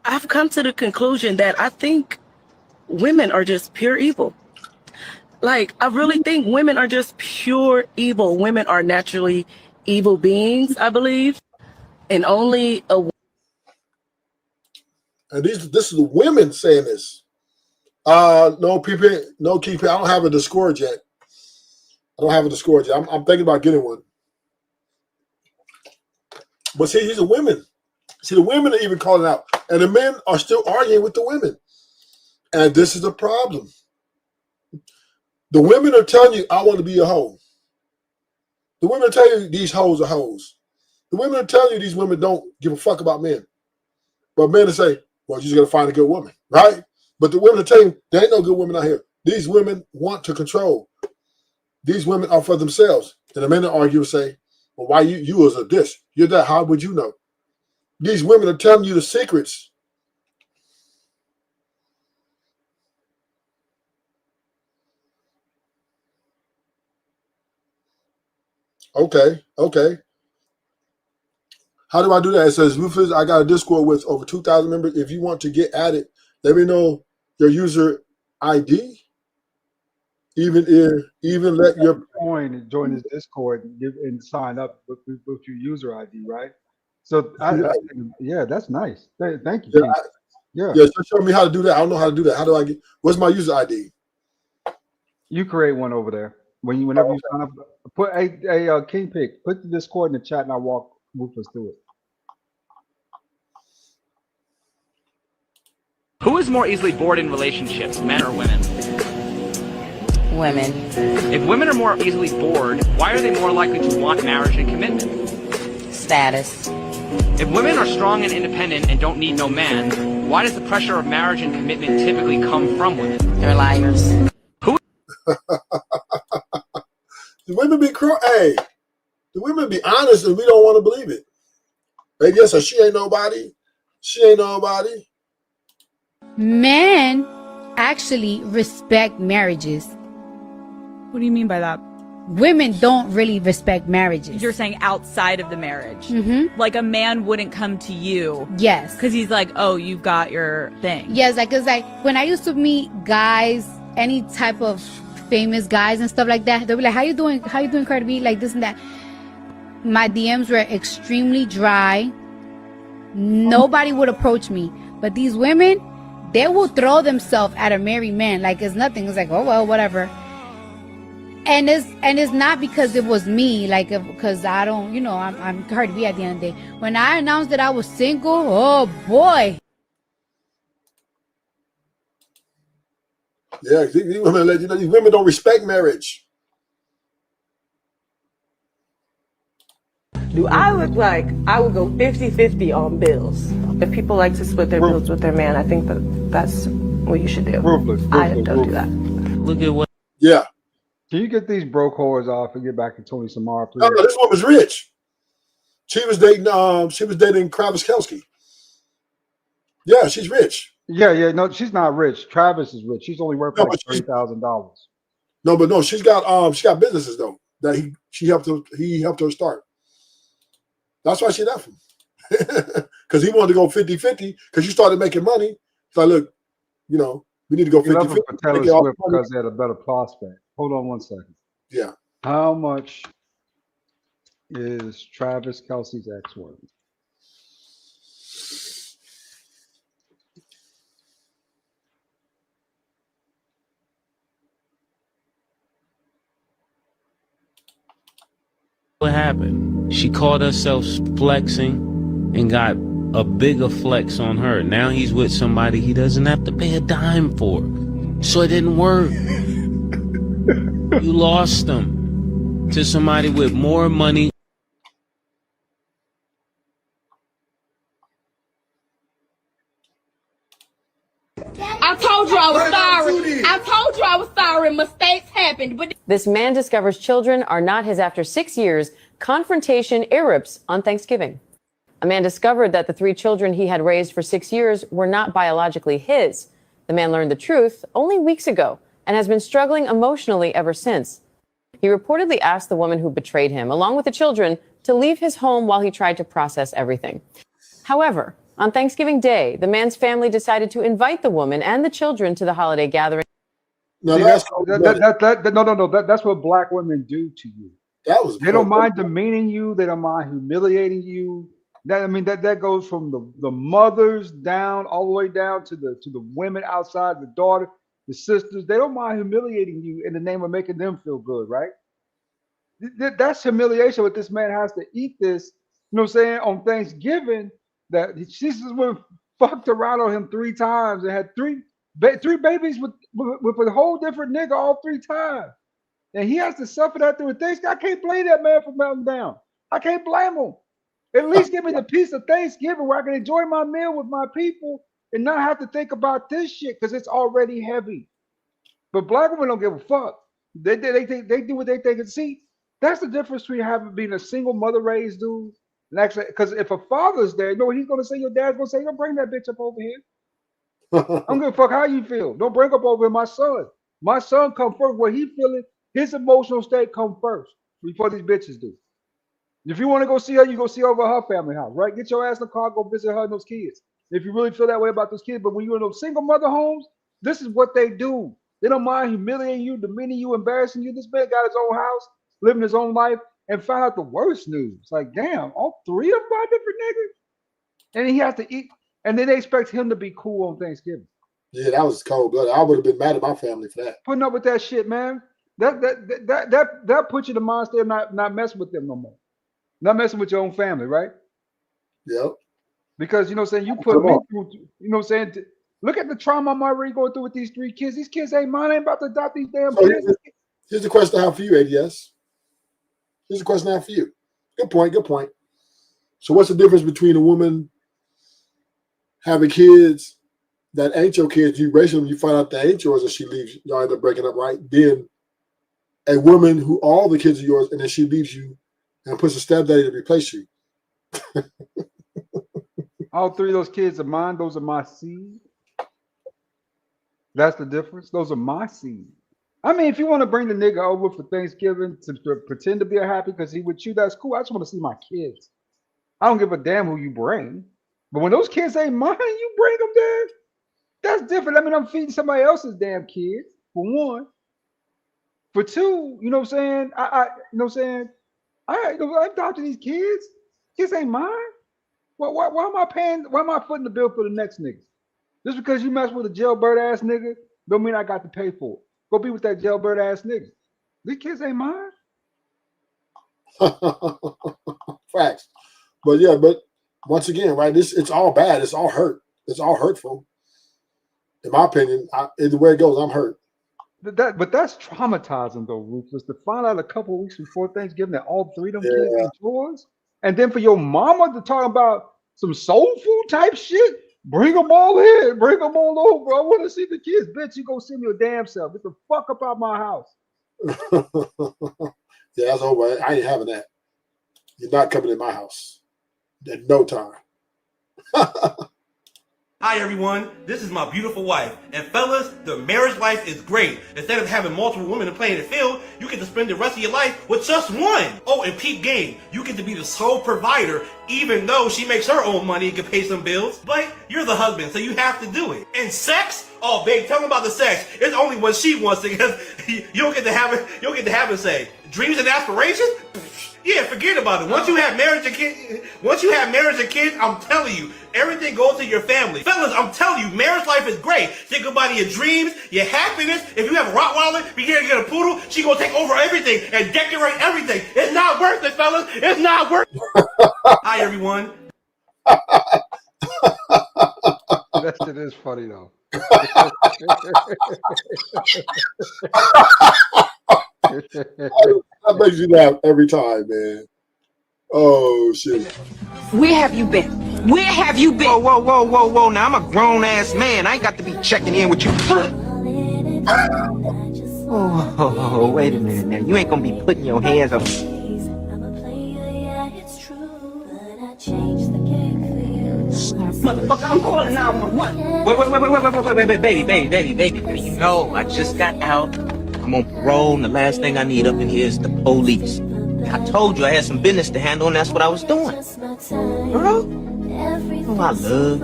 I've come to the conclusion that I think women are just pure evil. Like, I really think women are just pure evil. Women are naturally evil beings, I believe, and only a. And this is the women saying this. No, people, no keep. I don't have a Discord yet. I'm thinking about getting one. But see, these are women. See, the women are even calling out, and the men are still arguing with the women. And this is the problem. The women are telling you, I want to be a hoe. The women are telling you these hoes are hoes. The women are telling you these women don't give a fuck about men. But men are saying, well, you're just going to find a good woman, right? But the women are telling you, there ain't no good women out here. These women want to control. These women are for themselves. And the men that argue say, well, why you was a this? You're that. How would you know? These women are telling you the secrets. Okay. How do I do that? It says, Ruthless, I got a Discord with over 2,000 members. If you want to get at it, let me know your user ID. Even let your join this Discord and sign up with your user ID, right? So yeah, that's nice. Thank you. Yeah, so show me how to do that. I don't know how to do that. How do I get? What's my user ID? You create one over there. Whenever you sign up, put a King Pick, put the Discord in the chat, and I'll walk Ruthless through it. Who is more easily bored in relationships, men or women? Women. If women are more easily bored, why are they more likely to want marriage and commitment? Status. If women are strong and independent and don't need no man, why does the pressure of marriage and commitment typically come from women? They're liars. The women be cruel. Hey, the women be honest and we don't want to believe it. They just say she ain't nobody. She ain't nobody. Men actually respect marriages. What do you mean by that? Women don't really respect marriages. You're saying outside of the marriage. Mm-hmm. Like a man wouldn't come to you. Yes. Because he's like, oh, you've got your thing. Yes, like, cause like when I used to meet guys, any type of famous guys and stuff like that, they'll be like, how you doing, Cardi B? Like this and that. My DMs were extremely dry. Nobody would approach me. But these women, they will throw themselves at a married man like it's nothing. It's like, oh well, whatever. And it's not because it was me, like because I don't, I'm Cardi B at the end of the day. When I announced that I was single, oh boy. Yeah, these women, these women don't respect marriage. I would go 50-50 on bills. If people like to split their bills with their man, I think that's what you should do. I don't do that. Look at what. Yeah. Can you get these broke whores off and get back to Tommy Sotomayor, please? No, this woman's rich. She was dating Travis Kelce. Yeah, she's rich. Yeah. No, she's not rich. Travis is rich. She's only worth No, like but $30,000. No, she's got businesses though that he helped her start. That's why she left him. Because he wanted to go 50-50 because you started making money. So look, we need to go 50-50. He left him for Taylor Swift because they had a better prospect. Hold on one second. Yeah. How much is Travis Kelce's ex worth? What happened? She caught herself flexing and got a bigger flex on her. Now he's with somebody he doesn't have to pay a dime for. So it didn't work. You lost them to somebody with more money. I told you I was sorry. I told you I was sorry. Mistakes happened, but This man discovers children are not his after 6 years. Confrontation erupts on Thanksgiving. A man discovered that the 3 children he had raised for 6 years were not biologically his. The man learned the truth only weeks ago and has been struggling emotionally ever since. He reportedly asked the woman who betrayed him, along with the children, to leave his home while he tried to process everything. However, on Thanksgiving Day, the man's family decided to invite the woman and the children to the holiday gathering. No, that's what black women do to you. They don't mind demeaning you. They don't mind humiliating you. That goes from the mothers down all the way down to the women outside, the daughter, the sisters. They don't mind humiliating you in the name of making them feel good, right? That's humiliation. What this man has to eat this, on Thanksgiving. That Jesus would fucked around on him 3 times and had three babies with a whole different nigga all 3 times, and he has to suffer that through Thanksgiving. I can't blame that man for melting down. I can't blame him. At least give me the peace of Thanksgiving where I can enjoy my meal with my people and not have to think about this shit because it's already heavy. But black women don't give a fuck. They do what they think. And see, that's the difference between being a single mother raised dude. And actually, because if a father's there, you know what he's gonna say? Your dad's gonna say, "Don't bring that bitch up over here." I don't give a fuck how you feel. Don't bring up over here my son. My son come first. What he feeling, his emotional state come first before these bitches do. If you want to go see her, you go see her over her family house, right? Get your ass in the car, go visit her and those kids. If you really feel that way about those kids, but when you're in those single mother homes, this is what they do. They don't mind humiliating you, demeaning you, embarrassing you. This man got his own house, living his own life, and found out the worst news. Like, damn, all 3 of them are different niggas. And he has to eat. And then they expect him to be cool on Thanksgiving. Yeah, that was cold blooded. I would have been mad at my family for that. Putting up with that shit, man. That puts you in the mindset of not messing with them no more. Not messing with your own family, right? Yep. Because, you put me through, look at the trauma I'm already going through with these 3 kids. These kids ain't mine. I ain't about to adopt these damn kids. Here's the question I have for you, ADS. Here's a question I have for you. Good point. So what's the difference between a woman having kids that ain't your kids, you raise them, you find out they ain't yours, and she leaves, y'all end up breaking up, right? Then a woman who all the kids are yours, and then she leaves you and puts a stepdaddy to replace you. All 3 of those kids are mine. Those are my seed. That's the difference. Those are my seed. I mean, if you want to bring the nigga over for Thanksgiving to pretend to be happy because he with you, that's cool. I just want to see my kids. I don't give a damn who you bring. But when those kids ain't mine, you bring them there. That's different. I mean, I'm feeding somebody else's damn kids, for one. For 2, you know what I'm saying? I adopted these kids. Kids ain't mine. Why am I footing the bill for the next nigga? Just because you mess with a jailbird ass nigga, don't mean I got to pay for it. Go be with that jailbird ass nigga. These kids ain't mine. Facts. But once again, right, it's all bad. It's all hurt. It's all hurtful. In my opinion, the way it goes, I'm hurt. But that's traumatizing though, Ruthless, to find out a couple of weeks before Thanksgiving that all 3 of them kids ain't yours. And then for your mama to talk about some soul food type shit, bring them all in, bring them all over. I want to see the kids. Bitch, you go see me your damn self. Get the fuck up out my house. Yeah, that's over. I ain't having that. You're not coming in my house. in no time. Hi everyone, this is my beautiful wife. And fellas, the marriage life is great. Instead of having multiple women to play in the field, you get to spend the rest of your life with just one. Oh, and peep game, you get to be the sole provider even though she makes her own money and can pay some bills. But you're the husband, so you have to do it. And sex? Oh babe, tell me about the sex. It's only when she wants it because you don't get to have it, you don't get to have it say. Dreams and aspirations? Yeah, forget about it. Once you have marriage and kids, I'm telling you, everything goes to your family. Fellas, I'm telling you, marriage life is great. Think about your dreams, your happiness. If you have a Rottweiler, you can't get a poodle, she gonna take over everything and decorate everything. It's not worth it, fellas. It's not worth it. Hi, everyone. That shit is funny though. That makes you laugh every time, man. Oh shit. Where have you been? Where have you been? Whoa, whoa, whoa, whoa, whoa. Now I'm a grown ass man. I ain't got to be checking in with you. Oh, wait a minute now. You ain't gonna be putting your hands up. Motherfucker, I'm calling 911. Wait, baby. You know, I just got out. I'm on parole, and the last thing I need up in here is the police. I told you I had some business to handle, and that's what I was doing. Girl, oh, I love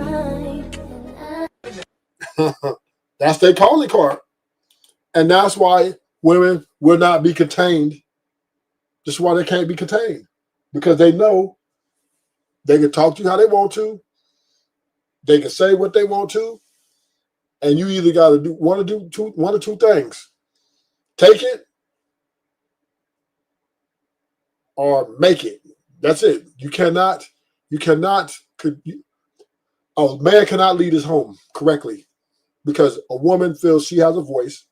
you. That's their calling card. And that's why women will not be contained. That's why they can't be contained. Because they know they can talk to you how they want to. They can say what they want to. And you either got to do one or two things. Take it or make it. That's it. A man cannot lead his home correctly because a woman feels she has a voice.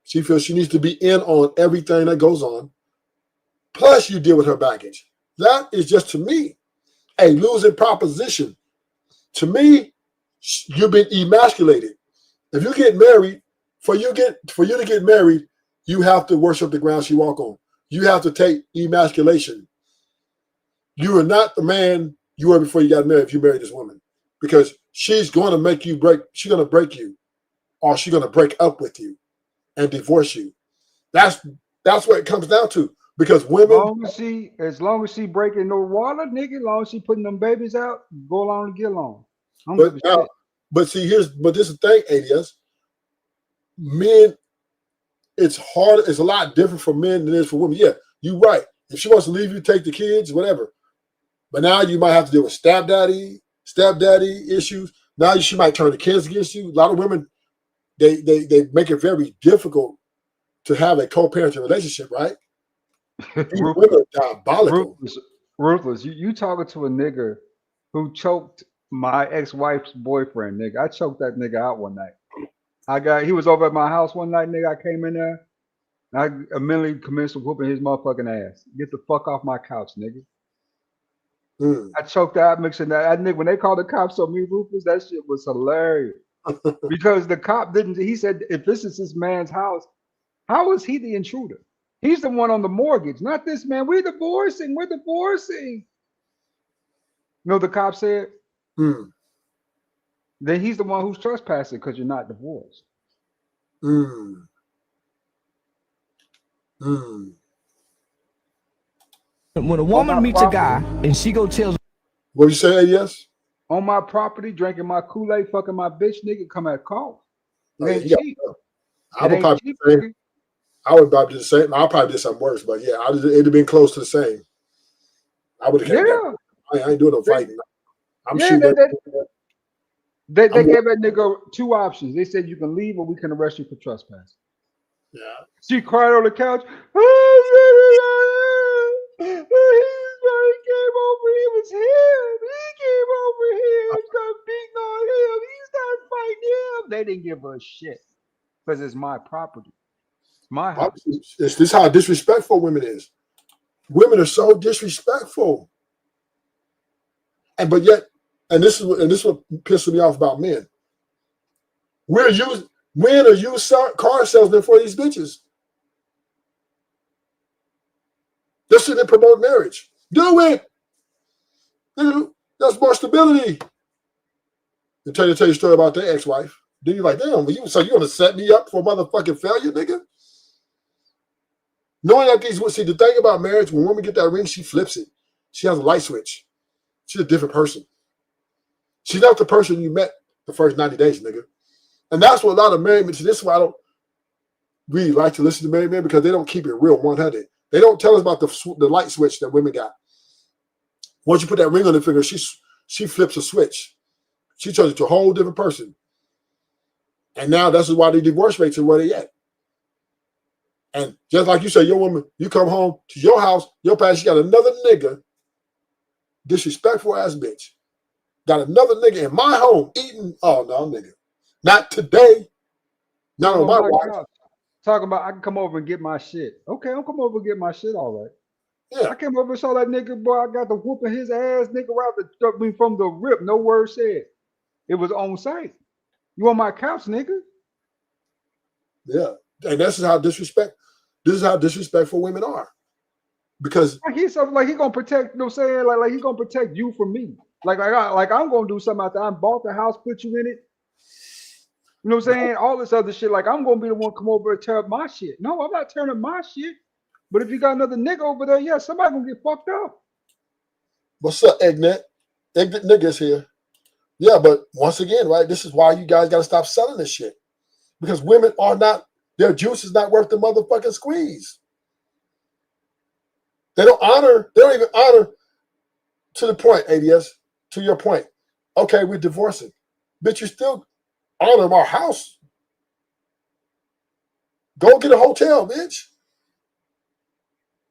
She feels she needs to be in on everything that goes on. Plus you deal with her baggage. That is just, to me, a losing proposition. To me, you've been emasculated. If you get married, for you to get married, you have to worship the ground she walk on. You have to take emasculation. You are not the man you were before you got married if you married this woman. Because she's going to make you break. She's going to break you. Or she's going to break up with you and divorce you. That's what it comes down to. Because women... As long as she breaking no water, nigga, as long as she putting them babies out, go along and get along. But see, this is the thing, ADS. Men, it's hard. It's a lot different for men than it is for women. Yeah, you're right. If she wants to leave you, take the kids, whatever. But now you might have to deal with stepdaddy issues. Now she might turn the kids against you. A lot of women, they make it very difficult to have a co-parenting relationship, right? Women are diabolical. Ruthless. You talking to a nigga who choked my ex-wife's boyfriend, nigga. I choked that nigga out one night. He was over at my house one night, nigga. I came in there and I immediately commenced whooping his motherfucking ass. Get the fuck off my couch, nigga. I choked out, mixing that nigga. When they called the cops on me, Rufus, that shit was hilarious. Because the cop he said, if this is this man's house, how is he the intruder? He's the one on the mortgage, not this man. We're divorcing. You know what the cop said? Then he's the one who's trespassing because you're not divorced. When a woman meets a guy and she go tells... What you say, yes? On my property, drinking my Kool-Aid, fucking my bitch, nigga, come at call. It ain't cheap. I would probably do the same. I'll probably do something worse, but yeah, it'd have been close to the same. I would have kept that. I ain't doing no fighting. I'm shooting. They gave that nigga two options. They said you can leave or we can arrest you for trespass. Yeah. She cried on the couch. He came over. It was him. He came over here. Started beating on him. He started fighting him. They didn't give a shit because it's my property. It's my house. This is how disrespectful women is. Women are so disrespectful. And this is what pisses me off about men. Men are used car salesmen for these bitches. They're sitting there promoting marriage. Do it. That's more stability. They tell you a story about their ex-wife. Then you're like, damn, so you gonna set me up for motherfucking failure, nigga? Knowing that see, the thing about marriage, when women get that ring, she flips it. She has a light switch. She's a different person. She's not the person you met the first 90 days, nigga. And that's what a lot of married men, this is why I don't really like to listen to married men, because they don't keep it real 100. They don't tell us about the light switch that women got. Once you put that ring on the finger, she flips a switch. She turns into a whole different person. And now that's why the divorce rates are where they at. And just like you say, your woman, you come home to your house, your past, she got another nigga, disrespectful ass bitch. Got another nigga in my home eating. Oh, no, nigga. Not today. Not on my watch. Talking about, I can come over and get my shit. Okay, I'll come over and get my shit, all right. Yeah. I came over and saw that nigga, boy, I got the whooping his ass, nigga, right from the rip. No word said. It was on site. You on my couch, nigga? Yeah. And this is how disrespectful women are. Because like he's something like he gonna protect, you know what I'm saying? Like he gonna protect you from me. Like I'm gonna do something out there. I bought the house, put you in it. You know what I'm saying? All this other shit. Like I'm gonna be the one come over and tear up my shit. No, I'm not tearing up my shit. But if you got another nigga over there, yeah, somebody gonna get fucked up. What's up, Eggnet? Eggnet niggas here. Yeah, but once again, right, this is why you guys gotta stop selling this shit. Because women are not, their juice is not worth the motherfucking squeeze. They don't even honor to the point, ADS, to your point. Okay, we're divorcing. Bitch, you still honor our house. Go get a hotel, bitch.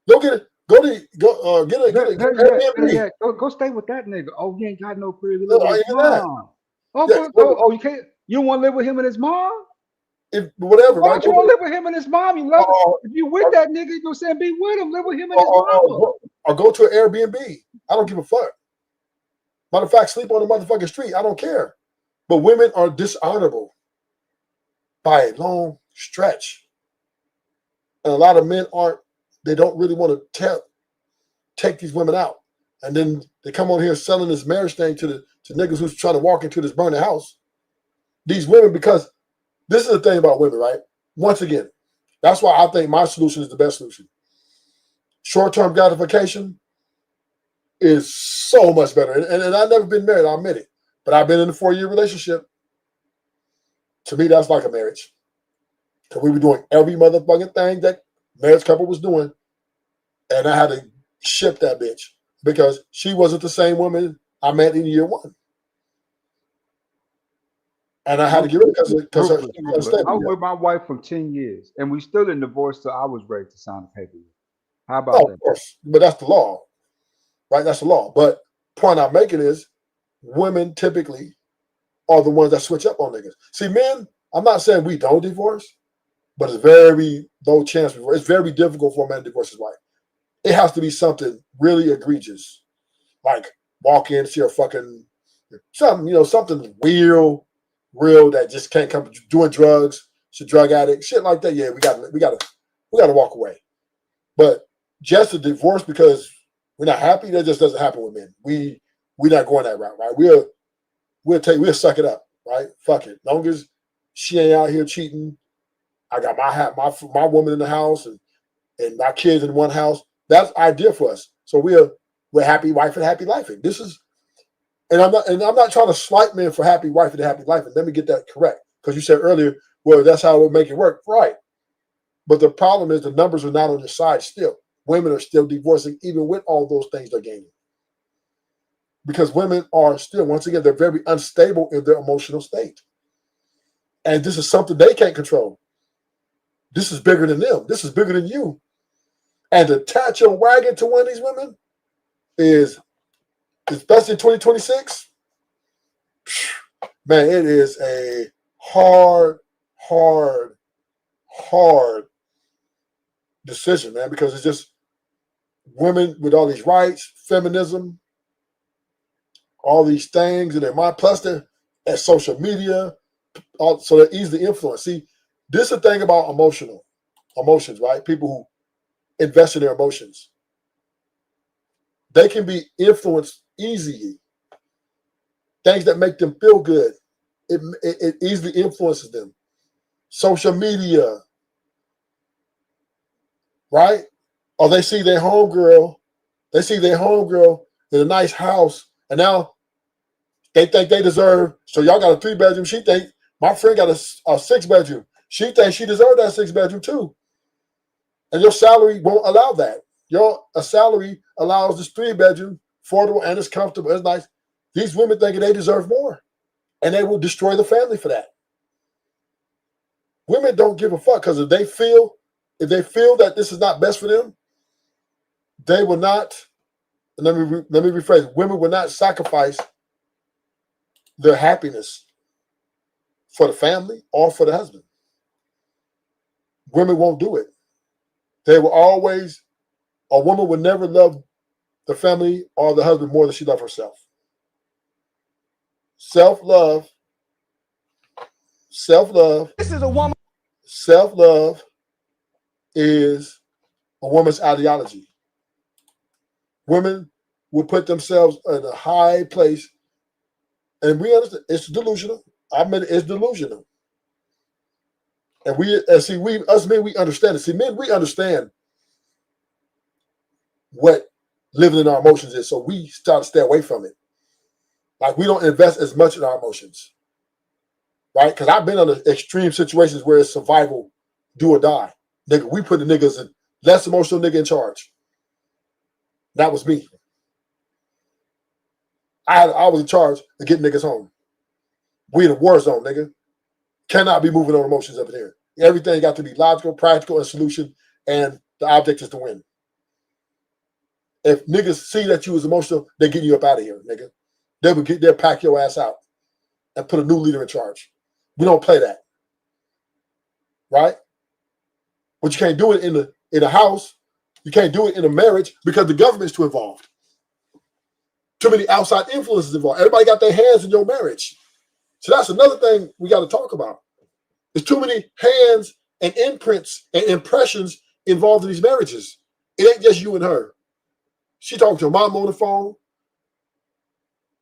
Go get a Airbnb. Go stay with that nigga. Oh, you ain't got no crib. You No, live with his mom. You can't. You want to live with him and his mom? Whatever. Why Right? don't you want to live with him and his mom? You love him. If you with that nigga, you know what I'm saying? Be with him. Live with him and his mom. Or go to an Airbnb. I don't give a fuck. Matter of fact, sleep on the motherfucking street. I don't care. But women are dishonorable by a long stretch. And a lot of men they don't really want to take these women out. And then they come on here selling this marriage thing to niggas who's trying to walk into this burning house. These women, because this is the thing about women, right? Once again, that's why I think my solution is the best solution. Short-term gratification is so much better. And I've never been married, I admit it. But I've been in a 4-year relationship. To me, that's like a marriage. Because we were doing every motherfucking thing that marriage couple was doing. And I had to ship that bitch because she wasn't the same woman I met in year one. And I had to give it because her. I was with my wife for 10 years, and we still didn't divorce till I was ready to sign the paperwork. How about that? Of course, but that's the law, right? That's the law. But point I'm making is, women typically are the ones that switch up on niggas. See, men, I'm not saying we don't divorce, but it's very low chance. It's very difficult for a man to divorce his wife. It has to be something really egregious, like walk in, see her fucking something, something real that just can't come doing drugs. She's a drug addict, shit like that. Yeah, we gotta walk away. But just a divorce because we're not happy, that just doesn't happen with men. We're not going that route, right? We'll suck it up, right? Fuck it. Long as she ain't out here cheating, I got my woman in the house and my kids in one house. That's ideal for us. So we're happy wife and happy life. And this is, and I'm not trying to slight men for happy wife and happy life. And let me get that correct. Because you said earlier, well, that's how we'll make it work. Right. But the problem is the numbers are not on your side still. Women are still divorcing even with all those things they're gaining. Because women are still, once again, they're very unstable in their emotional state. And this is something they can't control. This is bigger than them. This is bigger than you. And to attach your wagon to one of these women is, especially in 2026, man, it is a hard decision, man, because it's just women with all these rights, feminism, all these things, and their mind, plus they're at social media, so they're easily influenced. See, this is the thing about emotions, right? People who invest in their emotions. They can be influenced easy. Things that make them feel good. It easily influences them. Social media, right? Or they see their homegirl in a nice house, and now they think they deserve. So y'all got a 3-bedroom. She think my friend got a 6-bedroom. She thinks she deserves that 6-bedroom too. And your salary won't allow that. A salary allows this 3-bedroom, affordable, and it's comfortable, it's nice. These women thinking they deserve more, and they will destroy the family for that. Women don't give a fuck, because if they feel that this is not best for them, they will not. Let me rephrase. Women will not sacrifice their happiness for the family or for the husband. Women won't do it. They will always. A woman will never love the family or the husband more than she loves herself. Self-love. This is a woman. Self-love is a woman's ideology. Women will put themselves in a high place, and we understand it's delusional. I admit it's delusional. And we understand it. See, men, we understand what living in our emotions is, so we start to stay away from it. Like, we don't invest as much in our emotions, right? Because I've been in extreme situations where it's survival, do or die. Nigga, we put the niggas in, less emotional nigga in charge. That was me. I was in charge of getting niggas home. We in a war zone, nigga. Cannot be moving on emotions up in here. Everything got to be logical, practical, and solution, and the object is to win. If niggas see that you was emotional, they're getting you up out of here, nigga. They'll pack your ass out and put a new leader in charge. We don't play that, right? But you can't do it in a house. You can't do it in a marriage because the government's too involved. Too many outside influences involved. Everybody got their hands in your marriage. So that's another thing we got to talk about. There's too many hands and imprints and impressions involved in these marriages. It ain't just you and her. She talking to her mom on the phone.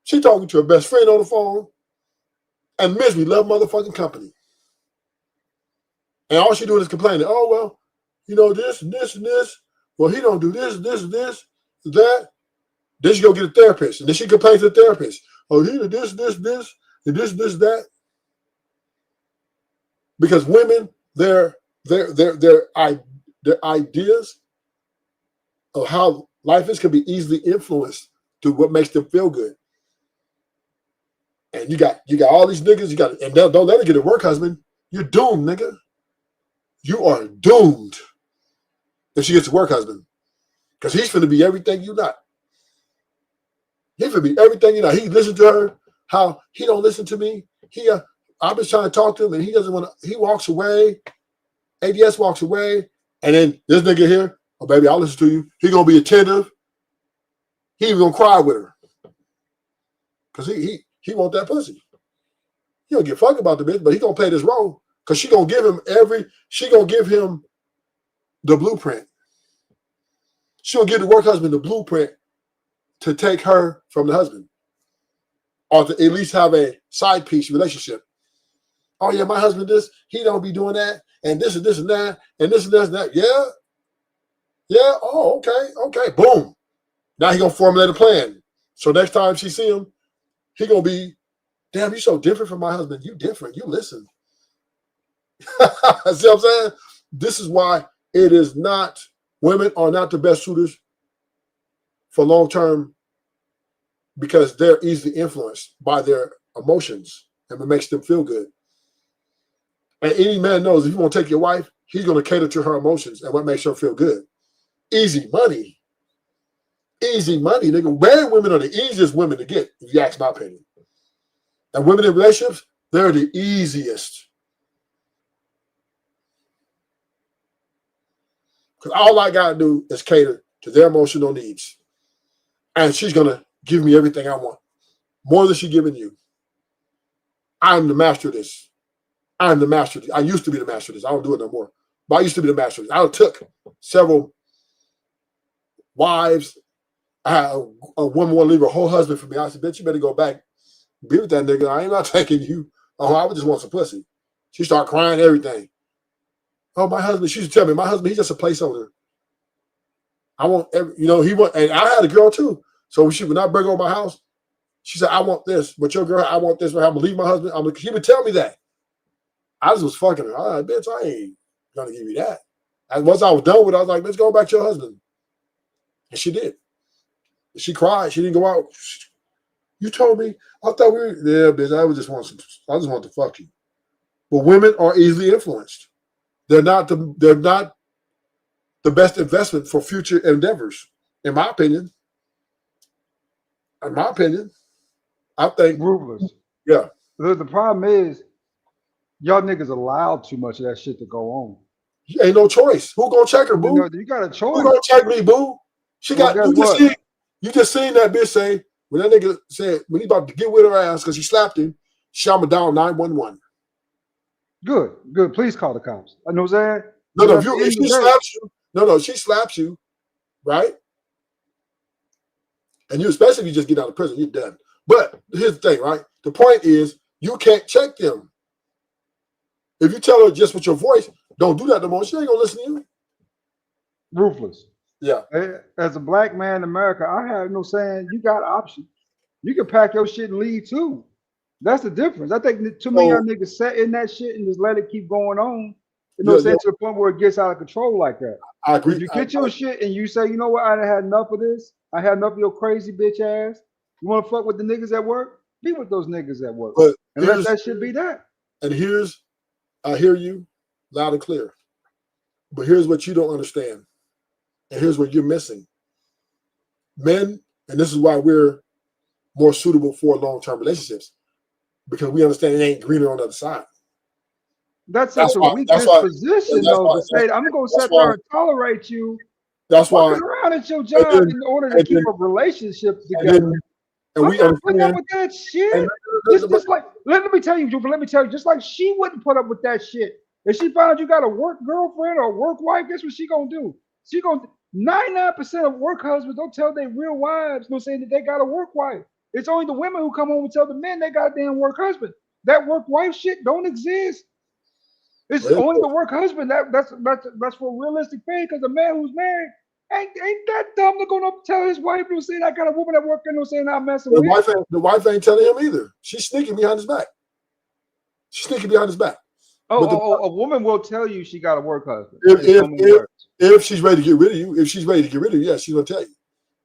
She talking to her best friend on the phone. And misery love motherfucking company. And all she doing is complaining. Oh, well, you know, this and this and this. Well, he don't do this and this and this and that. Then she go get a therapist. And then she complains to the therapist. Oh, he did this, this, this, and this, that. Because women, their ideas of how life is can be easily influenced to what makes them feel good. And you got all these niggas, and don't let her get a work husband. You're doomed, nigga. You are doomed if she gets a work husband. Because he's finna be everything you not. He's finna be everything you not. He listened to her, how he don't listen to me. I've been trying to talk to him and he doesn't want to, he walks away. ADS walks away. And then this nigga here, oh baby, I'll listen to you. He gonna be attentive. He even gonna cry with her. Because he want that pussy. He don't give a fuck about the bitch, but he gonna play this role. Because she gonna give him the blueprint. She gonna give the work husband the blueprint to take her from the husband. Or to at least have a side piece relationship. Oh yeah, my husband he don't be doing that, and this and this and that, and this and this and that. Yeah. Yeah, oh, okay. Boom. Now he gonna formulate a plan. So next time she see him, he gonna be, damn, you so different from my husband. You different. You listen. See what I'm saying? This is why it is not, women are not the best suitors for long term, because they're easily influenced by their emotions and it makes them feel good. And any man knows if you want to take your wife, he's going to cater to her emotions and what makes her feel good. Easy money. Easy money, nigga. Married women are the easiest women to get, if you ask my opinion. And women in relationships, they're the easiest. Because all I got to do is cater to their emotional needs. And she's going to give me everything I want. More than she's giving you. I'm the master of this. I'm the master of this. I used to be the master of this. I don't do it no more. But I used to be the master of this. I took several wives I had a woman want to leave her whole husband for me. I said, bitch, you better go back, be with that nigga. I ain't not taking you. Oh, I would just want some pussy. She started crying, everything. Oh, my husband, she used to tell me, my husband, he's just a placeholder. I want every, he want, and I had a girl too. So when I bring her over my house, she said, I want this, but your girl, I want this. I'm gonna leave my husband. She would tell me that. I just was fucking her. All right, bitch, I ain't gonna give you that. And once I was done with it, I was like, let's go back to your husband. And she did. She cried. She didn't go out. You told me. I thought we were, yeah, bitch, I just want to fuck you. But women are easily influenced. They're not the best investment for future endeavors, in my opinion. In my opinion, I think Ruthless. Yeah. The problem is, y'all niggas allowed too much of that shit to go on. Ain't no choice. Who gonna check her, boo? You got a choice. Who gonna check me, boo? She Well, got. guess You just seen that bitch say when that nigga said when he about to get with her ass because he slapped him. Shot him down 911. Good. Please call the cops. I know what I'm saying. No, But if she slaps you, she slaps you, right? And you, especially if you just get out of prison, you're done. But here's the thing, right? The point is you can't check them. If you tell her just with your voice, don't do that no more, she ain't gonna listen to you. Ruthless. Yeah. As a black man in America, I have no saying you got options. You can pack your shit and leave too. That's the difference. I think too many young niggas set in that shit and just let it keep going on. You know what I'm saying? To the point where it gets out of control like that. I agree. If you get your shit and you say, you know what, I done had enough of this. I had enough of your crazy bitch ass. You want to fuck with the niggas at work? Be with those niggas at work. But and let that shit be that. And I hear you loud and clear. But here's what you don't understand. And here's what you're missing. Men, and this is why we're more suitable for long-term relationships, because we understand it ain't greener on the other side. That's such a weak disposition, though, to say, I'm going to sit there and tolerate you. That's why. Fucking around at your job in order to keep a relationship together. And we I'm not putting up with that shit. Just like, let me tell you, just like she wouldn't put up with that shit. If she found you got a work girlfriend or a work wife, guess what she gonna do? She gonna 99% of work husbands don't tell their real wives, no saying that they got a work wife. It's only the women who come home and tell the men they got a damn work husband. That work wife shit don't exist. It's only the work husband. That's for realistic thing, because a man who's married ain't that dumb to go up tell his wife, no saying I got a woman at work, no saying I'm messing with. The wife ain't telling him either. She's sneaking behind his back. A woman will tell you she got a work husband. If she's ready to get rid of you, yeah, she's gonna tell you.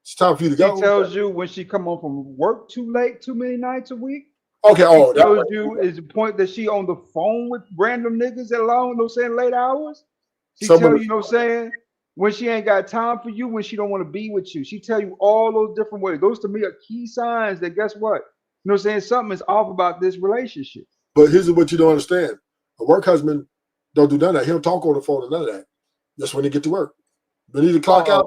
It's time for you to go. She tells you when she come home from work too late, too many nights a week. Okay, she tells you is the point that she on the phone with random niggas at long, no saying late hours. She tell you, no saying when she ain't got time for you, when she don't want to be with you. She tell you all those different ways. Those to me are key signs that guess what? You know what I'm saying? Something is off about this relationship. But here's what you don't understand. A work husband don't do none of that. He don't talk on the phone or none of that. Just when he get to work. They need to clock out.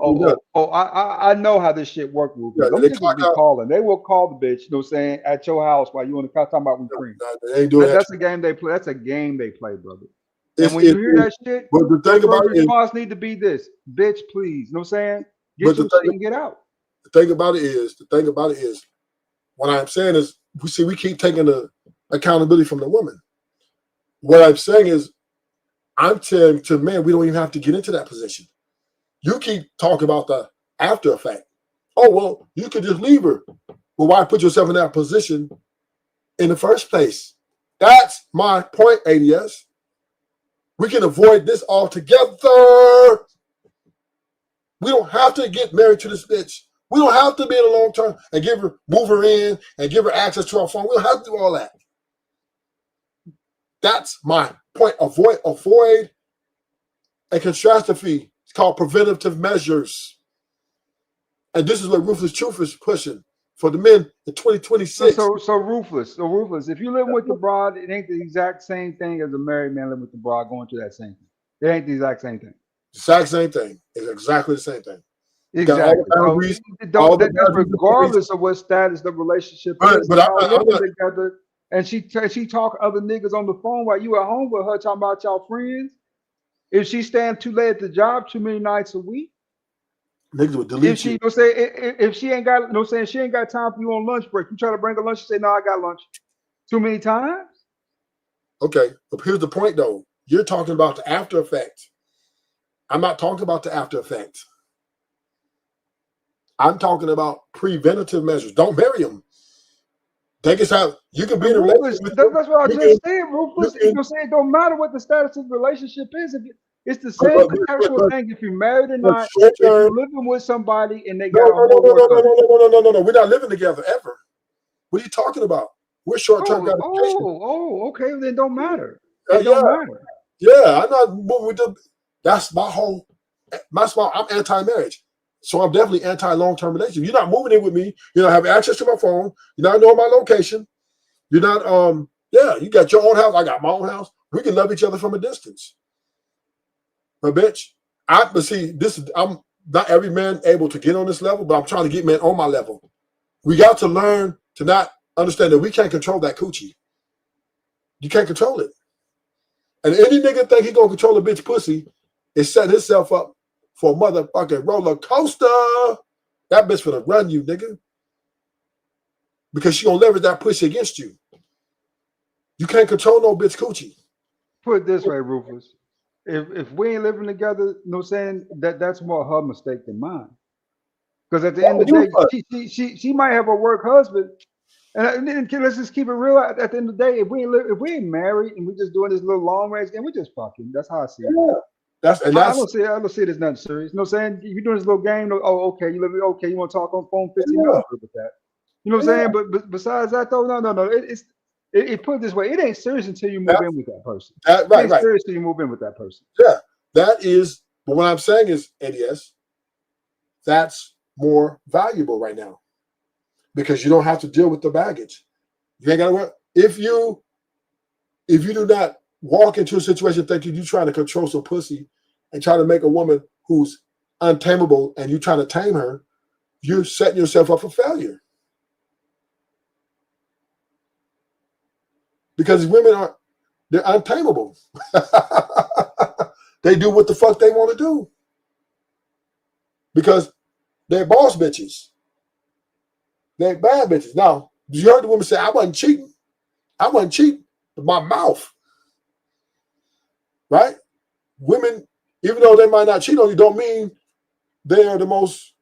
I know how this shit works. Yeah, them niggas be calling. They will call the bitch, you know what I'm saying, at your house while you on the couch talking about we friends. They ain't doing That's a game they play. That's a game they play, brother. And when you hear that shit, but the thing about the response need to be this, bitch, please. You know what I'm saying? Get your shit and get out. The thing about it is, what I'm saying is, we keep taking the accountability from the woman. What I'm saying is, I'm telling to men, we don't even have to get into that position. You keep talking about the after effect. Oh, well, you could just leave her. Well, why put yourself in that position in the first place? That's my point, ADS. We can avoid this altogether. We don't have to get married to this bitch. We don't have to be in a long term and move her in and give her access to our phone. We don't have to do all that. That's my point. Avoid a catastrophe. It's called preventative measures. And this is what Ruthless Truth is pushing for the men in 2026. So ruthless. If you live with the broad, it ain't the exact same thing as a married man living with the broad going through that same thing. It ain't the exact same thing. Exact same thing. It's exactly the same thing. Exactly. That's regardless of what status the relationship is. But I'm together, and she talk other niggas on the phone while you at home with her talking about y'all friends. If she staying too late at the job too many nights a week, Niggas would If delete she, you. you know, say if she ain't got, no saying she ain't got time for you on lunch break, you try to bring her lunch, she say, no, I got lunch. Too many times. Okay, but here's the point though. You're talking about the after effect. I'm not talking about the after effect. I'm talking about preventative measures. Don't marry them. Take us out. You can be in a Rufus, relationship with them. that's what I You just can, said, you Rufus. You can, know, say it don't matter what the status of the relationship is. It's the but, same but, but, contextual but, thing. If you're married or but not, short if term. you're living with somebody and they No, got a no, no, no, homework no, no, husband. no, no, no, no, no. We're not living together ever. What are you talking about? We're short-term gratification. Okay, then don't matter. It Yeah, don't matter. yeah. I'm not moving with them. That's my whole. I'm anti-marriage, so I'm definitely anti-long-term relationship. You're not moving in with me. You don't have access to my phone. You're not knowing my location. You're not. Yeah, you got your own house. I got my own house. We can love each other from a distance. But bitch, but see, this is. I'm not every man able to get on this level, but I'm trying to get men on my level. We got to learn to not understand that we can't control that coochie. You can't control it. And any nigga think he gonna control a bitch pussy is setting himself up for a motherfucking roller coaster. That bitch gonna run you, nigga. Because she gonna leverage that pussy against you. You can't control no bitch coochie. Put it this way, Rufus. If we ain't living together, no saying that's more her mistake than mine. Because at the end of the day, she might have a work husband. And then let's just keep it real. At the end of the day, if we ain't married and we just doing this little long range game, we just fucking. That's how I see it. Yeah. I don't see it as nothing serious. You know what I'm saying? If you're doing this little game, oh, okay, you want to talk on phone 15 minutes, I'm good with that. You know what I'm saying? But besides that, though, no. It put it this way, it ain't serious until you move in with that person. It ain't serious until you move in with that person. Yeah, that is. But what I'm saying is, ADS, that's more valuable right now because you don't have to deal with the baggage. You ain't got to work. If you do not walk into a situation thinking you're trying to control some pussy and try to make a woman who's untamable and you trying to tame her, you're setting yourself up for failure. Because women they're untamable. They do what the fuck they want to do. Because they're boss bitches. They're bad bitches. Now, you heard the woman say, I wasn't cheating. I wasn't cheating with my mouth. Right? Women, even though they might not cheat on you, don't mean they are the most,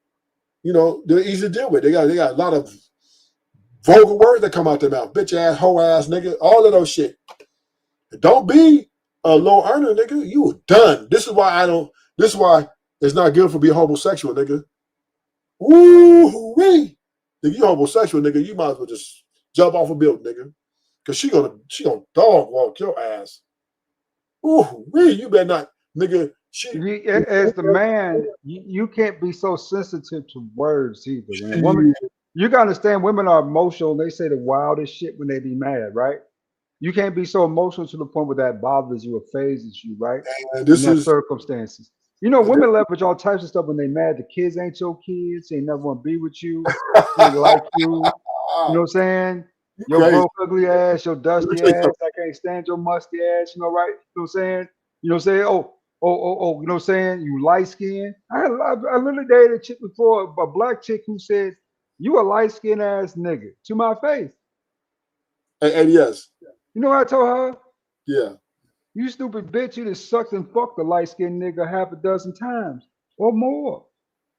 they're easy to deal with. They got a lot of vulgar words that come out their mouth. Bitch ass, hoe ass, nigga, all of those shit. Don't be a low earner, nigga. You are done. This is why it's not good for being homosexual, nigga. Woo-wee. Nigga, you homosexual, nigga. You might as well just jump off a building, nigga. Cause she gonna dog walk your ass. Ooh-wee. You better not, nigga. As the man, you can't be so sensitive to words either. When a woman, you gotta understand women are emotional. They say the wildest shit when they be mad, right? You can't be so emotional to the point where that bothers you or phases you, right? And in that circumstances. Women leverage all types of stuff when they mad. The kids ain't your kids. They never want to be with you. They like you. You know what I'm saying? Your crazy. broke ugly ass, your dusty ass. I can't stand your musty ass. Right? You know what I'm saying? You know what I'm saying? Oh. You know what I'm saying? You light skin. I literally dated a chick before, a black chick who said, "You a light skin ass nigga" to my face. And yes. You know what I told her? Yeah. You stupid bitch, you just sucked and fucked a light-skinned nigga half a dozen times or more.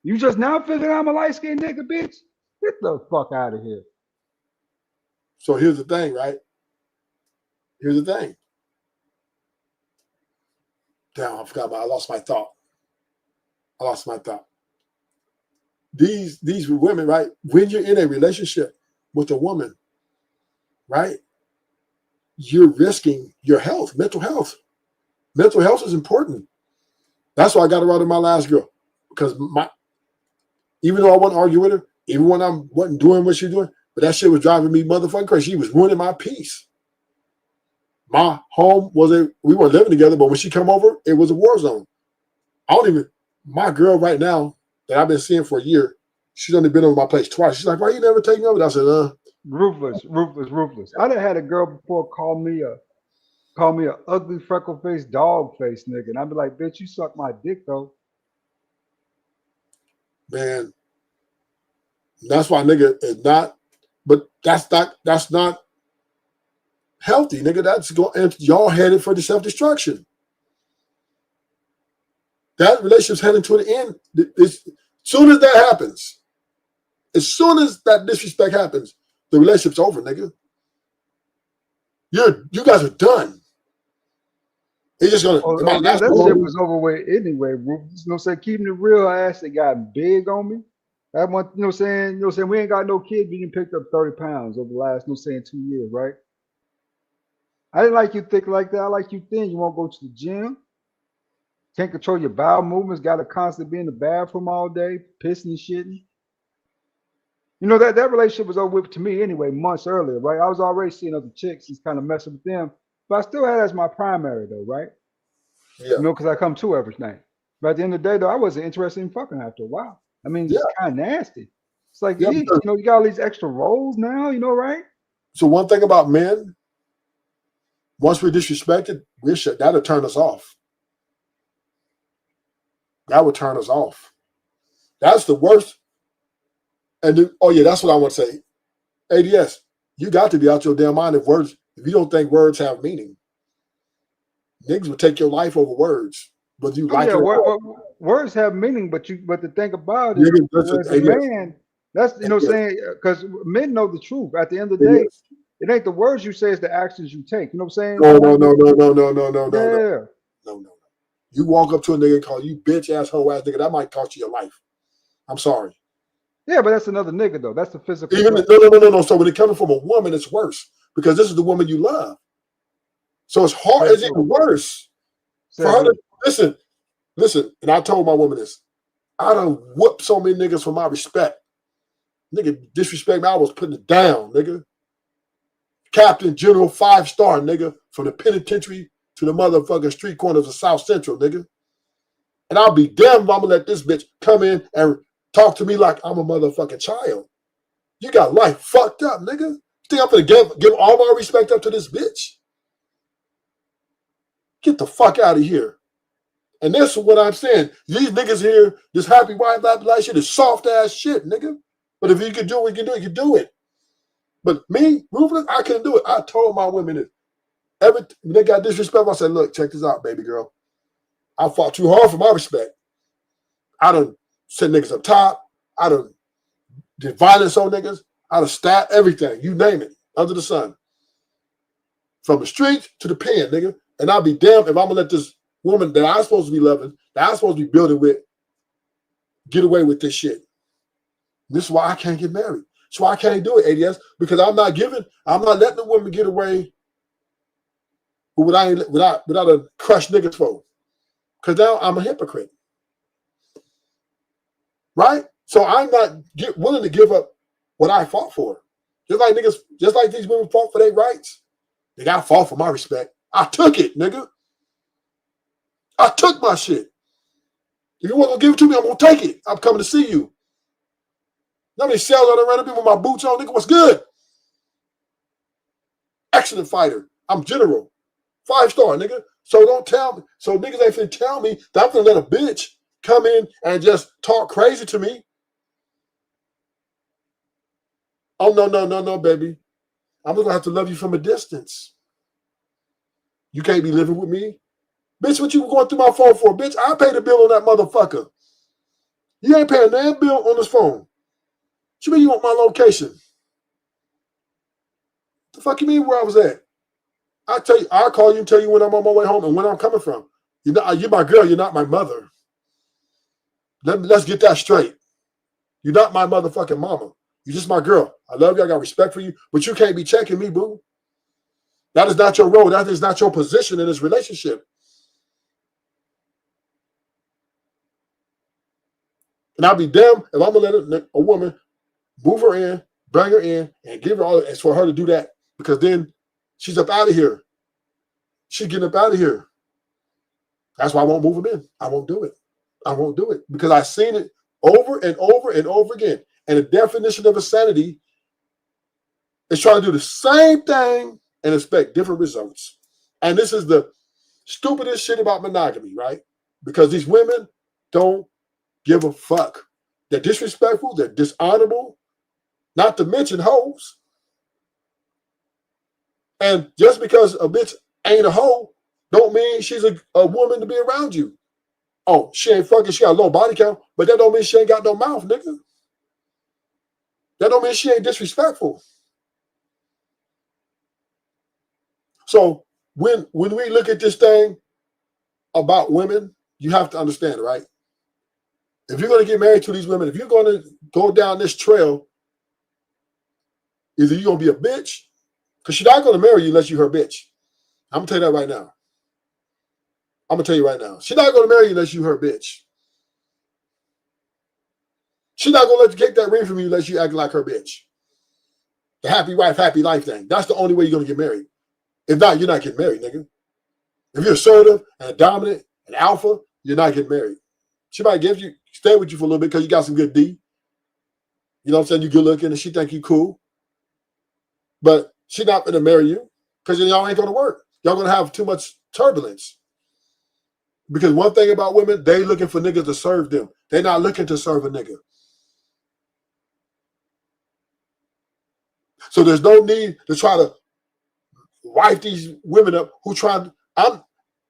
You just now figuring I'm a light-skinned nigga, bitch? Get the fuck out of here. So here's the thing, right? Here's the thing. Damn, I forgot I lost my thought. These women, right? When you're in a relationship with a woman, right? You're risking your health, mental health. Mental health is important. That's why I got her out of my last girl. Because even though I wasn't arguing with her, even when I wasn't doing what she was doing, but that shit was driving me motherfucking crazy. She was ruining my peace. My home we weren't living together, but when she come over, it was a war zone. My girl right now that I've been seeing for a year, she's only been over my place twice. She's like, why you never take me over? I said, Ruthless. I done had a girl before call me a ugly freckle faced dog face nigga. And I'd be like, bitch, you suck my dick though. man, that's why nigga is not, but that's not healthy, nigga. That's going, y'all headed for the self-destruction. That relationship's heading to the end. As soon as that happens, as soon as that disrespect happens, the relationship's over, nigga. You guys are done. It's just gonna. That shit was over with anyway, bro. You know what I'm saying? Keeping it real, I actually got big on me. That one, you know what I'm saying? We ain't got no kid being picked up 30 pounds over the last, 2 years, right? I didn't like you thick like that. I like you thin. You won't go to the gym. Can't control your bowel movements. Got to constantly be in the bathroom all day, pissing and shitting. You know, that relationship was over with to me anyway, months earlier, right? I was already seeing other chicks and kind of messing with them. But I still had it as my primary, though, right? Yeah. You know, because I come to every night. But at the end of the day, though, I wasn't interested in fucking after a while. I mean, it's kind of nasty. It's like, you know, you got all these extra roles now, you know, right? So one thing about men, once we're disrespected, that'll turn us off. That would turn us off. That's the worst. And that's what I want to say. ADS, you got to be out your damn mind if you don't think words have meaning. Niggas would take your life over words. But you like it. Words have meaning, but the thing about it, as a man, that's, you know what I'm saying? Because men know the truth. At the end of the day, it ain't the words you say, it's the actions you take. You know what I'm saying? No. You walk up to a nigga and call you bitch ass, hoe ass nigga, that might cost you your life. I'm sorry. Yeah, but that's another nigga though. That's the physical. No. So when it comes from a woman, it's worse because this is the woman you love. So it's hard. It's even worse for her to listen. And I told my woman this. I done whooped so many niggas for my respect. Nigga disrespect me. I was putting it down, nigga. Captain General 5-star, nigga, from the penitentiary to the motherfucking street corners of South Central, nigga. And I'll be damned if I'm gonna let this bitch come in and talk to me like I'm a motherfucking child. You got life fucked up, nigga. You think I'm gonna give all my respect up to this bitch? Get the fuck out of here. And this is what I'm saying. These niggas here, this happy white life shit is soft ass shit, nigga. But if you can do what you can do, you can do it. But me, Ruthless, I couldn't do it. I told my women this. When they got disrespectful, I said, look, check this out, baby girl. I fought too hard for my respect. I done set niggas up top. I done did violence on niggas. I done stabbed everything. You name it, under the sun. From the street to the pen, nigga. And I'll be damned if I'm gonna let this woman that I'm supposed to be loving, that I'm supposed to be building with, get away with this shit. And this is why I can't get married. That's why I can't do it, ADS, because I'm not letting the woman get away without a crushed niggas for. Because now I'm a hypocrite. Right? So I'm not willing to give up what I fought for. Just like these women fought for their rights. They got to fought for my respect. I took it, nigga. I took my shit. If you want to give it to me, I'm going to take it. I'm coming to see you. How many shells I done ran up in with my boots on, nigga? What's good? Excellent fighter. I'm general. 5-star, nigga. So don't tell me. So niggas ain't finna tell me that I'm gonna let a bitch come in and just talk crazy to me. Oh, no, baby. I'm just gonna have to love you from a distance. You can't be living with me. Bitch, what you going through my phone for? Bitch, I paid the bill on that motherfucker. You ain't paying that bill on this phone. What you mean you want my location? The fuck you mean where I was at? I tell you, I'll call you and tell you when I'm on my way home and when I'm coming from. You're my girl, you're not my mother. Let's get that straight. You're not my motherfucking mama. You're just my girl. I love you, I got respect for you, but you can't be checking me, boo. That is not your role. That is not your position in this relationship. And I'll be damned if I'm gonna let a woman move her in, bring her in, and give her all it's for her to do that. Because then she's up out of here. She's getting up out of here. That's why I won't move them in. I won't do it. I won't do it. Because I've seen it over and over and over again. And the definition of insanity is trying to do the same thing and expect different results. And this is the stupidest shit about monogamy, right? Because these women don't give a fuck. They're disrespectful. They're dishonorable. Not to mention hoes. And just because a bitch ain't a hoe, don't mean she's a woman to be around you. Oh, she ain't fucking, she got a low body count, but that don't mean she ain't got no mouth, nigga. That don't mean she ain't disrespectful. So when we look at this thing about women, you have to understand, right? If you're going to get married to these women, if you're going to go down this trail, either you're going to be a bitch, because she's not going to marry you unless you're her bitch. I'm going to tell you that right now. I'm going to tell you right now. She's not going to marry you unless you're her bitch. She's not going to let you take that ring from you unless you act like her bitch. The happy wife, happy life thing. That's the only way you're going to get married. If not, you're not getting married, nigga. If you're assertive and a dominant and alpha, you're not getting married. She might stay with you for a little bit because you got some good D. You know what I'm saying? You good looking and she think you cool. But she's not going to marry you because y'all ain't going to work. Y'all going to have too much turbulence. Because one thing about women, they looking for niggas to serve them. They're not looking to serve a nigga. So there's no need to try to wife these women up who try.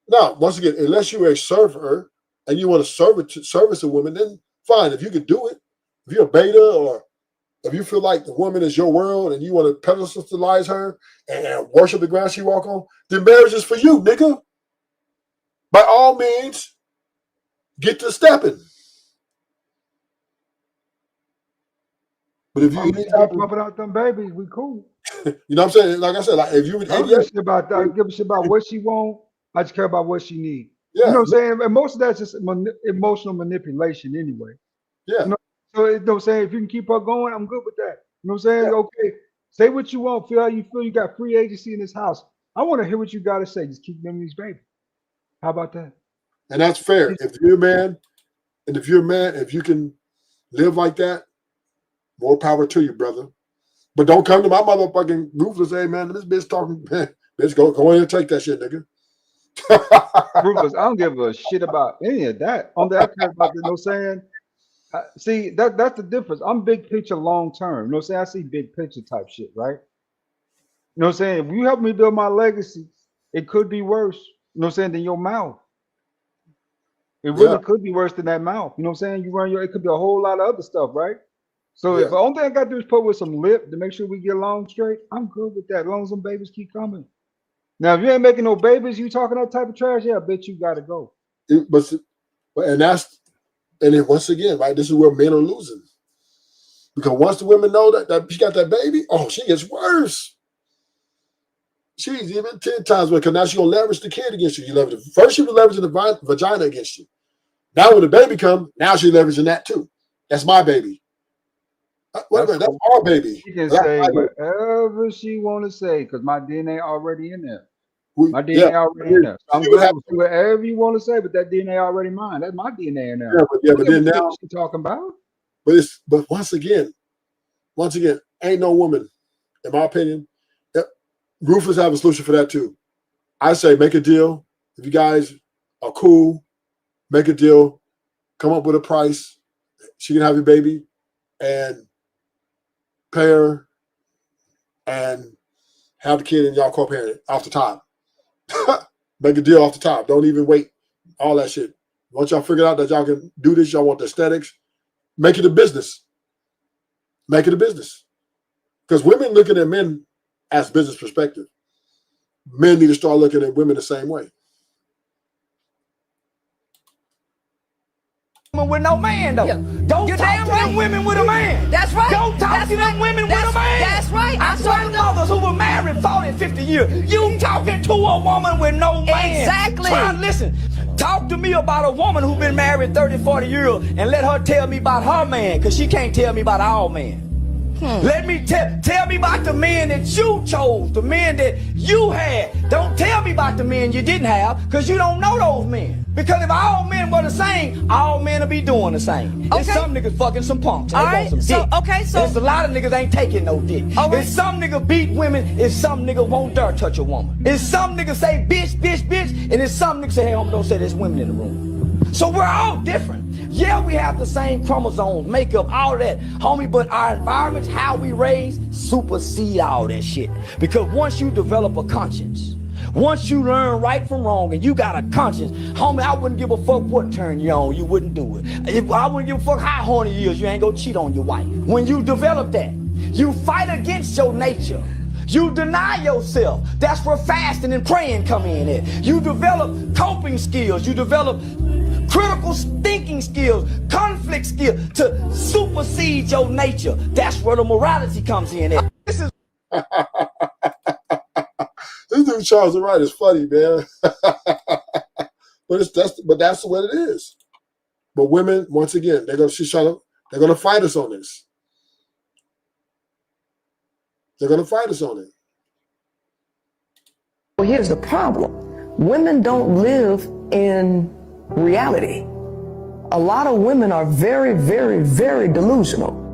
Once again, unless you're a server and you want to service a woman, then fine. If you can do it, if you're a beta or if you feel like the woman is your world and you want to pedestalize her and worship the ground she walk on, then marriage is for you, nigga. By all means, get to stepping. But if you keep pumping out them babies, we cool. You know what I'm saying? Like I said, like if you would, I don't give a shit about that. I don't give a shit about what she want. I just care about what she need. Yeah. You know what I'm saying? And most of that's just emotional manipulation anyway. Yeah. You know? So you know what I'm saying? If you can keep her going, I'm good with that. You know what I'm saying? Yeah. Okay. Say what you want, feel how you feel. You got free agency in this house. I want to hear what you got to say. Just keep them these babies. How about that? And that's fair. If you're a man, and if you're a man, if you can live like that, more power to you, brother. But don't come to my motherfucking ruthless. Hey, man, this bitch talking. Let's go in and take that shit, nigga. Ruthless. I don't give a shit about any of that. On that, I care about you know what I'm saying? See, that's the difference. I'm big picture, long term. You know what I'm saying? I see big picture type shit, right? You know what I'm saying? If you help me build my legacy, it could be worse. You know what I'm saying? Than your mouth. It really could be worse than that mouth. You know what I'm saying? You run it could be a whole lot of other stuff, right? So if the only thing I got to do is put with some lip to make sure we get along straight, I'm good with that. As long as them babies keep coming. Now, if you ain't making no babies, you talking that type of trash, yeah, I bet you got to go. And then once again, right, this is where men are losing. Because once the women know that she got that baby, oh, she gets worse. She's even 10 times worse because now she's going to leverage the kid against you. First, she was leveraging the vagina against you. Now, when the baby comes, now she's leveraging that too. That's my baby. Wait a minute, that's our baby. She can say whatever she want to say because my DNA already in there. My DNA already in there. So I'm good with whatever you want to say, but that DNA already mine. That's my DNA in there. But then now what you talking about? But once again, ain't no woman, in my opinion. Ruthless have a solution for that too. I say make a deal. If you guys are cool, make a deal. Come up with a price. She can have your baby, and pay her, and have the kid and y'all co-parent off the top. Make a deal off the top. Don't even wait. All that shit. Once y'all figure out that y'all can do this, y'all want the aesthetics, make it a business. Make it a business. Because women looking at men as business perspective. Men need to start looking at women the same way. With no man though. Don't talk to them women with a man. That's right. Don't talk to them women with a man. That's right. I saw mothers who were married 40, 50 years. You talking to a woman with no man. Exactly. Listen, talk to me about a woman who been married 30, 40 years and let her tell me about her man, because she can't tell me about our man. Let me tell me about the men that you chose, the men that you had. Don't tell me about the men you didn't have, because you don't know those men. Because if all men were the same, all men will be doing the same. Okay. There's some niggas fucking some punks. All right. Some dick. There's a lot of niggas ain't taking no dick. There's some nigga beat women, and some nigga won't dare touch a woman. There's some niggas say bitch, bitch, bitch, and there's some niggas say, hey, homie, don't say there's women in the room. So we're all different. Yeah, we have the same chromosomes, makeup, all of that, homie, but our environments, how we raise, supersede all that shit. Because once you develop a conscience, once you learn right from wrong and you got a conscience, homie, I wouldn't give a fuck what turn you on, you wouldn't do it. If I wouldn't give a fuck how horny you is, you ain't gonna cheat on your wife. When you develop that, you fight against your nature. You deny yourself. That's where fasting and praying come in at. You develop coping skills. You develop critical thinking skills, conflict skills to supersede your nature. That's where the morality comes in at. This is This dude Charles Wright is funny, man. but that's what it is. But women, once again, they're gonna fight us on this. They're gonna fight us on it. Well, here's the problem. Women don't live in reality. A lot of women are very, very, very delusional.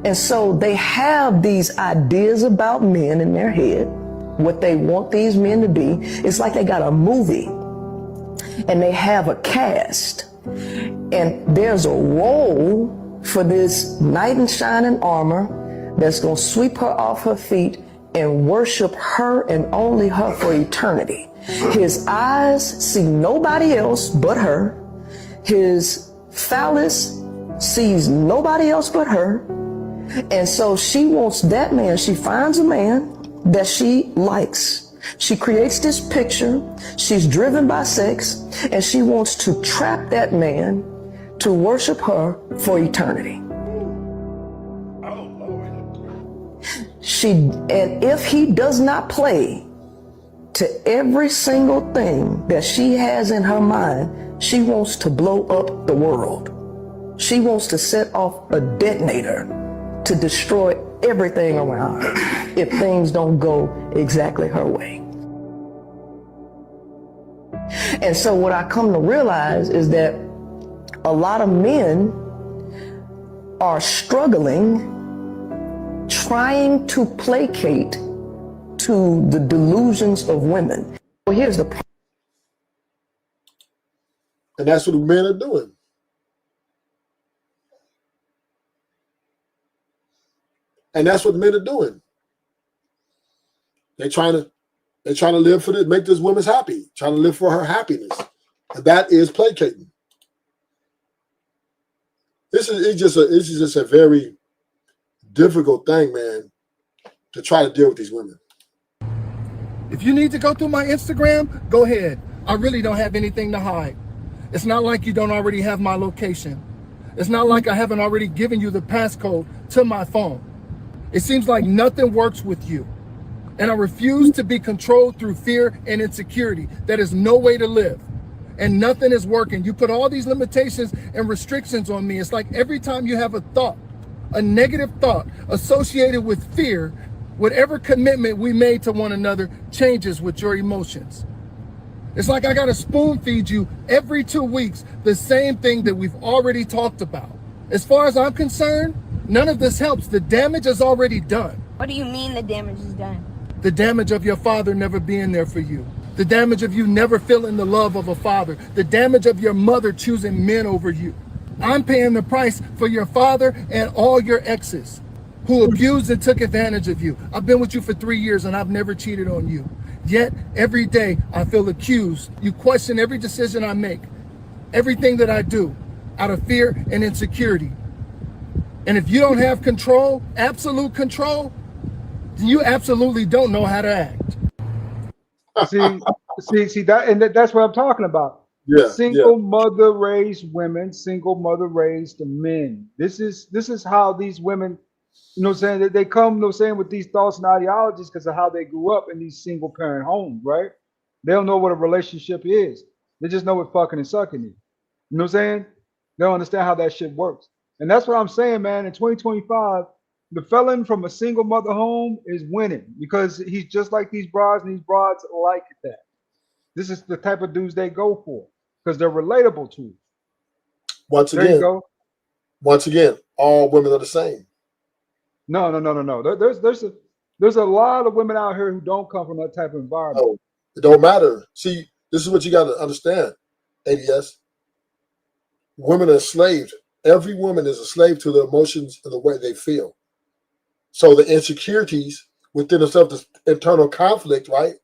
And so they have these ideas about men in their head, what they want these men to be. It's like they got a movie and they have a cast, and there's a role for this knight in shining armor that's going to sweep her off her feet and worship her and only her for eternity. His eyes see nobody else but her. His phallus sees nobody else but her. And so she wants that man. She finds a man that she likes. She creates this picture. She's driven by sex, and she wants to trap that man to worship her for eternity. And if he does not play to every single thing that she has in her mind, she wants to blow up the world. She wants to set off a detonator to destroy everything around her if things don't go exactly her way. And so what I come to realize is that a lot of men are struggling, trying to placate to the delusions of women. Well, here's the problem. And that's what the men are doing. And that's what the men are doing. They're trying to live for this, make this woman's happy, trying to live for her happiness. And that is placating. It's just a very difficult thing, man, to try to deal with these women. If you need to go through my Instagram, go ahead. I really don't have anything to hide. It's not like you don't already have my location. It's not like I haven't already given you the passcode to my phone. It seems like nothing works with you. And I refuse to be controlled through fear and insecurity. That is no way to live. And nothing is working. You put all these limitations and restrictions on me. It's like every time you have a thought, a negative thought associated with fear, whatever commitment we made to one another changes with your emotions. It's like I gotta spoon feed you every 2 weeks the same thing that we've already talked about. As far as I'm concerned, none of this helps. The damage is already done. What do you mean the damage is done? The damage of your father never being there for you. The damage of you never feeling the love of a father. The damage of your mother choosing men over you. I'm paying the price for your father and all your exes who abused and took advantage of you. I've been with you for 3 years and I've never cheated on you. Yet every day I feel accused. You question every decision I make, everything that I do out of fear and insecurity. And if you don't have control, absolute control, then you absolutely don't know how to act. See that, and that's what I'm talking about. Yeah, single mother raised women, single mother raised men. This is how these women, you know what I'm saying, they come, you know what I'm saying, with these thoughts and ideologies because of how they grew up in these single parent homes, right? They don't know what a relationship is. They just know what fucking and sucking is. You know what I'm saying? They don't understand how that shit works. And that's what I'm saying, man. In 2025, the felon from a single mother home is winning because he's just like these brides, and these brides like that. This is the type of dudes they go for because they're relatable to. Once again, all women are the same. No. There's a lot of women out here who don't come from that type of environment. No, it don't matter. See, this is what you got to understand. ADS. Women are slaves. Every woman is a slave to their emotions and the way they feel. So the insecurities within themselves, the internal conflict, right?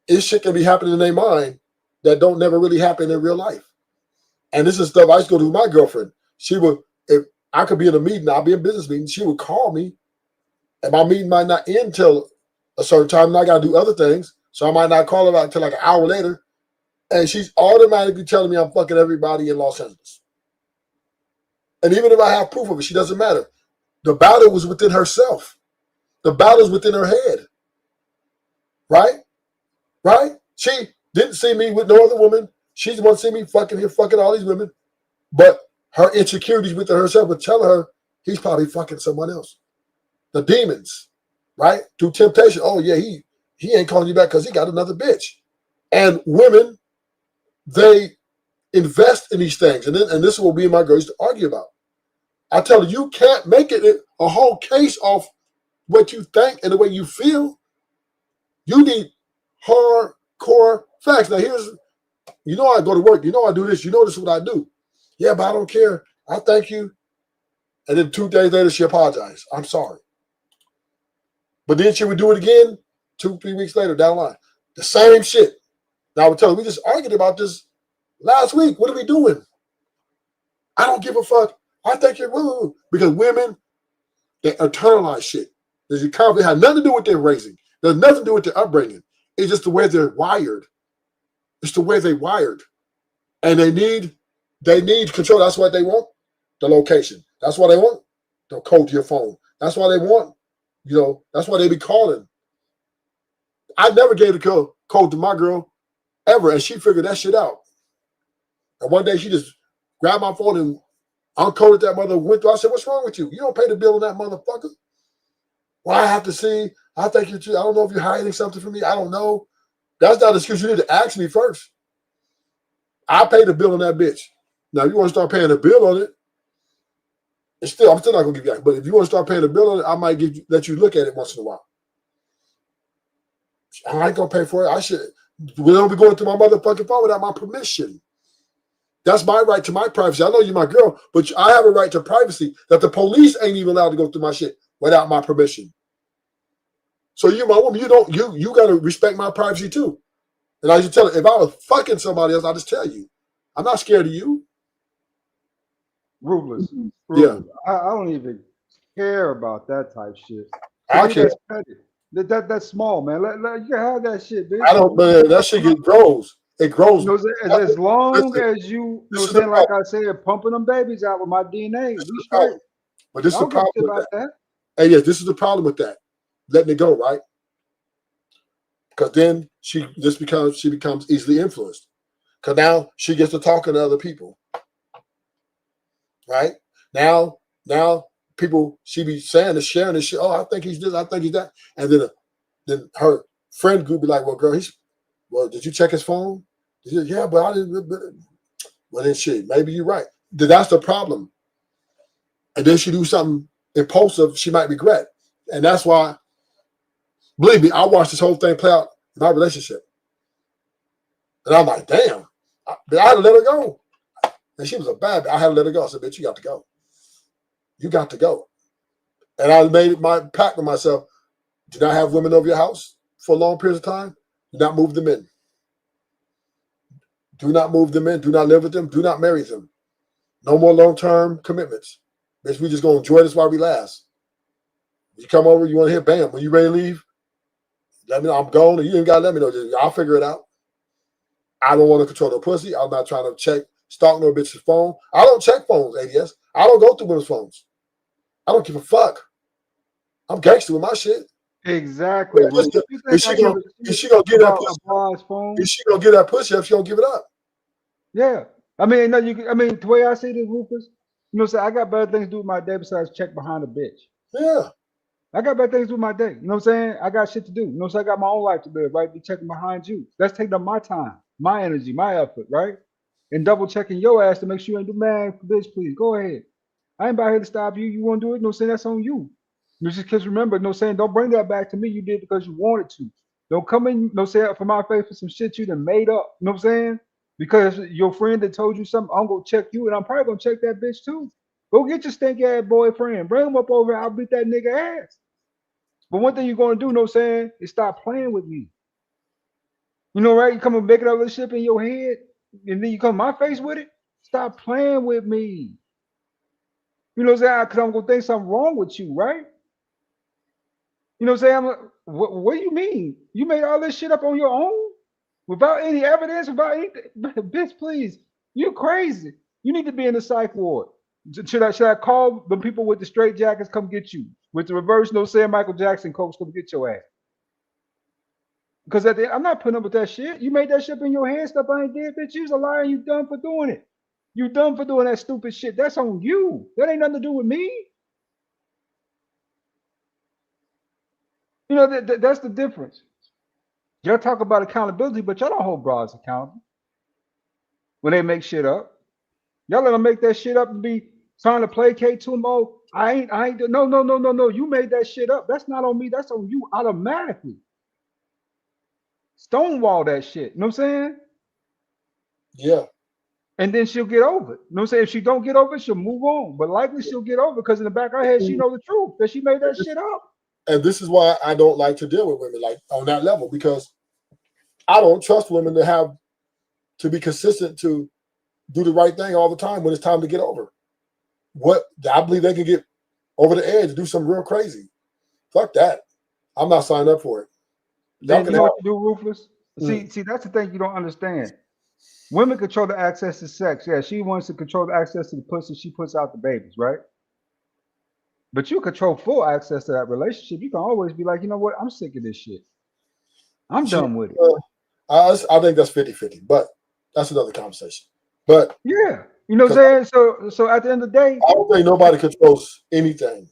This shit can be happening in their mind that don't never really happen in real life. And this is stuff I used to go to with my girlfriend. She would, if I could be in a meeting, I'll be in a business meeting, she would call me, and my meeting might not end till a certain time, and I gotta do other things. So I might not call her back until like an hour later. And she's automatically telling me I'm fucking everybody in Los Angeles. And even if I have proof of it, she doesn't matter. The battle was within herself. The battle is within her head. Right? Right? She didn't see me with no other woman. She's the one see me fucking here, fucking all these women. But her insecurities within herself would tell her he's probably fucking someone else. The demons, right? Through temptation. Oh yeah, he ain't calling you back because he got another bitch. And women, they invest in these things. And this is what me and my girls used to argue about. I tell her, you can't make it a whole case off what you think and the way you feel. You need hardcore facts. Now here's, you know I go to work. You know I do this. You know this is what I do. Yeah, but I don't care. I thank you. And then 2 days later, she apologized. I'm sorry. But then she would do it again 2-3 weeks later down the line. The same shit. Now I would tell her, we just argued about this last week. What are we doing? I don't give a fuck. I think you're wrong. Because women, they internalize shit. There's a conflict. It has nothing to do with their raising. There's nothing to do with their upbringing. It's just the way they're wired. It's the way they're wired. And they need control. That's what they want. The location. That's what they want. The code to your phone. That's why they want. That's why they be calling. I never gave the code to my girl ever, and she figured that shit out. And one day she just grabbed my phone and uncoded that mother, went through. I said, what's wrong with you? You don't pay the bill on that motherfucker. Well, I have to see. I think I don't know if you're hiding something from me. I don't know. That's not an excuse. You need to ask me first. I pay the bill on that bitch. Now, if you want to start paying the bill on it, I'm still not going to give you that. But if you want to start paying the bill on it, I might let you look at it once in a while. I ain't going to pay for it. I should. We don't be going through my motherfucking phone without my permission. That's my right to my privacy. I know you're my girl, but I have a right to privacy that the police ain't even allowed to go through my shit without my permission. So you, my woman, you got to respect my privacy too. And I just tell her, if I was fucking somebody else, I'll just tell you. I'm not scared of you. Ruthless. Yeah. I don't even care about that type shit. I care. That's petty. That's small, man. You can have that shit, bitch. I don't, man. That shit grows. It grows. As long as you know, saying like I said, pumping them babies out with my DNA, we straight. But this is the problem with about that. And yes, this is the problem with that. Letting it go, right? Because then she becomes easily influenced. Because now she gets to talking to other people. Right? Now people, she be saying this, sharing this shit. Oh, I think he's this, I think he's that. And then her friend group be like, well, girl, did you check his phone? Yeah, but I didn't. Well, then shit, maybe you're right. That's the problem. And then she do something impulsive she might regret. And that's why, believe me, I watched this whole thing play out in my relationship. And I'm like, damn, I had to let her go. And she was a bad bitch. I had to let her go. I said, bitch, you got to go. You got to go. And I made my pact with myself, do not have women over your house for long periods of time. Do not move them in. Do not move them in. Do not live with them. Do not marry them. No more long-term commitments. Bitch, we just going to enjoy this while we last. You come over, you want to hit, bam. When you ready to leave, let me know I'm gone. You ain't got to let me know. I'll figure it out. I don't want to control the pussy. I'm not trying to stalk no bitch's phone. I don't check phones, ADS. I don't go through women's phones. I don't give a fuck. I'm gangster with my shit. Exactly. Is she gonna get that pussy? Is she gonna get that pussy if she don't give it up? Yeah. I mean, no, the way I see this, Rufus, you know what I'm saying? I got better things to do with my day besides check behind a bitch. Yeah. I got better things to do with my day. You know what I'm saying? I got shit to do. You know what I'm saying? I got my own life to live, right? Be checking behind you. That's taking up my time, my energy, my effort, right? And double checking your ass to make sure you ain't do, man, bitch, please, go ahead. I ain't about here to stop you. You want to do it? No saying that's on you. You just kids remember, no saying don't bring that back to me. You did because you wanted to. Don't come in, no saying for my face for some shit you done made up. You know what I'm saying? Because your friend that told you something, I'm gonna check you, and I'm probably gonna check that bitch too. Go get your stinky ass boyfriend, bring him up over here, I'll beat that nigga ass. But one thing you're gonna do, know what I'm saying, is stop playing with me. You know, right? You come and make it up with shit in your head, and then you come my face with it. Stop playing with me. You know what I'm saying? Because I'm gonna think something wrong with you, right? You know what I'm saying? I'm like, what do you mean? You made all this shit up on your own without any evidence, without anything? Bitch, please, you crazy. You need to be in the psych ward. Should I call the people with the straight jackets come get you? With the reverse, no saying Michael Jackson, coach, come get your ass. Because at the end, I'm not putting up with that shit. You made that shit up in your head, stuff I ain't did, bitch. You's a liar. You dumb for doing it. You dumb for doing that stupid shit. That's on you. That ain't nothing to do with me. You know, that's the difference. Y'all talk about accountability, but y'all don't hold bras accountable when they make shit up. Y'all let them make that shit up and be trying to placate to them. Oh, I ain't. No. You made that shit up. That's not on me. That's on you automatically. Stonewall that shit. You know what I'm saying? Yeah. And then she'll get over it. You know what I'm saying? If she don't get over it, she'll move on. But likely she'll get over it because in the back of her head, she know the truth that she made that shit up. And this is why I don't like to deal with women like on that level, because I don't trust women to be consistent to do the right thing all the time when it's time to get over. What I believe they can get over the edge, do something real crazy. Fuck that. I'm not signing up for it. Then you know what you do, Ruthless? See, that's the thing you don't understand. Women control the access to sex. Yeah, she wants to control the access to the pussy. She puts out the babies, right? But you control full access to that relationship. You can always be like, you know what? I'm sick of this shit. I'm done with it. I think that's 50-50, but that's another conversation. But yeah, you know what I'm saying? So at the end of the day, I don't think nobody controls anything.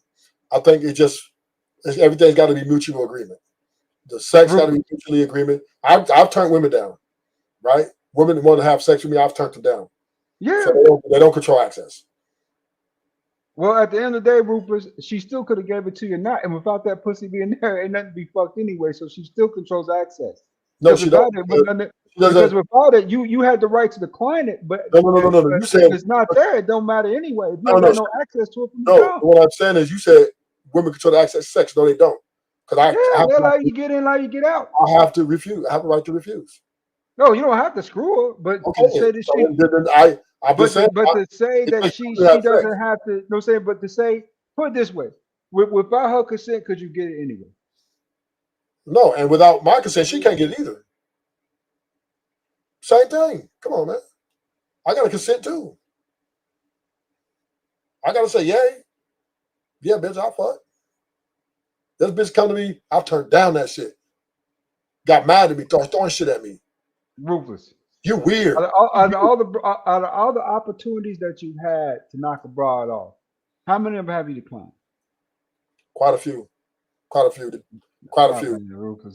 I think everything's got to be mutual agreement. The sex got to be mutually agreement. I've turned women down, right? Women want to have sex with me, I've turned them down. Yeah. So they don't control access. Well, at the end of the day, Rufus, she still could have gave it to you or not, and without that pussy being there, ain't nothing to be fucked anyway. So she still controls access. No, she don't. Because without it, you had the right to decline it, but No. You said if it's not there, it don't matter anyway. If you don't have no access to it, no. What I'm saying is, you said women control the access to sex. No, they don't. Because they allow you to get in, allow you to get out. I have to refuse. I have the right to refuse. No, you don't have to screw her, but to say that she doesn't have to. No, saying, but to say, put it this way, without her consent, could you get it anyway? No, and without my consent, she can't get it either. Same thing. Come on, man. I gotta consent too. I gotta say, yay. Yeah, bitch, I'll fuck. This bitch come to me, I've turned down that shit. Got mad at me, throwing shit at me. Ruthless. You're weird. Out of all the opportunities that you had to knock a broad off, how many of them have you declined? Quite a few. Ruthless,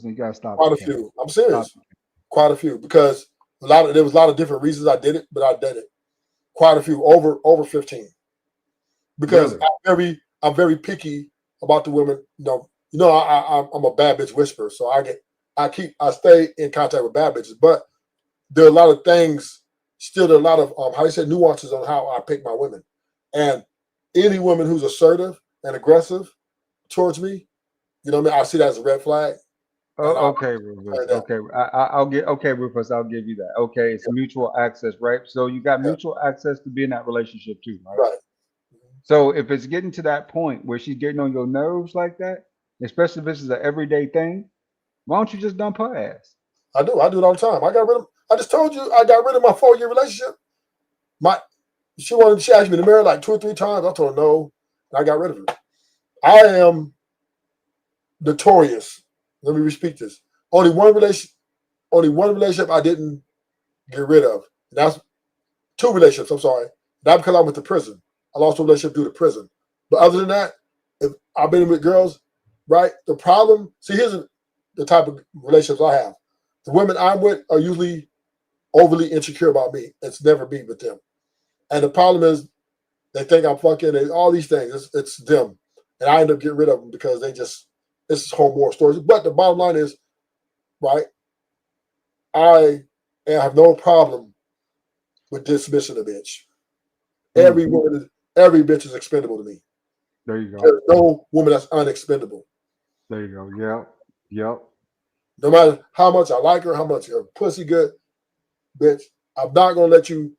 you gotta stop. Quite a few. I'm serious. Quite a few, because there was a lot of different reasons I did it, but I did it. Quite a few, over 15. Because really? I'm very picky about the women. I'm a bad bitch whisperer, so I stay in contact with bad bitches. But there are a lot of things. Still, there are a lot of nuances on how I pick my women. And any woman who's assertive and aggressive towards me, you know what I mean? I see that as a red flag. Oh, okay, Rufus. Okay, Rufus. I'll give you that. Okay, it's mutual access, right? So you got mutual access to be in that relationship too, right? Right. So if it's getting to that point where she's getting on your nerves like that, especially if this is an everyday thing, why don't you just dump her ass? I do it all the time. I just told you I got rid of my 4-year relationship. She asked me to marry her like 2 or 3 times. I told her no, and I got rid of her. I am notorious. Let me repeat this. Only one relationship I didn't get rid of. That's 2 relationships. I'm sorry. Not because I went to prison. I lost a relationship due to prison. But other than that, if I've been with girls, right? The problem, here's the type of relationships I have. The women I'm with are usually overly insecure about me. It's never me with them. And the problem is they think I'm fucking and all these things. It's them. And I end up getting rid of them because it's whole more stories. But the bottom line is, right, I have no problem with dismissing a bitch. Mm. Every bitch is expendable to me. There you go. There's no woman that's unexpendable. There you go. Yep. Yep. No matter how much I like her, how much her pussy good, bitch, I'm not gonna let you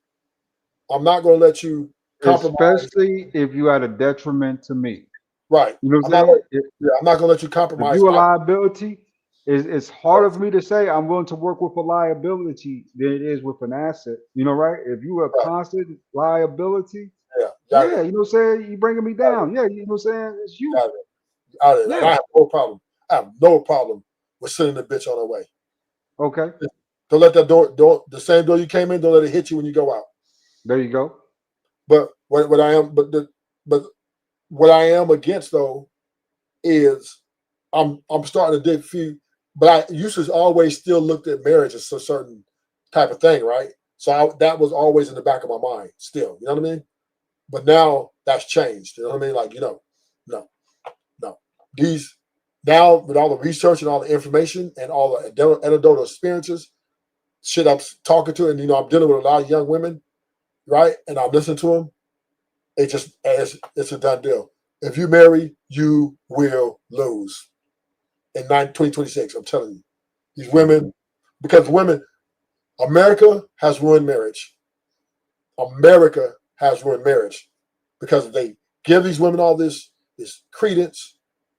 compromise. Especially if you at a detriment to me. Right. You know what I'm I'm not saying? gonna, I'm not gonna let you If compromise. you a liability, it's harder for me to say I'm willing to work with a liability than it is with an asset. You know, right? If you a constant liability, yeah, you know what I'm saying? You bringing me down. Yeah, you know what I'm saying? It's you. And Yeah. I have no problem. I have no problem with sending the bitch on her way. Okay. Don't let that door, the same door you came in, don't let it hit you when you go out. There you go. But what I am, but what I am against though is I'm starting to dig few. But I used to always still looked at marriage as a certain type of thing, right? So that was always in the back of my mind still. You know what I mean? But now that's changed. You know what I mean? Like, no. These now with all the research and all the information and all the anecdotal experiences, shit I'm talking to, and I'm dealing with a lot of young women, right? And I'm listening to them. It's a done deal. If you marry, you will lose in 2026. I'm telling you, these women, because America has ruined marriage. America has ruined marriage because they give these women all this credence.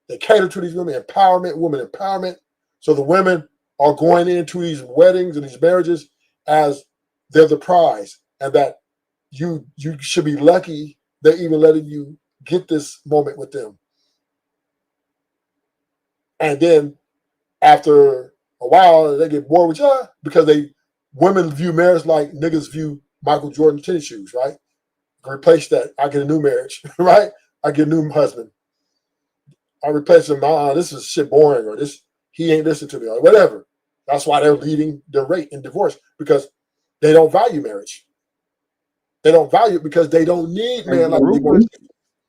They cater to these women empowerment. So the women are going into these weddings and these marriages as they're the prize, and that you should be lucky they're even letting you get this moment with them. And then after a while, they get bored with you because women view marriage like niggas view Michael Jordan tennis shoes, right? Replace that. I get a new marriage, right? I get a new husband. I replace him. This is shit boring, or he ain't listening to me, or whatever. That's why they're leading the rate in divorce, because they don't value marriage. They don't value it because they don't need man like they want.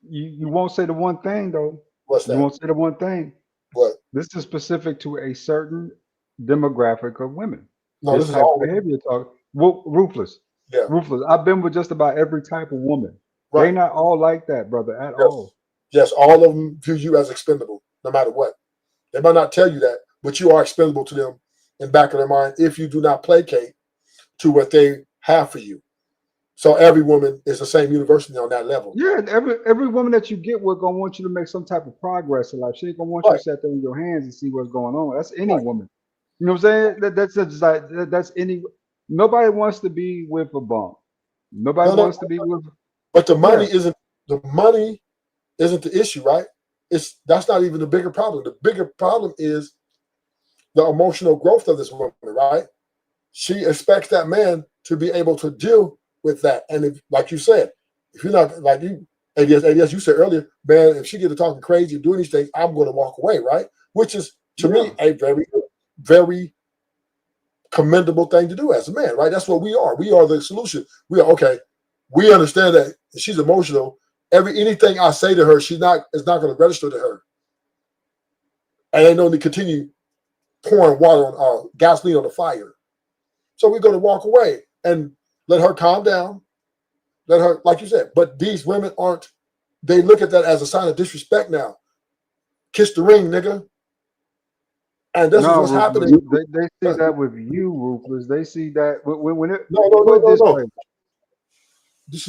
You won't say the one thing though. What's that? You won't say the one thing. What? This is specific to a certain demographic of women. No, this this is type all of behavior talk. Ruthless. Yeah. Ruthless. I've been with just about every type of woman. Right. They not all like that, brother, at all. Yes, all of them view you as expendable, no matter what. They might not tell you that, but you are expendable to them in the back of their mind if you do not placate to what they have for you. So every woman is the same university on that level. Yeah, every woman that you get with gonna want you to make some type of progress in life. She ain't gonna want you to sit there in your hands and see what's going on. That's any woman. You know what I'm saying? That's any. Nobody wants to be with a bum. Nobody wants to be with. But the money isn't the issue, right? That's not even the bigger problem. The bigger problem is the emotional growth of this woman, right? She expects that man to be able to deal with that. And if, like you said, if you're not like you, ADS, you said earlier, man, if she get to talking crazy and doing these things, I'm going to walk away, right? Which is to me a very, very commendable thing to do as a man, right? That's what we are. We are the solution. We are okay. We understand that she's emotional. Anything I say to her, it's not going to register to her. And ain't no need to continue pouring water on gasoline on the fire. So we're going to walk away and let her calm down. Let her, like you said, but these women they look at that as a sign of disrespect now. Kiss the ring, nigga. And this is what's happening. They see that with you, Ruthless. They see that when it. No. This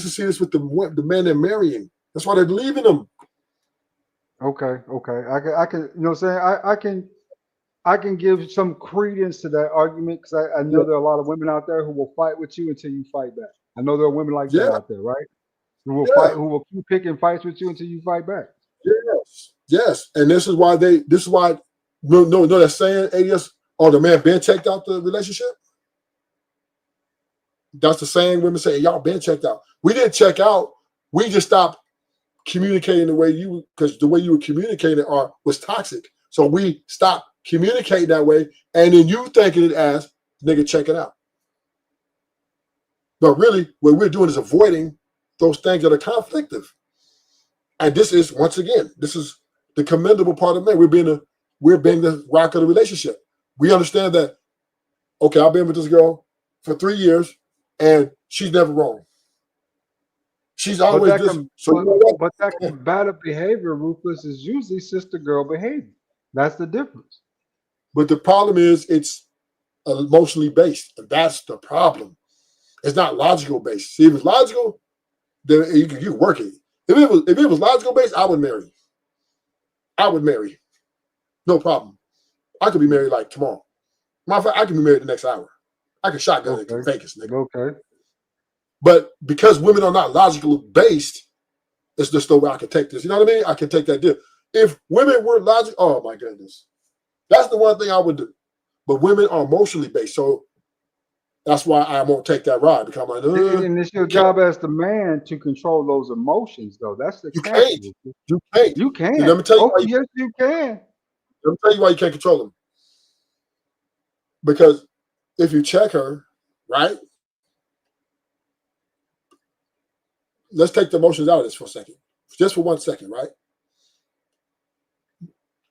is see this with the men they're marrying. That's why they're leaving them. Okay. I can you know what I'm saying? I can give some credence to that argument because I know there are a lot of women out there who will fight with you until you fight back. I know there are women like that out there, right? Who will fight, who will keep picking fights with you until you fight back. Yes. And this is why no, they're saying ADS, the man been checked out the relationship. That's the saying women say, y'all been checked out. We didn't check out. We just stopped communicating because the way you were communicating was toxic. So we stopped communicating that way, and then you thinking it as nigga check it out. But really, what we're doing is avoiding those things that are conflictive. And this is, once again, this is the commendable part of men. We're being the rock of the relationship. We understand that, okay, I've been with this girl for 3 years. and she's never wrong. She's But always that this. com- So you know what? but that combative behavior, Ruthless, is usually sister girl behavior. That's the difference. But the problem is it's emotionally based. And that's the problem. It's not logical based. See, if it's logical, then you can work it. If it was logical based, I would marry. I would marry. No problem. I could be married like tomorrow. Matter of fact, I can be married the next hour. I can shotgun it to Vegas, nigga. Okay. But because women are not logically based, it's just no way I can take this. You know what I mean? I can take that deal. If women were logical, oh my goodness. That's the one thing I would do. But women are emotionally based. So that's why I won't take that ride, because I'm like, And it's your job as the man to control those emotions, though. That's the you catch. can't. You can't. You can. And let me tell you Oh, why yes, you can. let me tell you why you can't control them. Because if you check her, right? Let's take the emotions out of this for a second. Just for 1 second, right?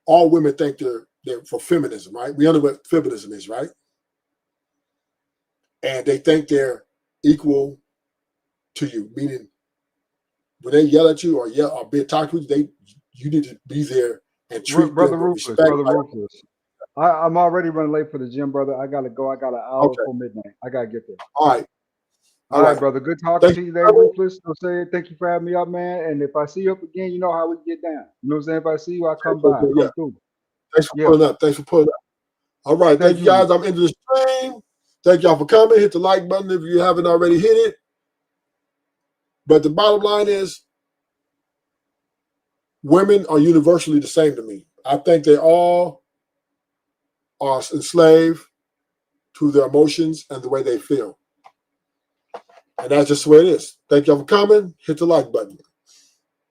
All women think they're for feminism, right? We know what feminism is, right? And they think they're equal to you, meaning when they yell at you or be talking with you, you need to be there and treat Brother them with Ruthless, respect. Brother Ruthless. I'm already running late for the gym, brother. I gotta go. I got an hour before midnight. I gotta get there. All right. All right, brother. Good talking Thank to you you, today, brother. Ruthless. I'm saying thank you for having me up, man. And if I see you up again, you know how we get down. You know what I'm saying? If I see you, I come by, Yeah. come through. Thanks for Yeah. pulling up. Thanks for pulling up. All right. Thank you guys. I'm into the stream. Thank y'all for coming. Hit the like button if you haven't already hit it. But the bottom line is women are universally the same to me. I think they all are enslaved to their emotions and the way they feel. And that's just the way it is. Thank y'all for coming. Hit the like button.